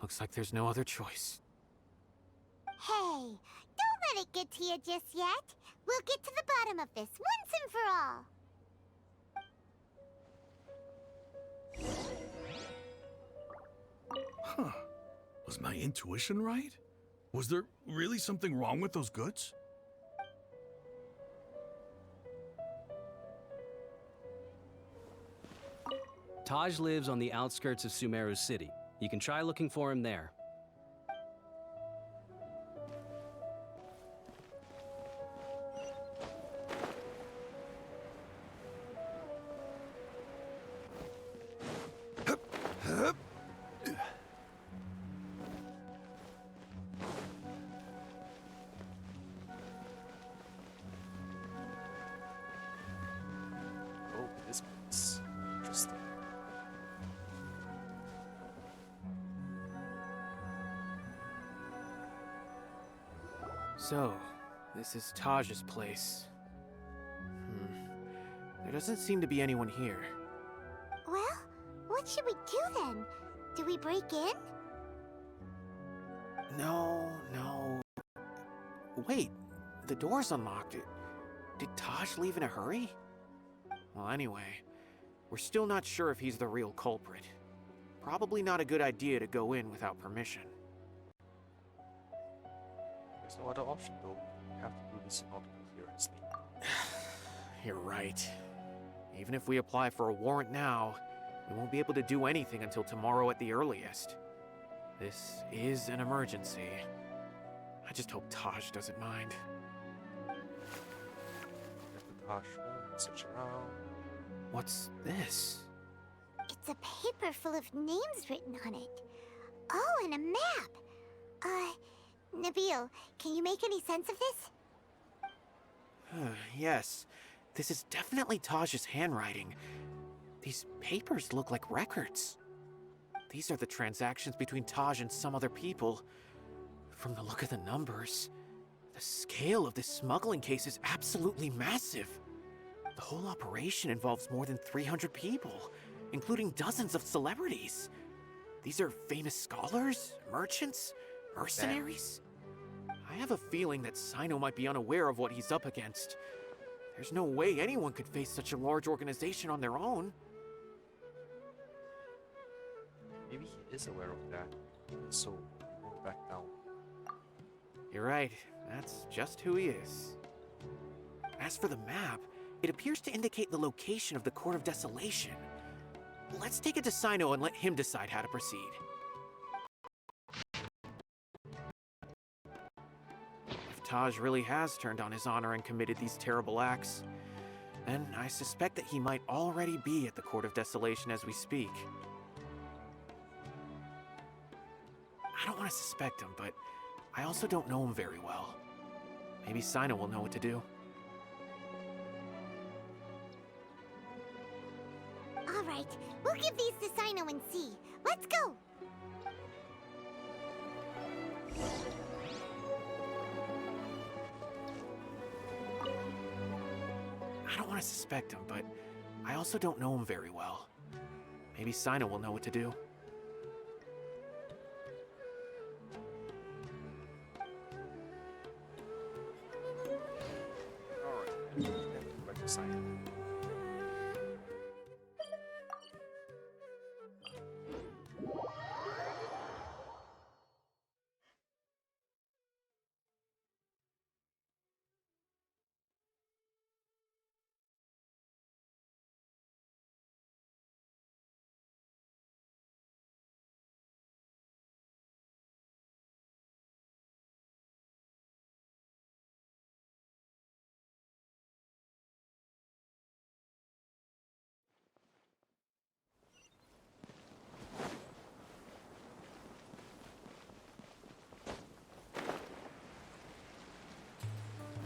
Looks like there's no other choice. Hey, don't let it get to you just yet. We'll get to the bottom of this once and for all. Huh. Was my intuition right? Was there really something wrong with those goods? Taj lives on the outskirts of Sumeru City. You can try looking for him there. So, this is Taj's place. There doesn't seem to be anyone here. Well, what should we do then? Do we break in? No. Wait, the door's unlocked. Did Taj leave in a hurry? Well, anyway, we're still not sure if he's the real culprit. Probably not a good idea to go in without permission. There's no other option though. We have to do this in order to clear his name. You're right. Even if we apply for a warrant now, we won't be able to do anything until tomorrow at the earliest. This is an emergency. I just hope Taj doesn't mind. Get the Taj home, search around. What's this? It's a paper full of names written on it. Oh, and a map. Nabil, can you make any sense of this? Yes, this is definitely Taj's handwriting. These papers look like records. These are the transactions between Taj and some other people. From the look of the numbers, the scale of this smuggling case is absolutely massive. The whole operation involves more than 300 people, including dozens of celebrities. These are famous scholars, merchants, mercenaries. I have a feeling that Cyno might be unaware of what he's up against. There's no way anyone could face such a large organization on their own. Maybe he is aware of that, so he won't back down. You're right, that's just who he is. As for the map, it appears to indicate the location of the Court of Desolation. Let's take it to Cyno and let him decide how to proceed. If Taj really has turned on his honor and committed these terrible acts, then I suspect that he might already be at the Court of Desolation as we speak. I don't want to suspect him, but I also don't know him very well. Maybe Cyno will know what to do. All right, we'll give these to Cyno and see. Let's go! I don't want to suspect him, but I also don't know him very well. Maybe Cyno will know what to do. Back to Cyno.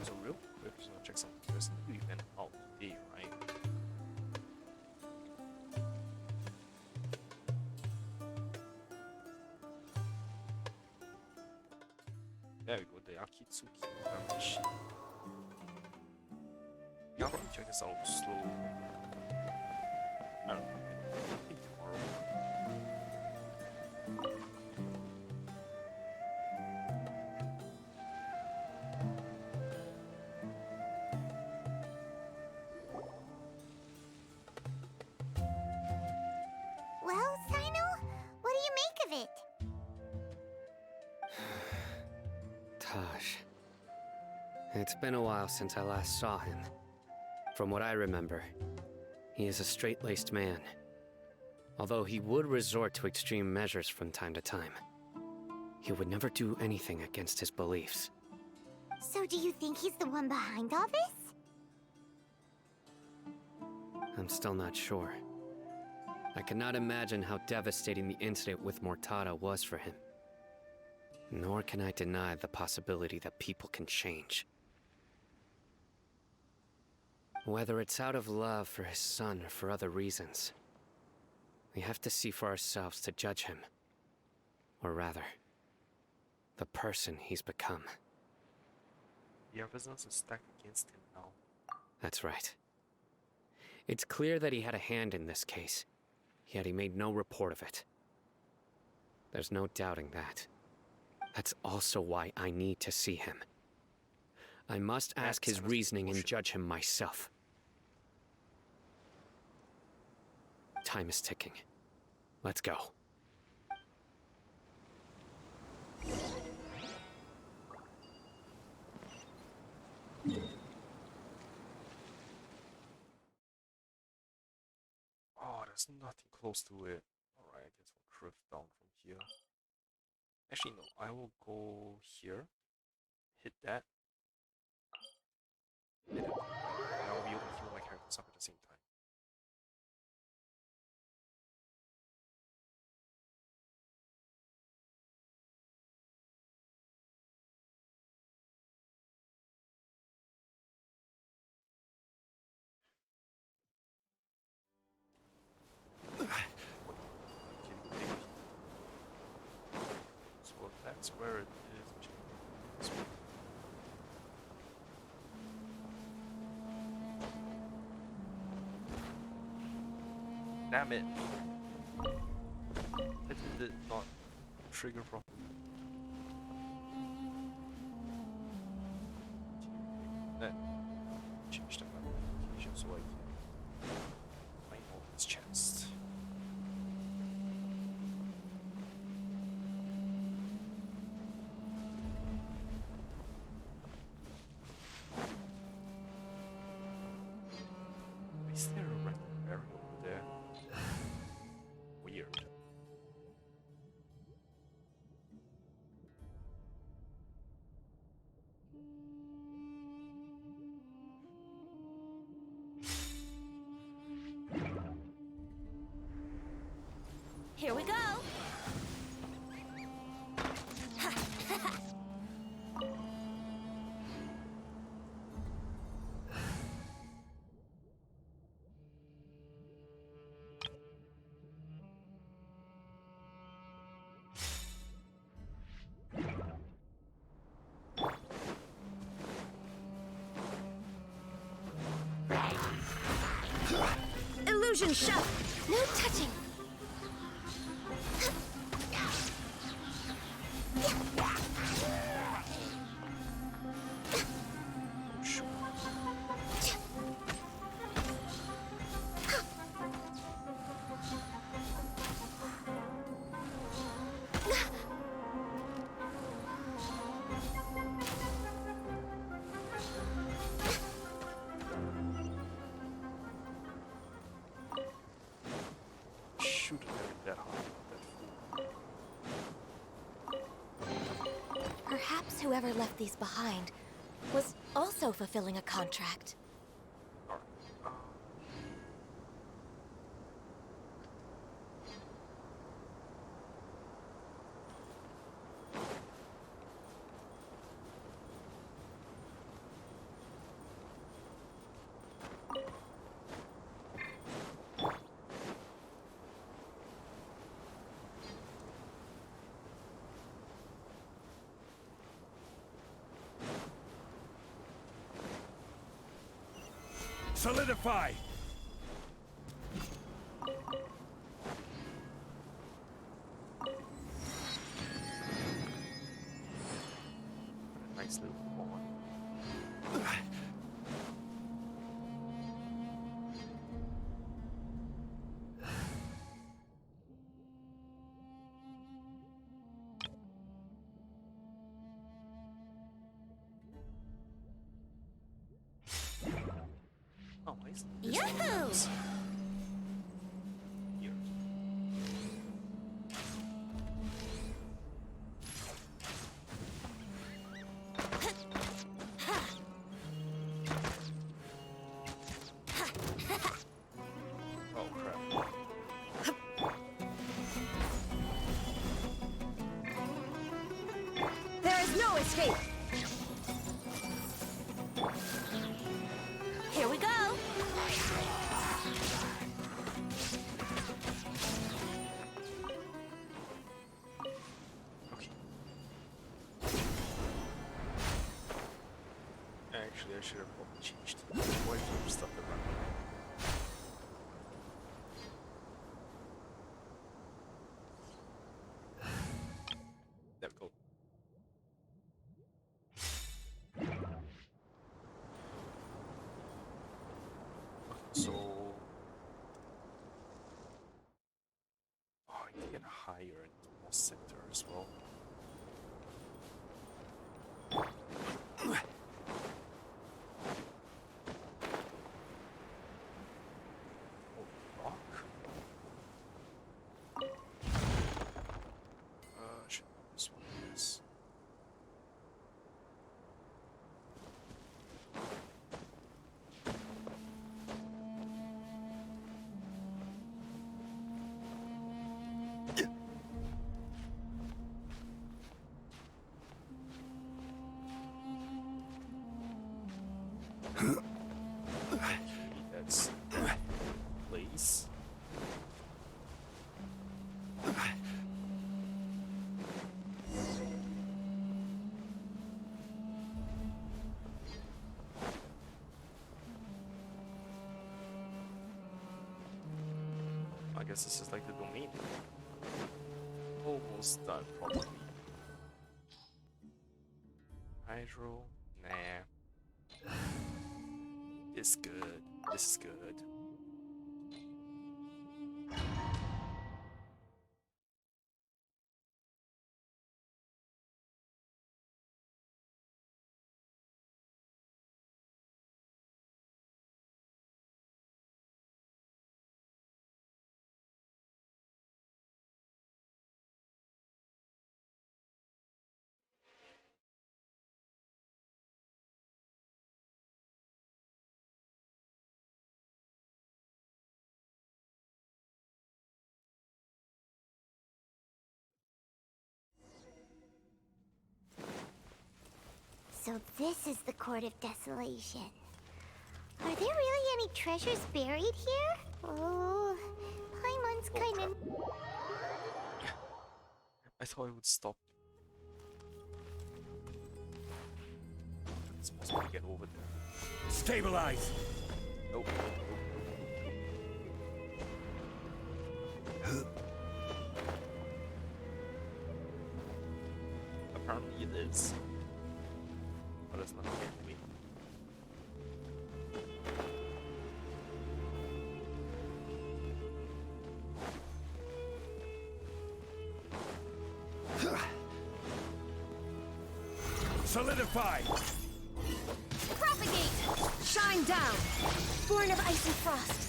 So real quick, just gonna check something. There's a new event out today, right? There we go, the Akitsuki machine. Yeah, let me check this out slowly. I don't know. I think tomorrow. Well, Cyno, what do you make of it? Taj. It's been a while since I last saw him. From what I remember, he is a straight-laced man. Although he would resort to extreme measures from time to time, he would never do anything against his beliefs. So do you think he's the one behind all this? I'm still not sure. I cannot imagine how devastating the incident with Mortada was for him. Nor can I deny the possibility that people can change. Whether it's out of love for his son or for other reasons, we have to see for ourselves to judge him. Or rather, the person he's become. The evidence is stacked against him now. That's right. It's clear that he had a hand in this case, yet he made no report of it. There's no doubting that. That's also why I need to see him. I must ask his reasoning and judge him myself. Time is ticking. Let's go. Oh, there's nothing close to it. Alright, I guess we'll drift down from here. Actually, no, I will go here. Hit that. Hit it. And I'll be able to heal my characters up at the same time. So that's where it is. This one. Damn it! It did not trigger properly. That changed the notification so I can find all this chest. Is there a random area over there? Weird. Here we go. Illusion shut. No touching. Shoot it that hard. Perhaps whoever left these behind was also fulfilling a contract. Solidify! Nice little ball. Oh, nice. Yahoo! Here. Oh crap. There is no escape. Here we go. Actually, I should have probably changed before I flip stuff around. There we go. So, I need to get higher into more sector as well. Should know this one is. That's place. I guess this is like the domain. Almost done, probably. Hydro, nah. It's good. This is good. So this is the Court of Desolation. Are there really any treasures buried here? Oh, Paimon's kinda... I thought it would stop. It's possible to get over there. Stabilize! Nope. Apparently it is. But it's not getting me. Solidify! Propagate! Shine down! Born of ice and frost!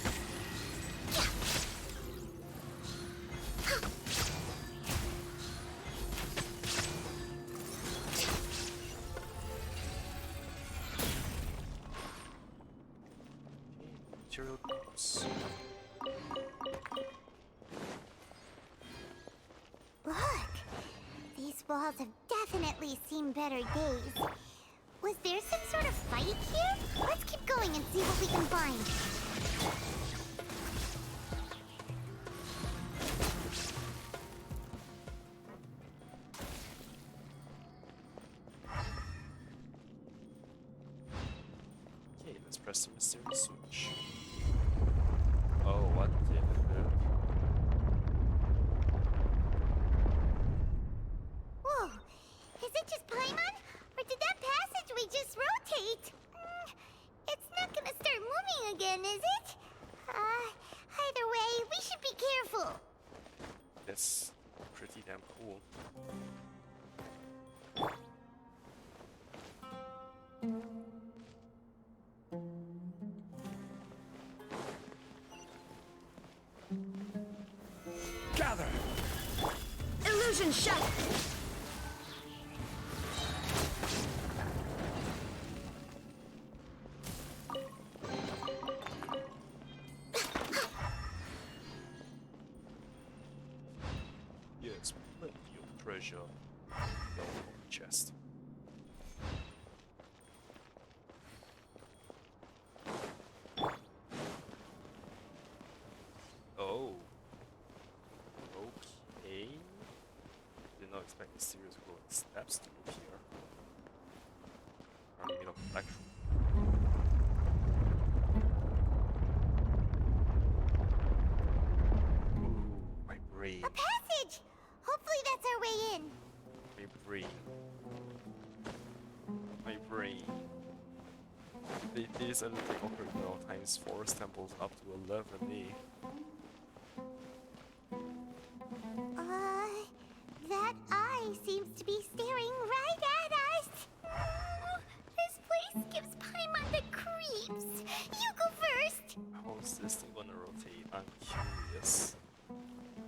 Material groups. Look! These walls have definitely seen better days. Was there some sort of fight here? Let's keep going and see what we can find. Okay, let's press the mysterious switch. Oh, what the heck? Whoa! Is it just Paimon? Or did that passageway just rotate? It's not gonna start moving again, is it? Either way, we should be careful. That's pretty damn cool. Gather! Illusion shut! Yes, plenty of treasure. No chest. Oh. Okay. Did not expect mysterious glowing steps to move here. Are we made of black room? our way in. My brain. My brain. These are the Ocarina times forest temples up to 11A. That eye seems to be staring right at us. This place gives Paimon the creeps. You go first. How is this thing gonna rotate? I'm curious.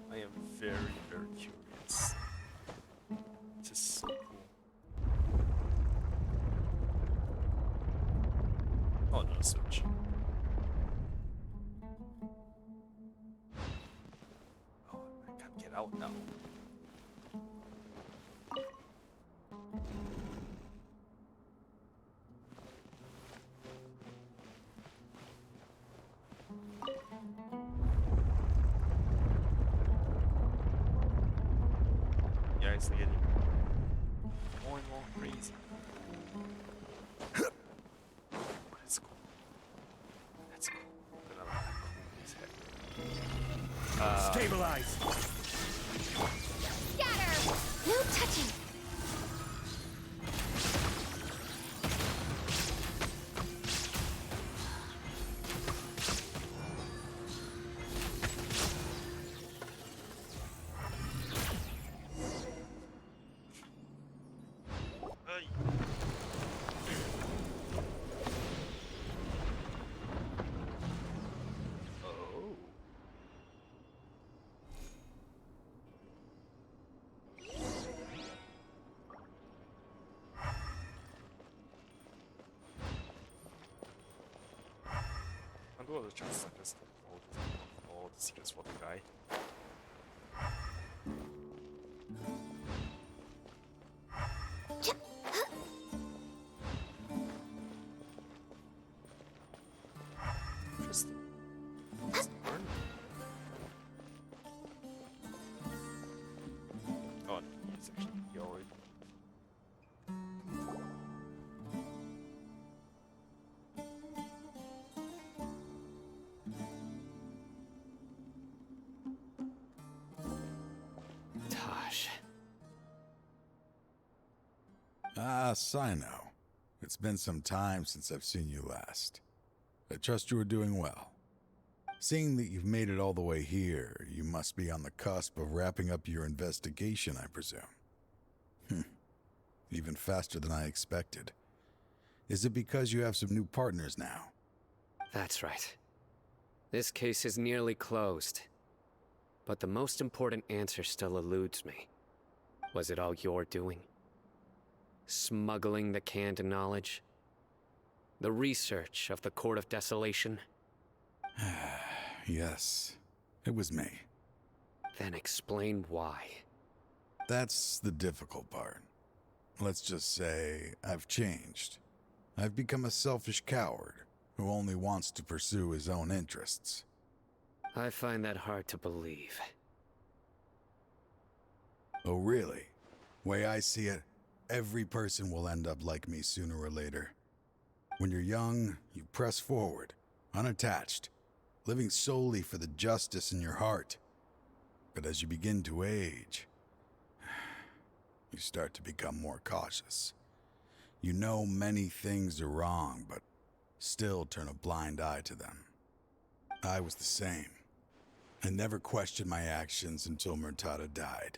I am very, very curious. This is so cool. Oh no, switch. Oh, I can't get out now. Yeah, it's getting more and more crazy. That's cool. That's cool. I'm gonna let that cool as heck. Stabilize! Scatter! No touching! Ay. Oh. I'll do all the chances I just all the secrets for the guy. Interesting. Let's learn. Oh, he's actually here already. Taj. Ah, Cyno. It's been some time since I've seen you last. I trust you are doing well. Seeing that you've made it all the way here, you must be on the cusp of wrapping up your investigation, I presume. Even faster than I expected. Is it because you have some new partners now? That's right. This case is nearly closed. But the most important answer still eludes me. Was it all your doing? Smuggling the canned knowledge? The research of the Court of Desolation? Yes, it was me. Then explain why. That's the difficult part. Let's just say I've changed. I've become a selfish coward who only wants to pursue his own interests. I find that hard to believe. Oh, really? Way I see it, every person will end up like me sooner or later. When you're young, you press forward, unattached, living solely for the justice in your heart. But as you begin to age, you start to become more cautious. You know many things are wrong, but still turn a blind eye to them. I was the same. I never questioned my actions until Murtada died.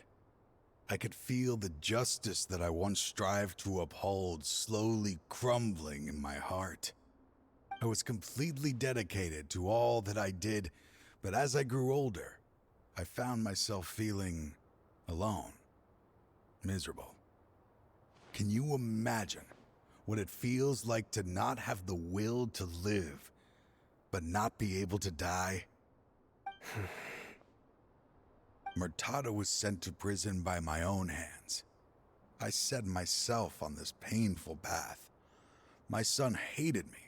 I could feel the justice that I once strived to uphold slowly crumbling in my heart. I was completely dedicated to all that I did, but as I grew older, I found myself feeling alone, miserable. Can you imagine what it feels like to not have the will to live, but not be able to die? Murtada was sent to prison by my own hands. I set myself on this painful path. My son hated me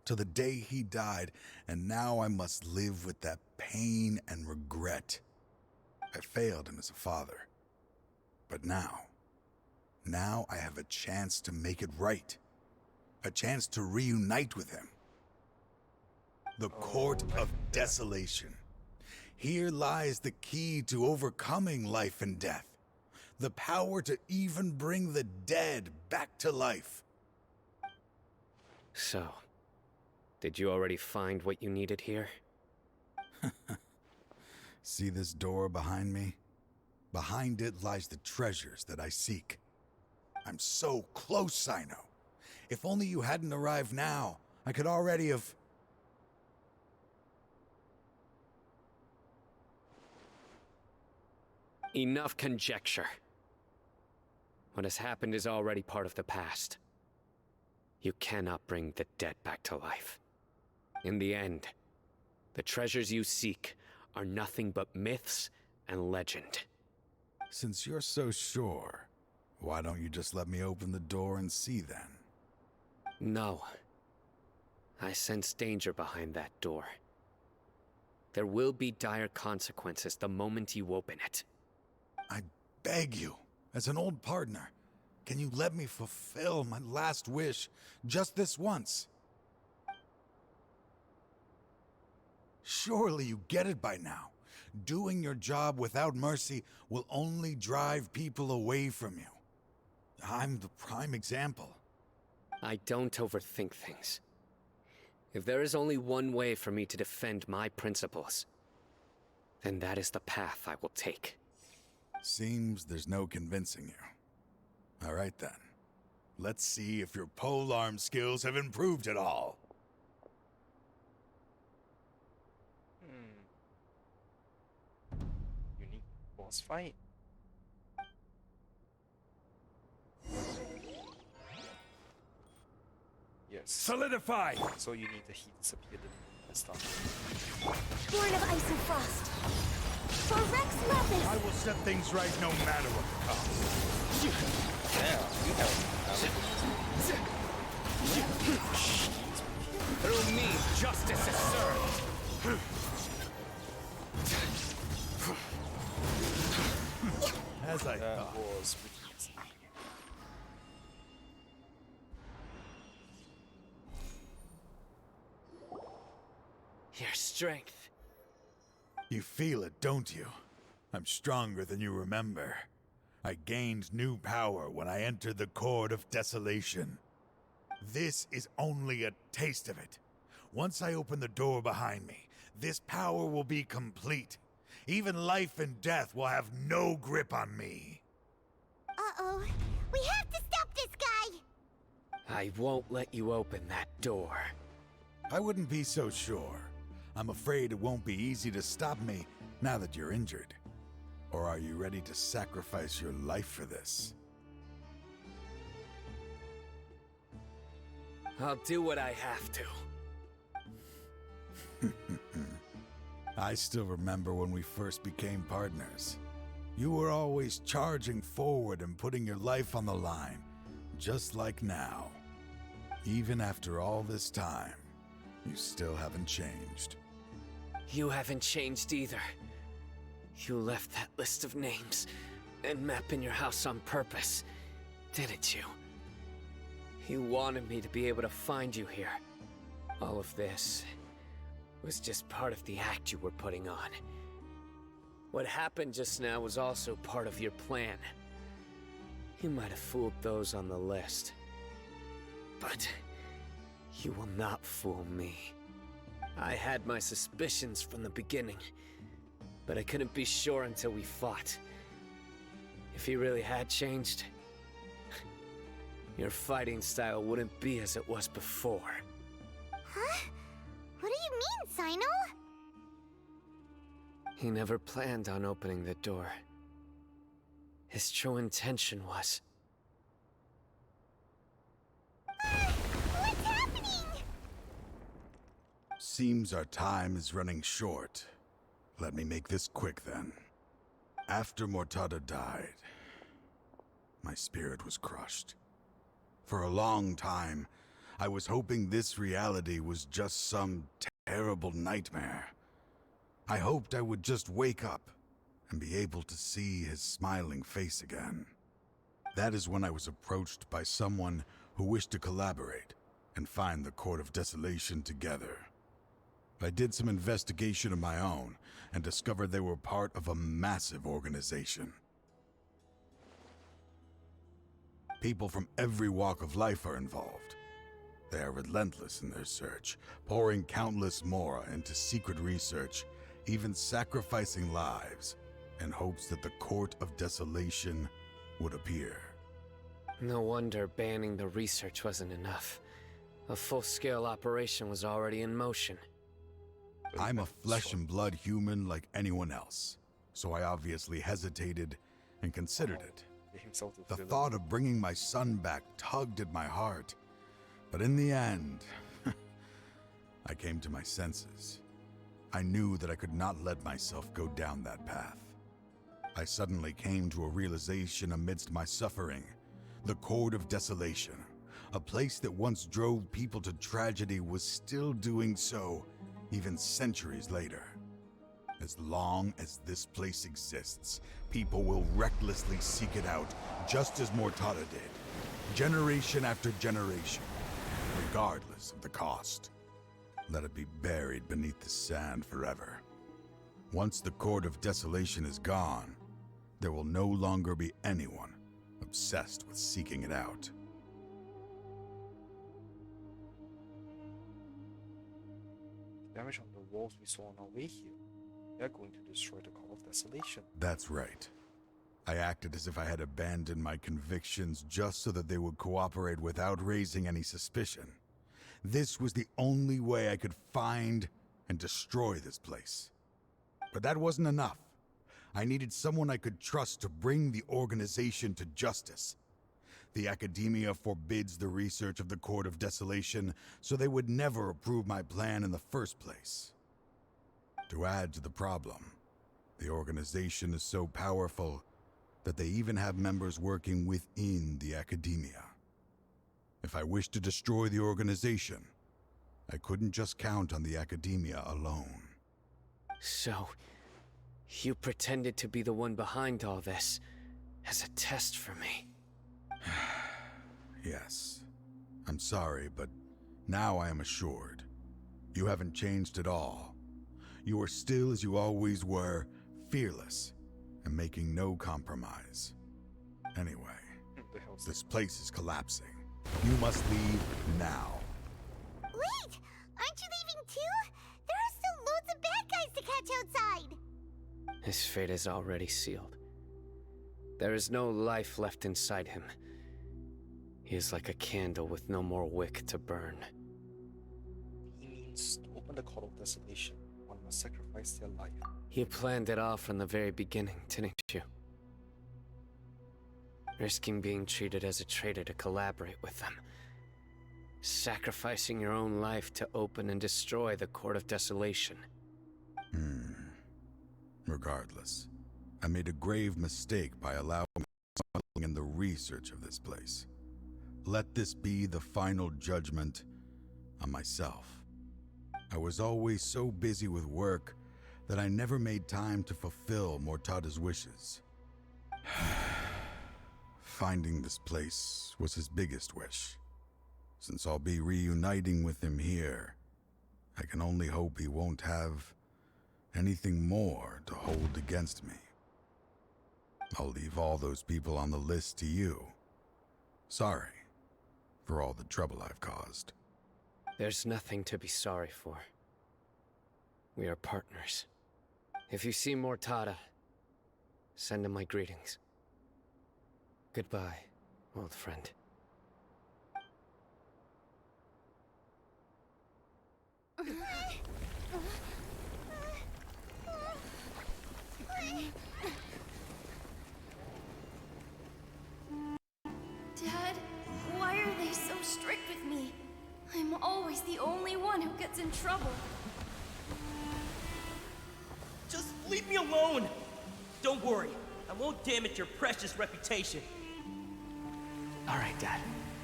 till the day he died, and now I must live with that pain and regret. I failed him as a father. But now I have a chance to make it right. A chance to reunite with him. The Court of Desolation. Here lies the key to overcoming life and death. The power to even bring the dead back to life. So, did you already find what you needed here? See this door behind me? Behind it lies the treasures that I seek. I'm so close, Cyno. If only you hadn't arrived now, I could already have... Enough conjecture. What has happened is already part of the past. You cannot bring the dead back to life. In the end, the treasures you seek are nothing but myths and legend. Since you're so sure, why don't you just let me open the door and see then? No. I sense danger behind that door. There will be dire consequences the moment you open it. I beg you, as an old partner, can you let me fulfill my last wish just this once? Surely you get it by now. Doing your job without mercy will only drive people away from you. I'm the prime example. I don't overthink things. If there is only one way for me to defend my principles, then that is the path I will take. Seems there's no convincing you. All right then. Let's see if your polearm skills have improved at all. Unique boss fight. Yes. Solidify! So you need the heat disappear and stuff. Born of ice and frost. For Rex Lapis! I will set things right no matter what the cost. Yeah, you have Through me, justice is served. As I thought. Was Your strength. You feel it, don't you? I'm stronger than you remember. I gained new power when I entered the Court of Desolation. This is only a taste of it. Once I open the door behind me, this power will be complete. Even life and death will have no grip on me. Uh-oh. We have to stop this guy! I won't let you open that door. I wouldn't be so sure. I'm afraid it won't be easy to stop me now that you're injured. Or are you ready to sacrifice your life for this? I'll do what I have to. I still remember when we first became partners. You were always charging forward and putting your life on the line, just like now. Even after all this time, you still haven't changed. You haven't changed either. You left that list of names and map in your house on purpose, didn't you? You wanted me to be able to find you here. All of this was just part of the act you were putting on. What happened just now was also part of your plan. You might have fooled those on the list, but you will not fool me. I had my suspicions from the beginning, but I couldn't be sure until we fought. If you really had changed, your fighting style wouldn't be as it was before. Huh? What do you mean, Cyno? He never planned on opening the door. His true intention was... What's happening? Seems our time is running short. Let me make this quick then. After Mortada died, my spirit was crushed. For a long time, I was hoping this reality was just some terrible nightmare. I hoped I would just wake up and be able to see his smiling face again. That is when I was approached by someone who wished to collaborate and find the Court of Desolation together. I did some investigation of my own and discovered they were part of a massive organization. People from every walk of life are involved. They are relentless in their search, pouring countless mora into secret research, even sacrificing lives in hopes that the Court of Desolation would appear. No wonder banning the research wasn't enough. A full-scale operation was already in motion. I'm a flesh and blood human like anyone else, so I obviously hesitated and considered it. The thought of bringing my son back tugged at my heart, but in the end, I came to my senses. I knew that I could not let myself go down that path. I suddenly came to a realization amidst my suffering. The Court of Desolation, a place that once drove people to tragedy, was still doing so, even centuries later. As long as this place exists, people will recklessly seek it out, just as Mortada did, generation after generation, regardless of the cost. Let it be buried beneath the sand forever. Once the Court of Desolation is gone, there will no longer be anyone obsessed with seeking it out. Damage on the walls we saw on our way here. They are going to destroy the Call of Desolation. That's right. I acted as if I had abandoned my convictions just so that they would cooperate without raising any suspicion. This was the only way I could find and destroy this place. But that wasn't enough. I needed someone I could trust to bring the organization to justice. The Academia forbids the research of the Court of Desolation, so they would never approve my plan in the first place. To add to the problem, the organization is so powerful that they even have members working within the Academia. If I wished to destroy the organization, I couldn't just count on the Academia alone. So, you pretended to be the one behind all this, as a test for me. Yes. I'm sorry, but now I am assured. You haven't changed at all. You are still as you always were, fearless, and making no compromise. Anyway, this place is collapsing. You must leave now. Wait! Aren't you leaving too? There are still loads of bad guys to catch outside! His fate is already sealed. There is no life left inside him. He is like a candle with no more wick to burn. He means to open the Call of Desolation, one must sacrifice their life. You planned it all from the very beginning, didn't you? Risking being treated as a traitor to collaborate with them. Sacrificing your own life to open and destroy the Court of Desolation. Regardless, I made a grave mistake by allowing myself in the research of this place. Let this be the final judgment on myself. I was always so busy with work that I never made time to fulfill Mortada's wishes. Finding this place was his biggest wish. Since I'll be reuniting with him here, I can only hope he won't have anything more to hold against me. I'll leave all those people on the list to you. Sorry for all the trouble I've caused. There's nothing to be sorry for. We are partners. If you see Mortada, send him my greetings. Goodbye, old friend. Dad, why are they so strict with me? I'm always the only one who gets in trouble. Just leave me alone! Don't worry, I won't damage your precious reputation. All right, Dad.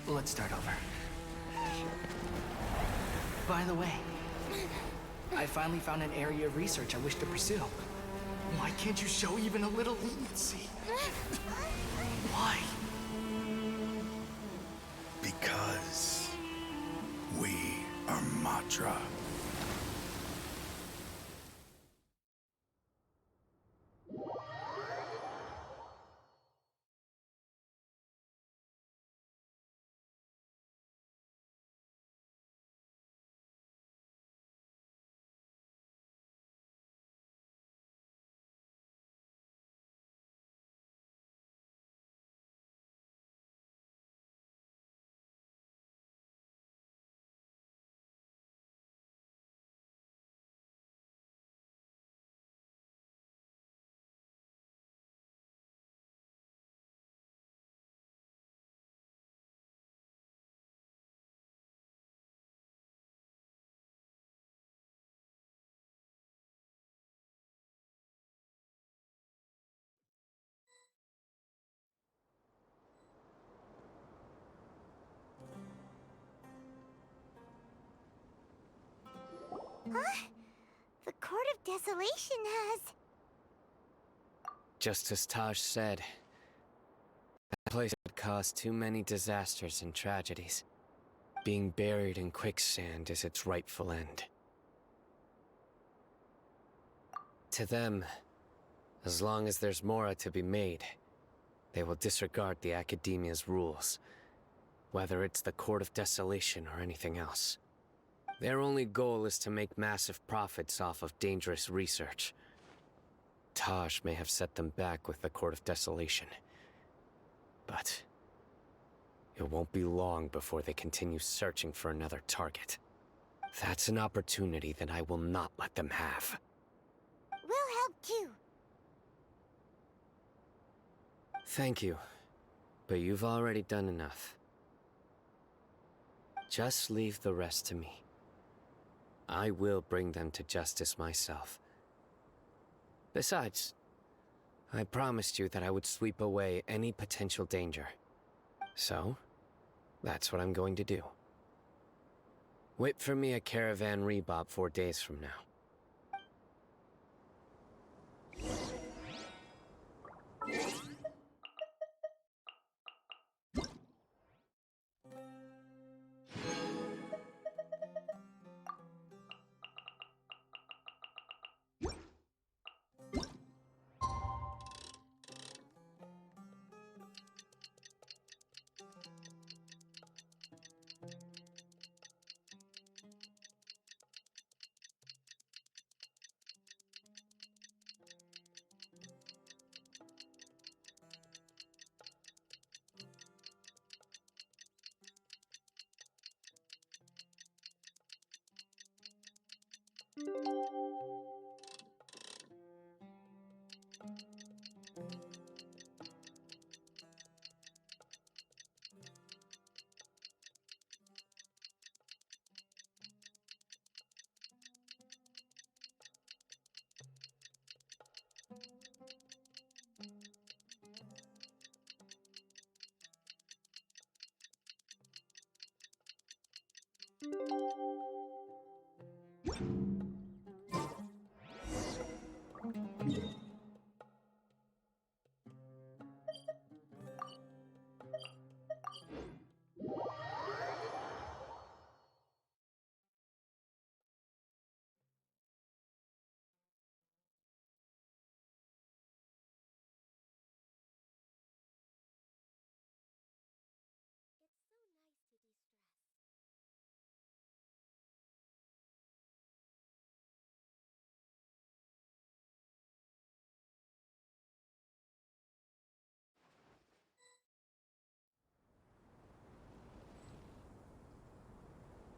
Let's start over. By the way, I finally found an area of research I wish to pursue. Why can't you show even a little leniency? Why? Because we are Matra. Huh? The Court of Desolation has... Just as Taj said, that place had caused too many disasters and tragedies. Being buried in quicksand is its rightful end. To them, as long as there's more to be made, they will disregard the Academia's rules, whether it's the Court of Desolation or anything else. Their only goal is to make massive profits off of dangerous research. Taj may have set them back with the Court of Desolation, but it won't be long before they continue searching for another target. That's an opportunity that I will not let them have. We'll help too. Thank you, but you've already done enough. Just leave the rest to me. I will bring them to justice myself. Besides, I promised you that I would sweep away any potential danger. So, that's what I'm going to do. Wait for me at Caravan Rebop 4 days from now.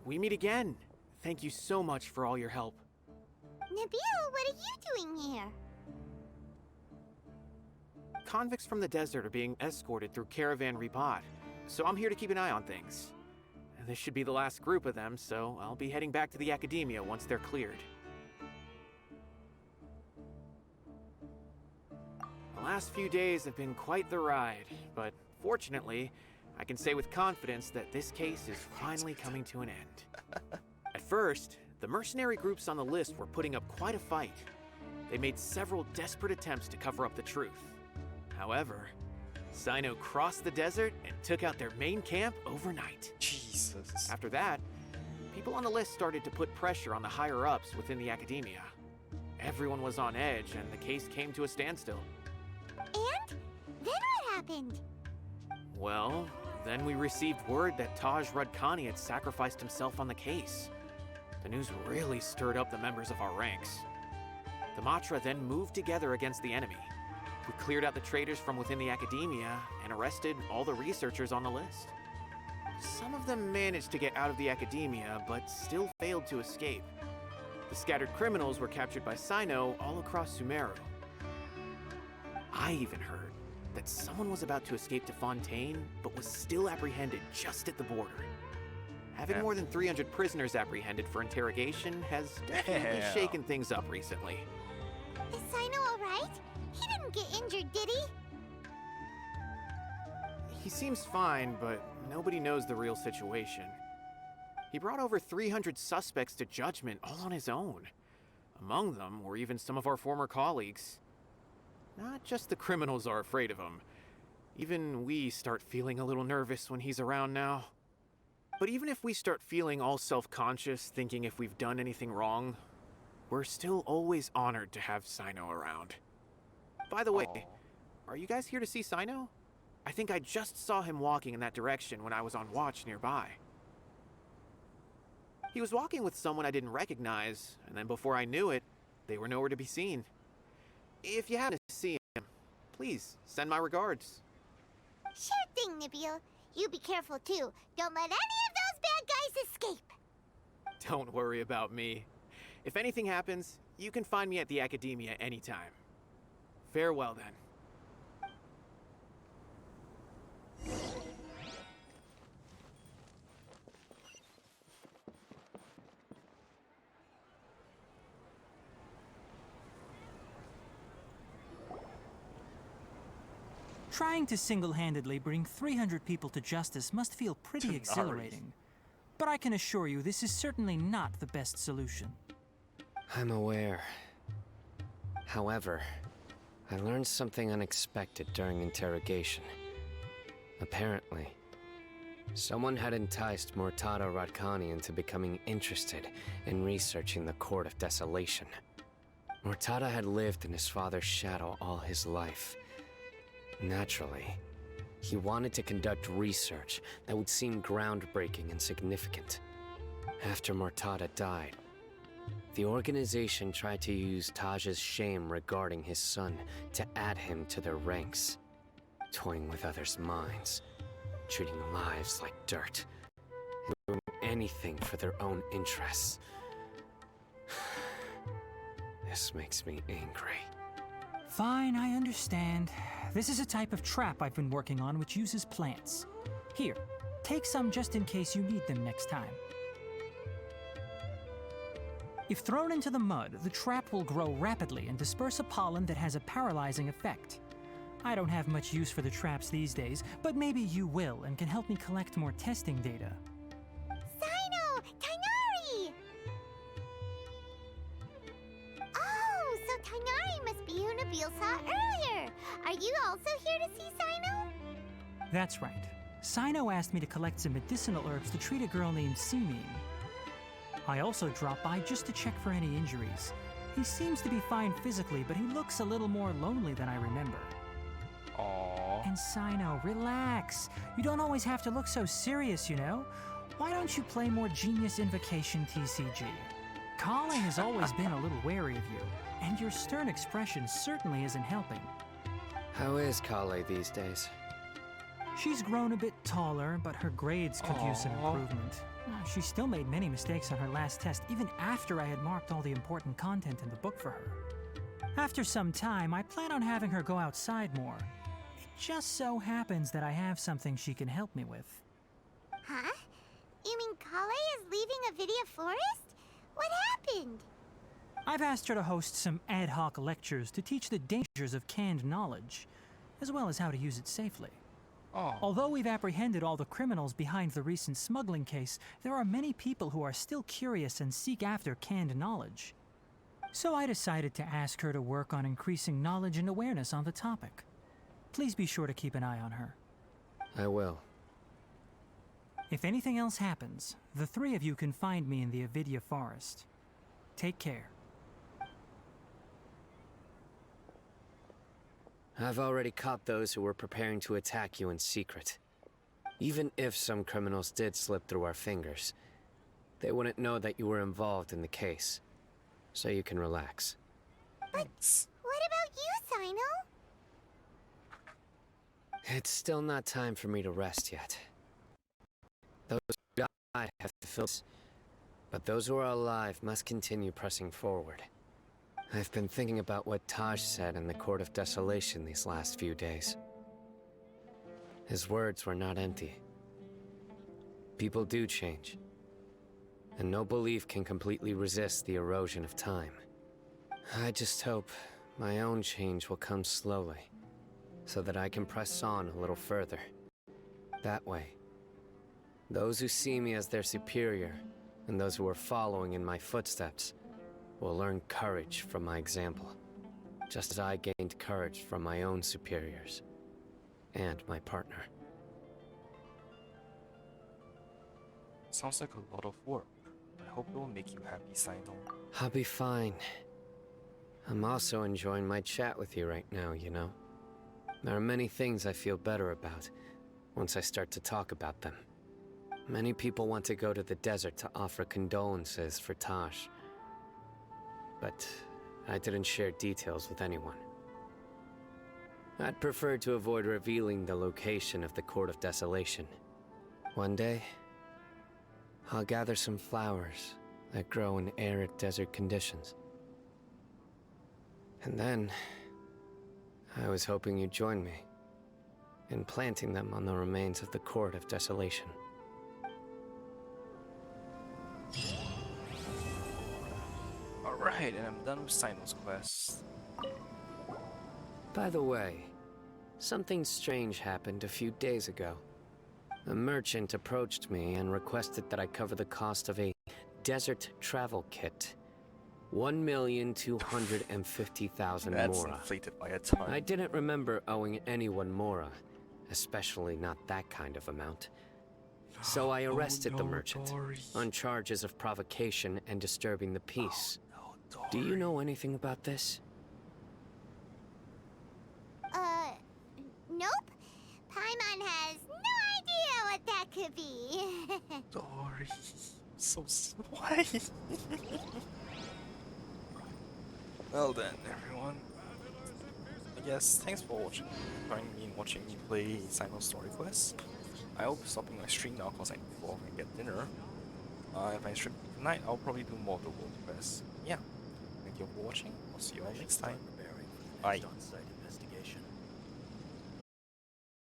We meet again. Thank you so much for all your help. Nabil, what are you doing here? Convicts from the desert are being escorted through Caravan Rebot, so I'm here to keep an eye on things. This should be the last group of them, so I'll be heading back to the Academia once they're cleared. The last few days have been quite the ride, but fortunately, I can say with confidence that this case is finally coming to an end. At first, the mercenary groups on the list were putting up quite a fight. They made several desperate attempts to cover up the truth. However, Cyno crossed the desert and took out their main camp overnight. Jesus. After that, people on the list started to put pressure on the higher-ups within the Academia. Everyone was on edge, and the case came to a standstill. And? Then what happened? Well, then we received word that Taj Rudkani had sacrificed himself on the case. The news really stirred up the members of our ranks. The Matra then moved together against the enemy. We cleared out the traitors from within the Academia and arrested all the researchers on the list. Some of them managed to get out of the Academia, but still failed to escape. The scattered criminals were captured by Cyno all across Sumeru. I even heard that someone was about to escape to Fontaine, but was still apprehended just at the border. Having more than 300 prisoners apprehended for interrogation has definitely shaken things up recently. Is Cyno alright? He didn't get injured, did he? He seems fine, but nobody knows the real situation. He brought over 300 suspects to judgment all on his own. Among them were even some of our former colleagues. Not just the criminals are afraid of him. Even we start feeling a little nervous when he's around now. But even if we start feeling all self-conscious, thinking if we've done anything wrong, we're still always honored to have Cyno around. By the way, are you guys here to see Cyno? I think I just saw him walking in that direction when I was on watch nearby. He was walking with someone I didn't recognize, and then before I knew it, they were nowhere to be seen. If you happen to see him, please send my regards. Sure thing, Nabil. You be careful too. Don't let any of those bad guys escape. Don't worry about me. If anything happens, you can find me at the Academia anytime. Farewell then. Trying to single-handedly bring 300 people to justice must feel pretty exhilarating. But I can assure you this is certainly not the best solution. I'm aware. However, I learned something unexpected during interrogation. Apparently, someone had enticed Murtada Radkani into becoming interested in researching the Court of Desolation. Murtada had lived in his father's shadow all his life. Naturally, he wanted to conduct research that would seem groundbreaking and significant. After Murtada died, the organization tried to use Taj's shame regarding his son to add him to their ranks, toying with others' minds, treating lives like dirt, and doing anything for their own interests. This makes me angry. Fine, I understand. This is a type of trap I've been working on which uses plants. Here, take some just in case you need them next time. If thrown into the mud, the trap will grow rapidly and disperse a pollen that has a paralyzing effect. I don't have much use for the traps these days, but maybe you will and can help me collect more testing data. Cyno! Tainari! Oh, so Tainari must be who Nabil saw earlier. Are you also here to see Cyno? That's right. Cyno asked me to collect some medicinal herbs to treat a girl named Simin. I also dropped by just to check for any injuries. He seems to be fine physically, but he looks a little more lonely than I remember. Aww. And Cyno, relax. You don't always have to look so serious, you know? Why don't you play more Genius Invocation TCG? Colin has always been a little wary of you, and your stern expression certainly isn't helping. How is Kale these days? She's grown a bit taller, but her grades could use some improvement. She still made many mistakes on her last test, even after I had marked all the important content in the book for her. After some time, I plan on having her go outside more. It just so happens that I have something she can help me with. Huh? You mean Kale is leaving a Vidya forest? What happened? I've asked her to host some ad hoc lectures to teach the dangers of canned knowledge, as well as how to use it safely. Although we've apprehended all the criminals behind the recent smuggling case, there are many people who are still curious and seek after canned knowledge. So I decided to ask her to work on increasing knowledge and awareness on the topic. Please be sure to keep an eye on her. I will. If anything else happens, the three of you can find me in the Avidya forest. Take care. I've already caught those who were preparing to attack you in secret. Even if some criminals did slip through our fingers, they wouldn't know that you were involved in the case. So you can relax. But what about you, Cyno? It's still not time for me to rest yet. Those who died have to fill this, but those who are alive must continue pressing forward. I've been thinking about what Taj said in the Court of Desolation these last few days. His words were not empty. People do change, and no belief can completely resist the erosion of time. I just hope my own change will come slowly, so that I can press on a little further. That way, Those who see me as their superior, and those who are following in my footsteps, will learn courage from my example, just as I gained courage from my own superiors, and my partner. Sounds like a lot of work. I hope it will make you happy, Cyno. I'll be fine. I'm also enjoying my chat with you right now, you know? There are many things I feel better about once I start to talk about them. Many people want to go to the desert to offer condolences for Taj. But I didn't share details with anyone. I'd prefer to avoid revealing the location of the Court of Desolation. One day, I'll gather some flowers that grow in arid desert conditions. And then, I was hoping you'd join me in planting them on the remains of the Court of Desolation. Alright, and I'm done with Cyno's quest. By the way, something strange happened a few days ago. A merchant approached me and requested that I cover the cost of a desert travel kit. 1,250,000 That's mora. inflated by a ton. I didn't remember owing anyone mora, especially not that kind of amount. So I arrested the merchant on charges of provocation and disturbing the peace. Do you know anything about this? Nope. Paimon has no idea what that could be. Dory, so why? Well then, everyone. I guess thanks for watching, joining me and watching me play Cyno Story Quest. I will be stopping my stream now because I need to go off and get dinner. If I stream tonight, I'll probably do more of the World Quest. Yeah. Thank you for watching. I'll see you all next time. Bye.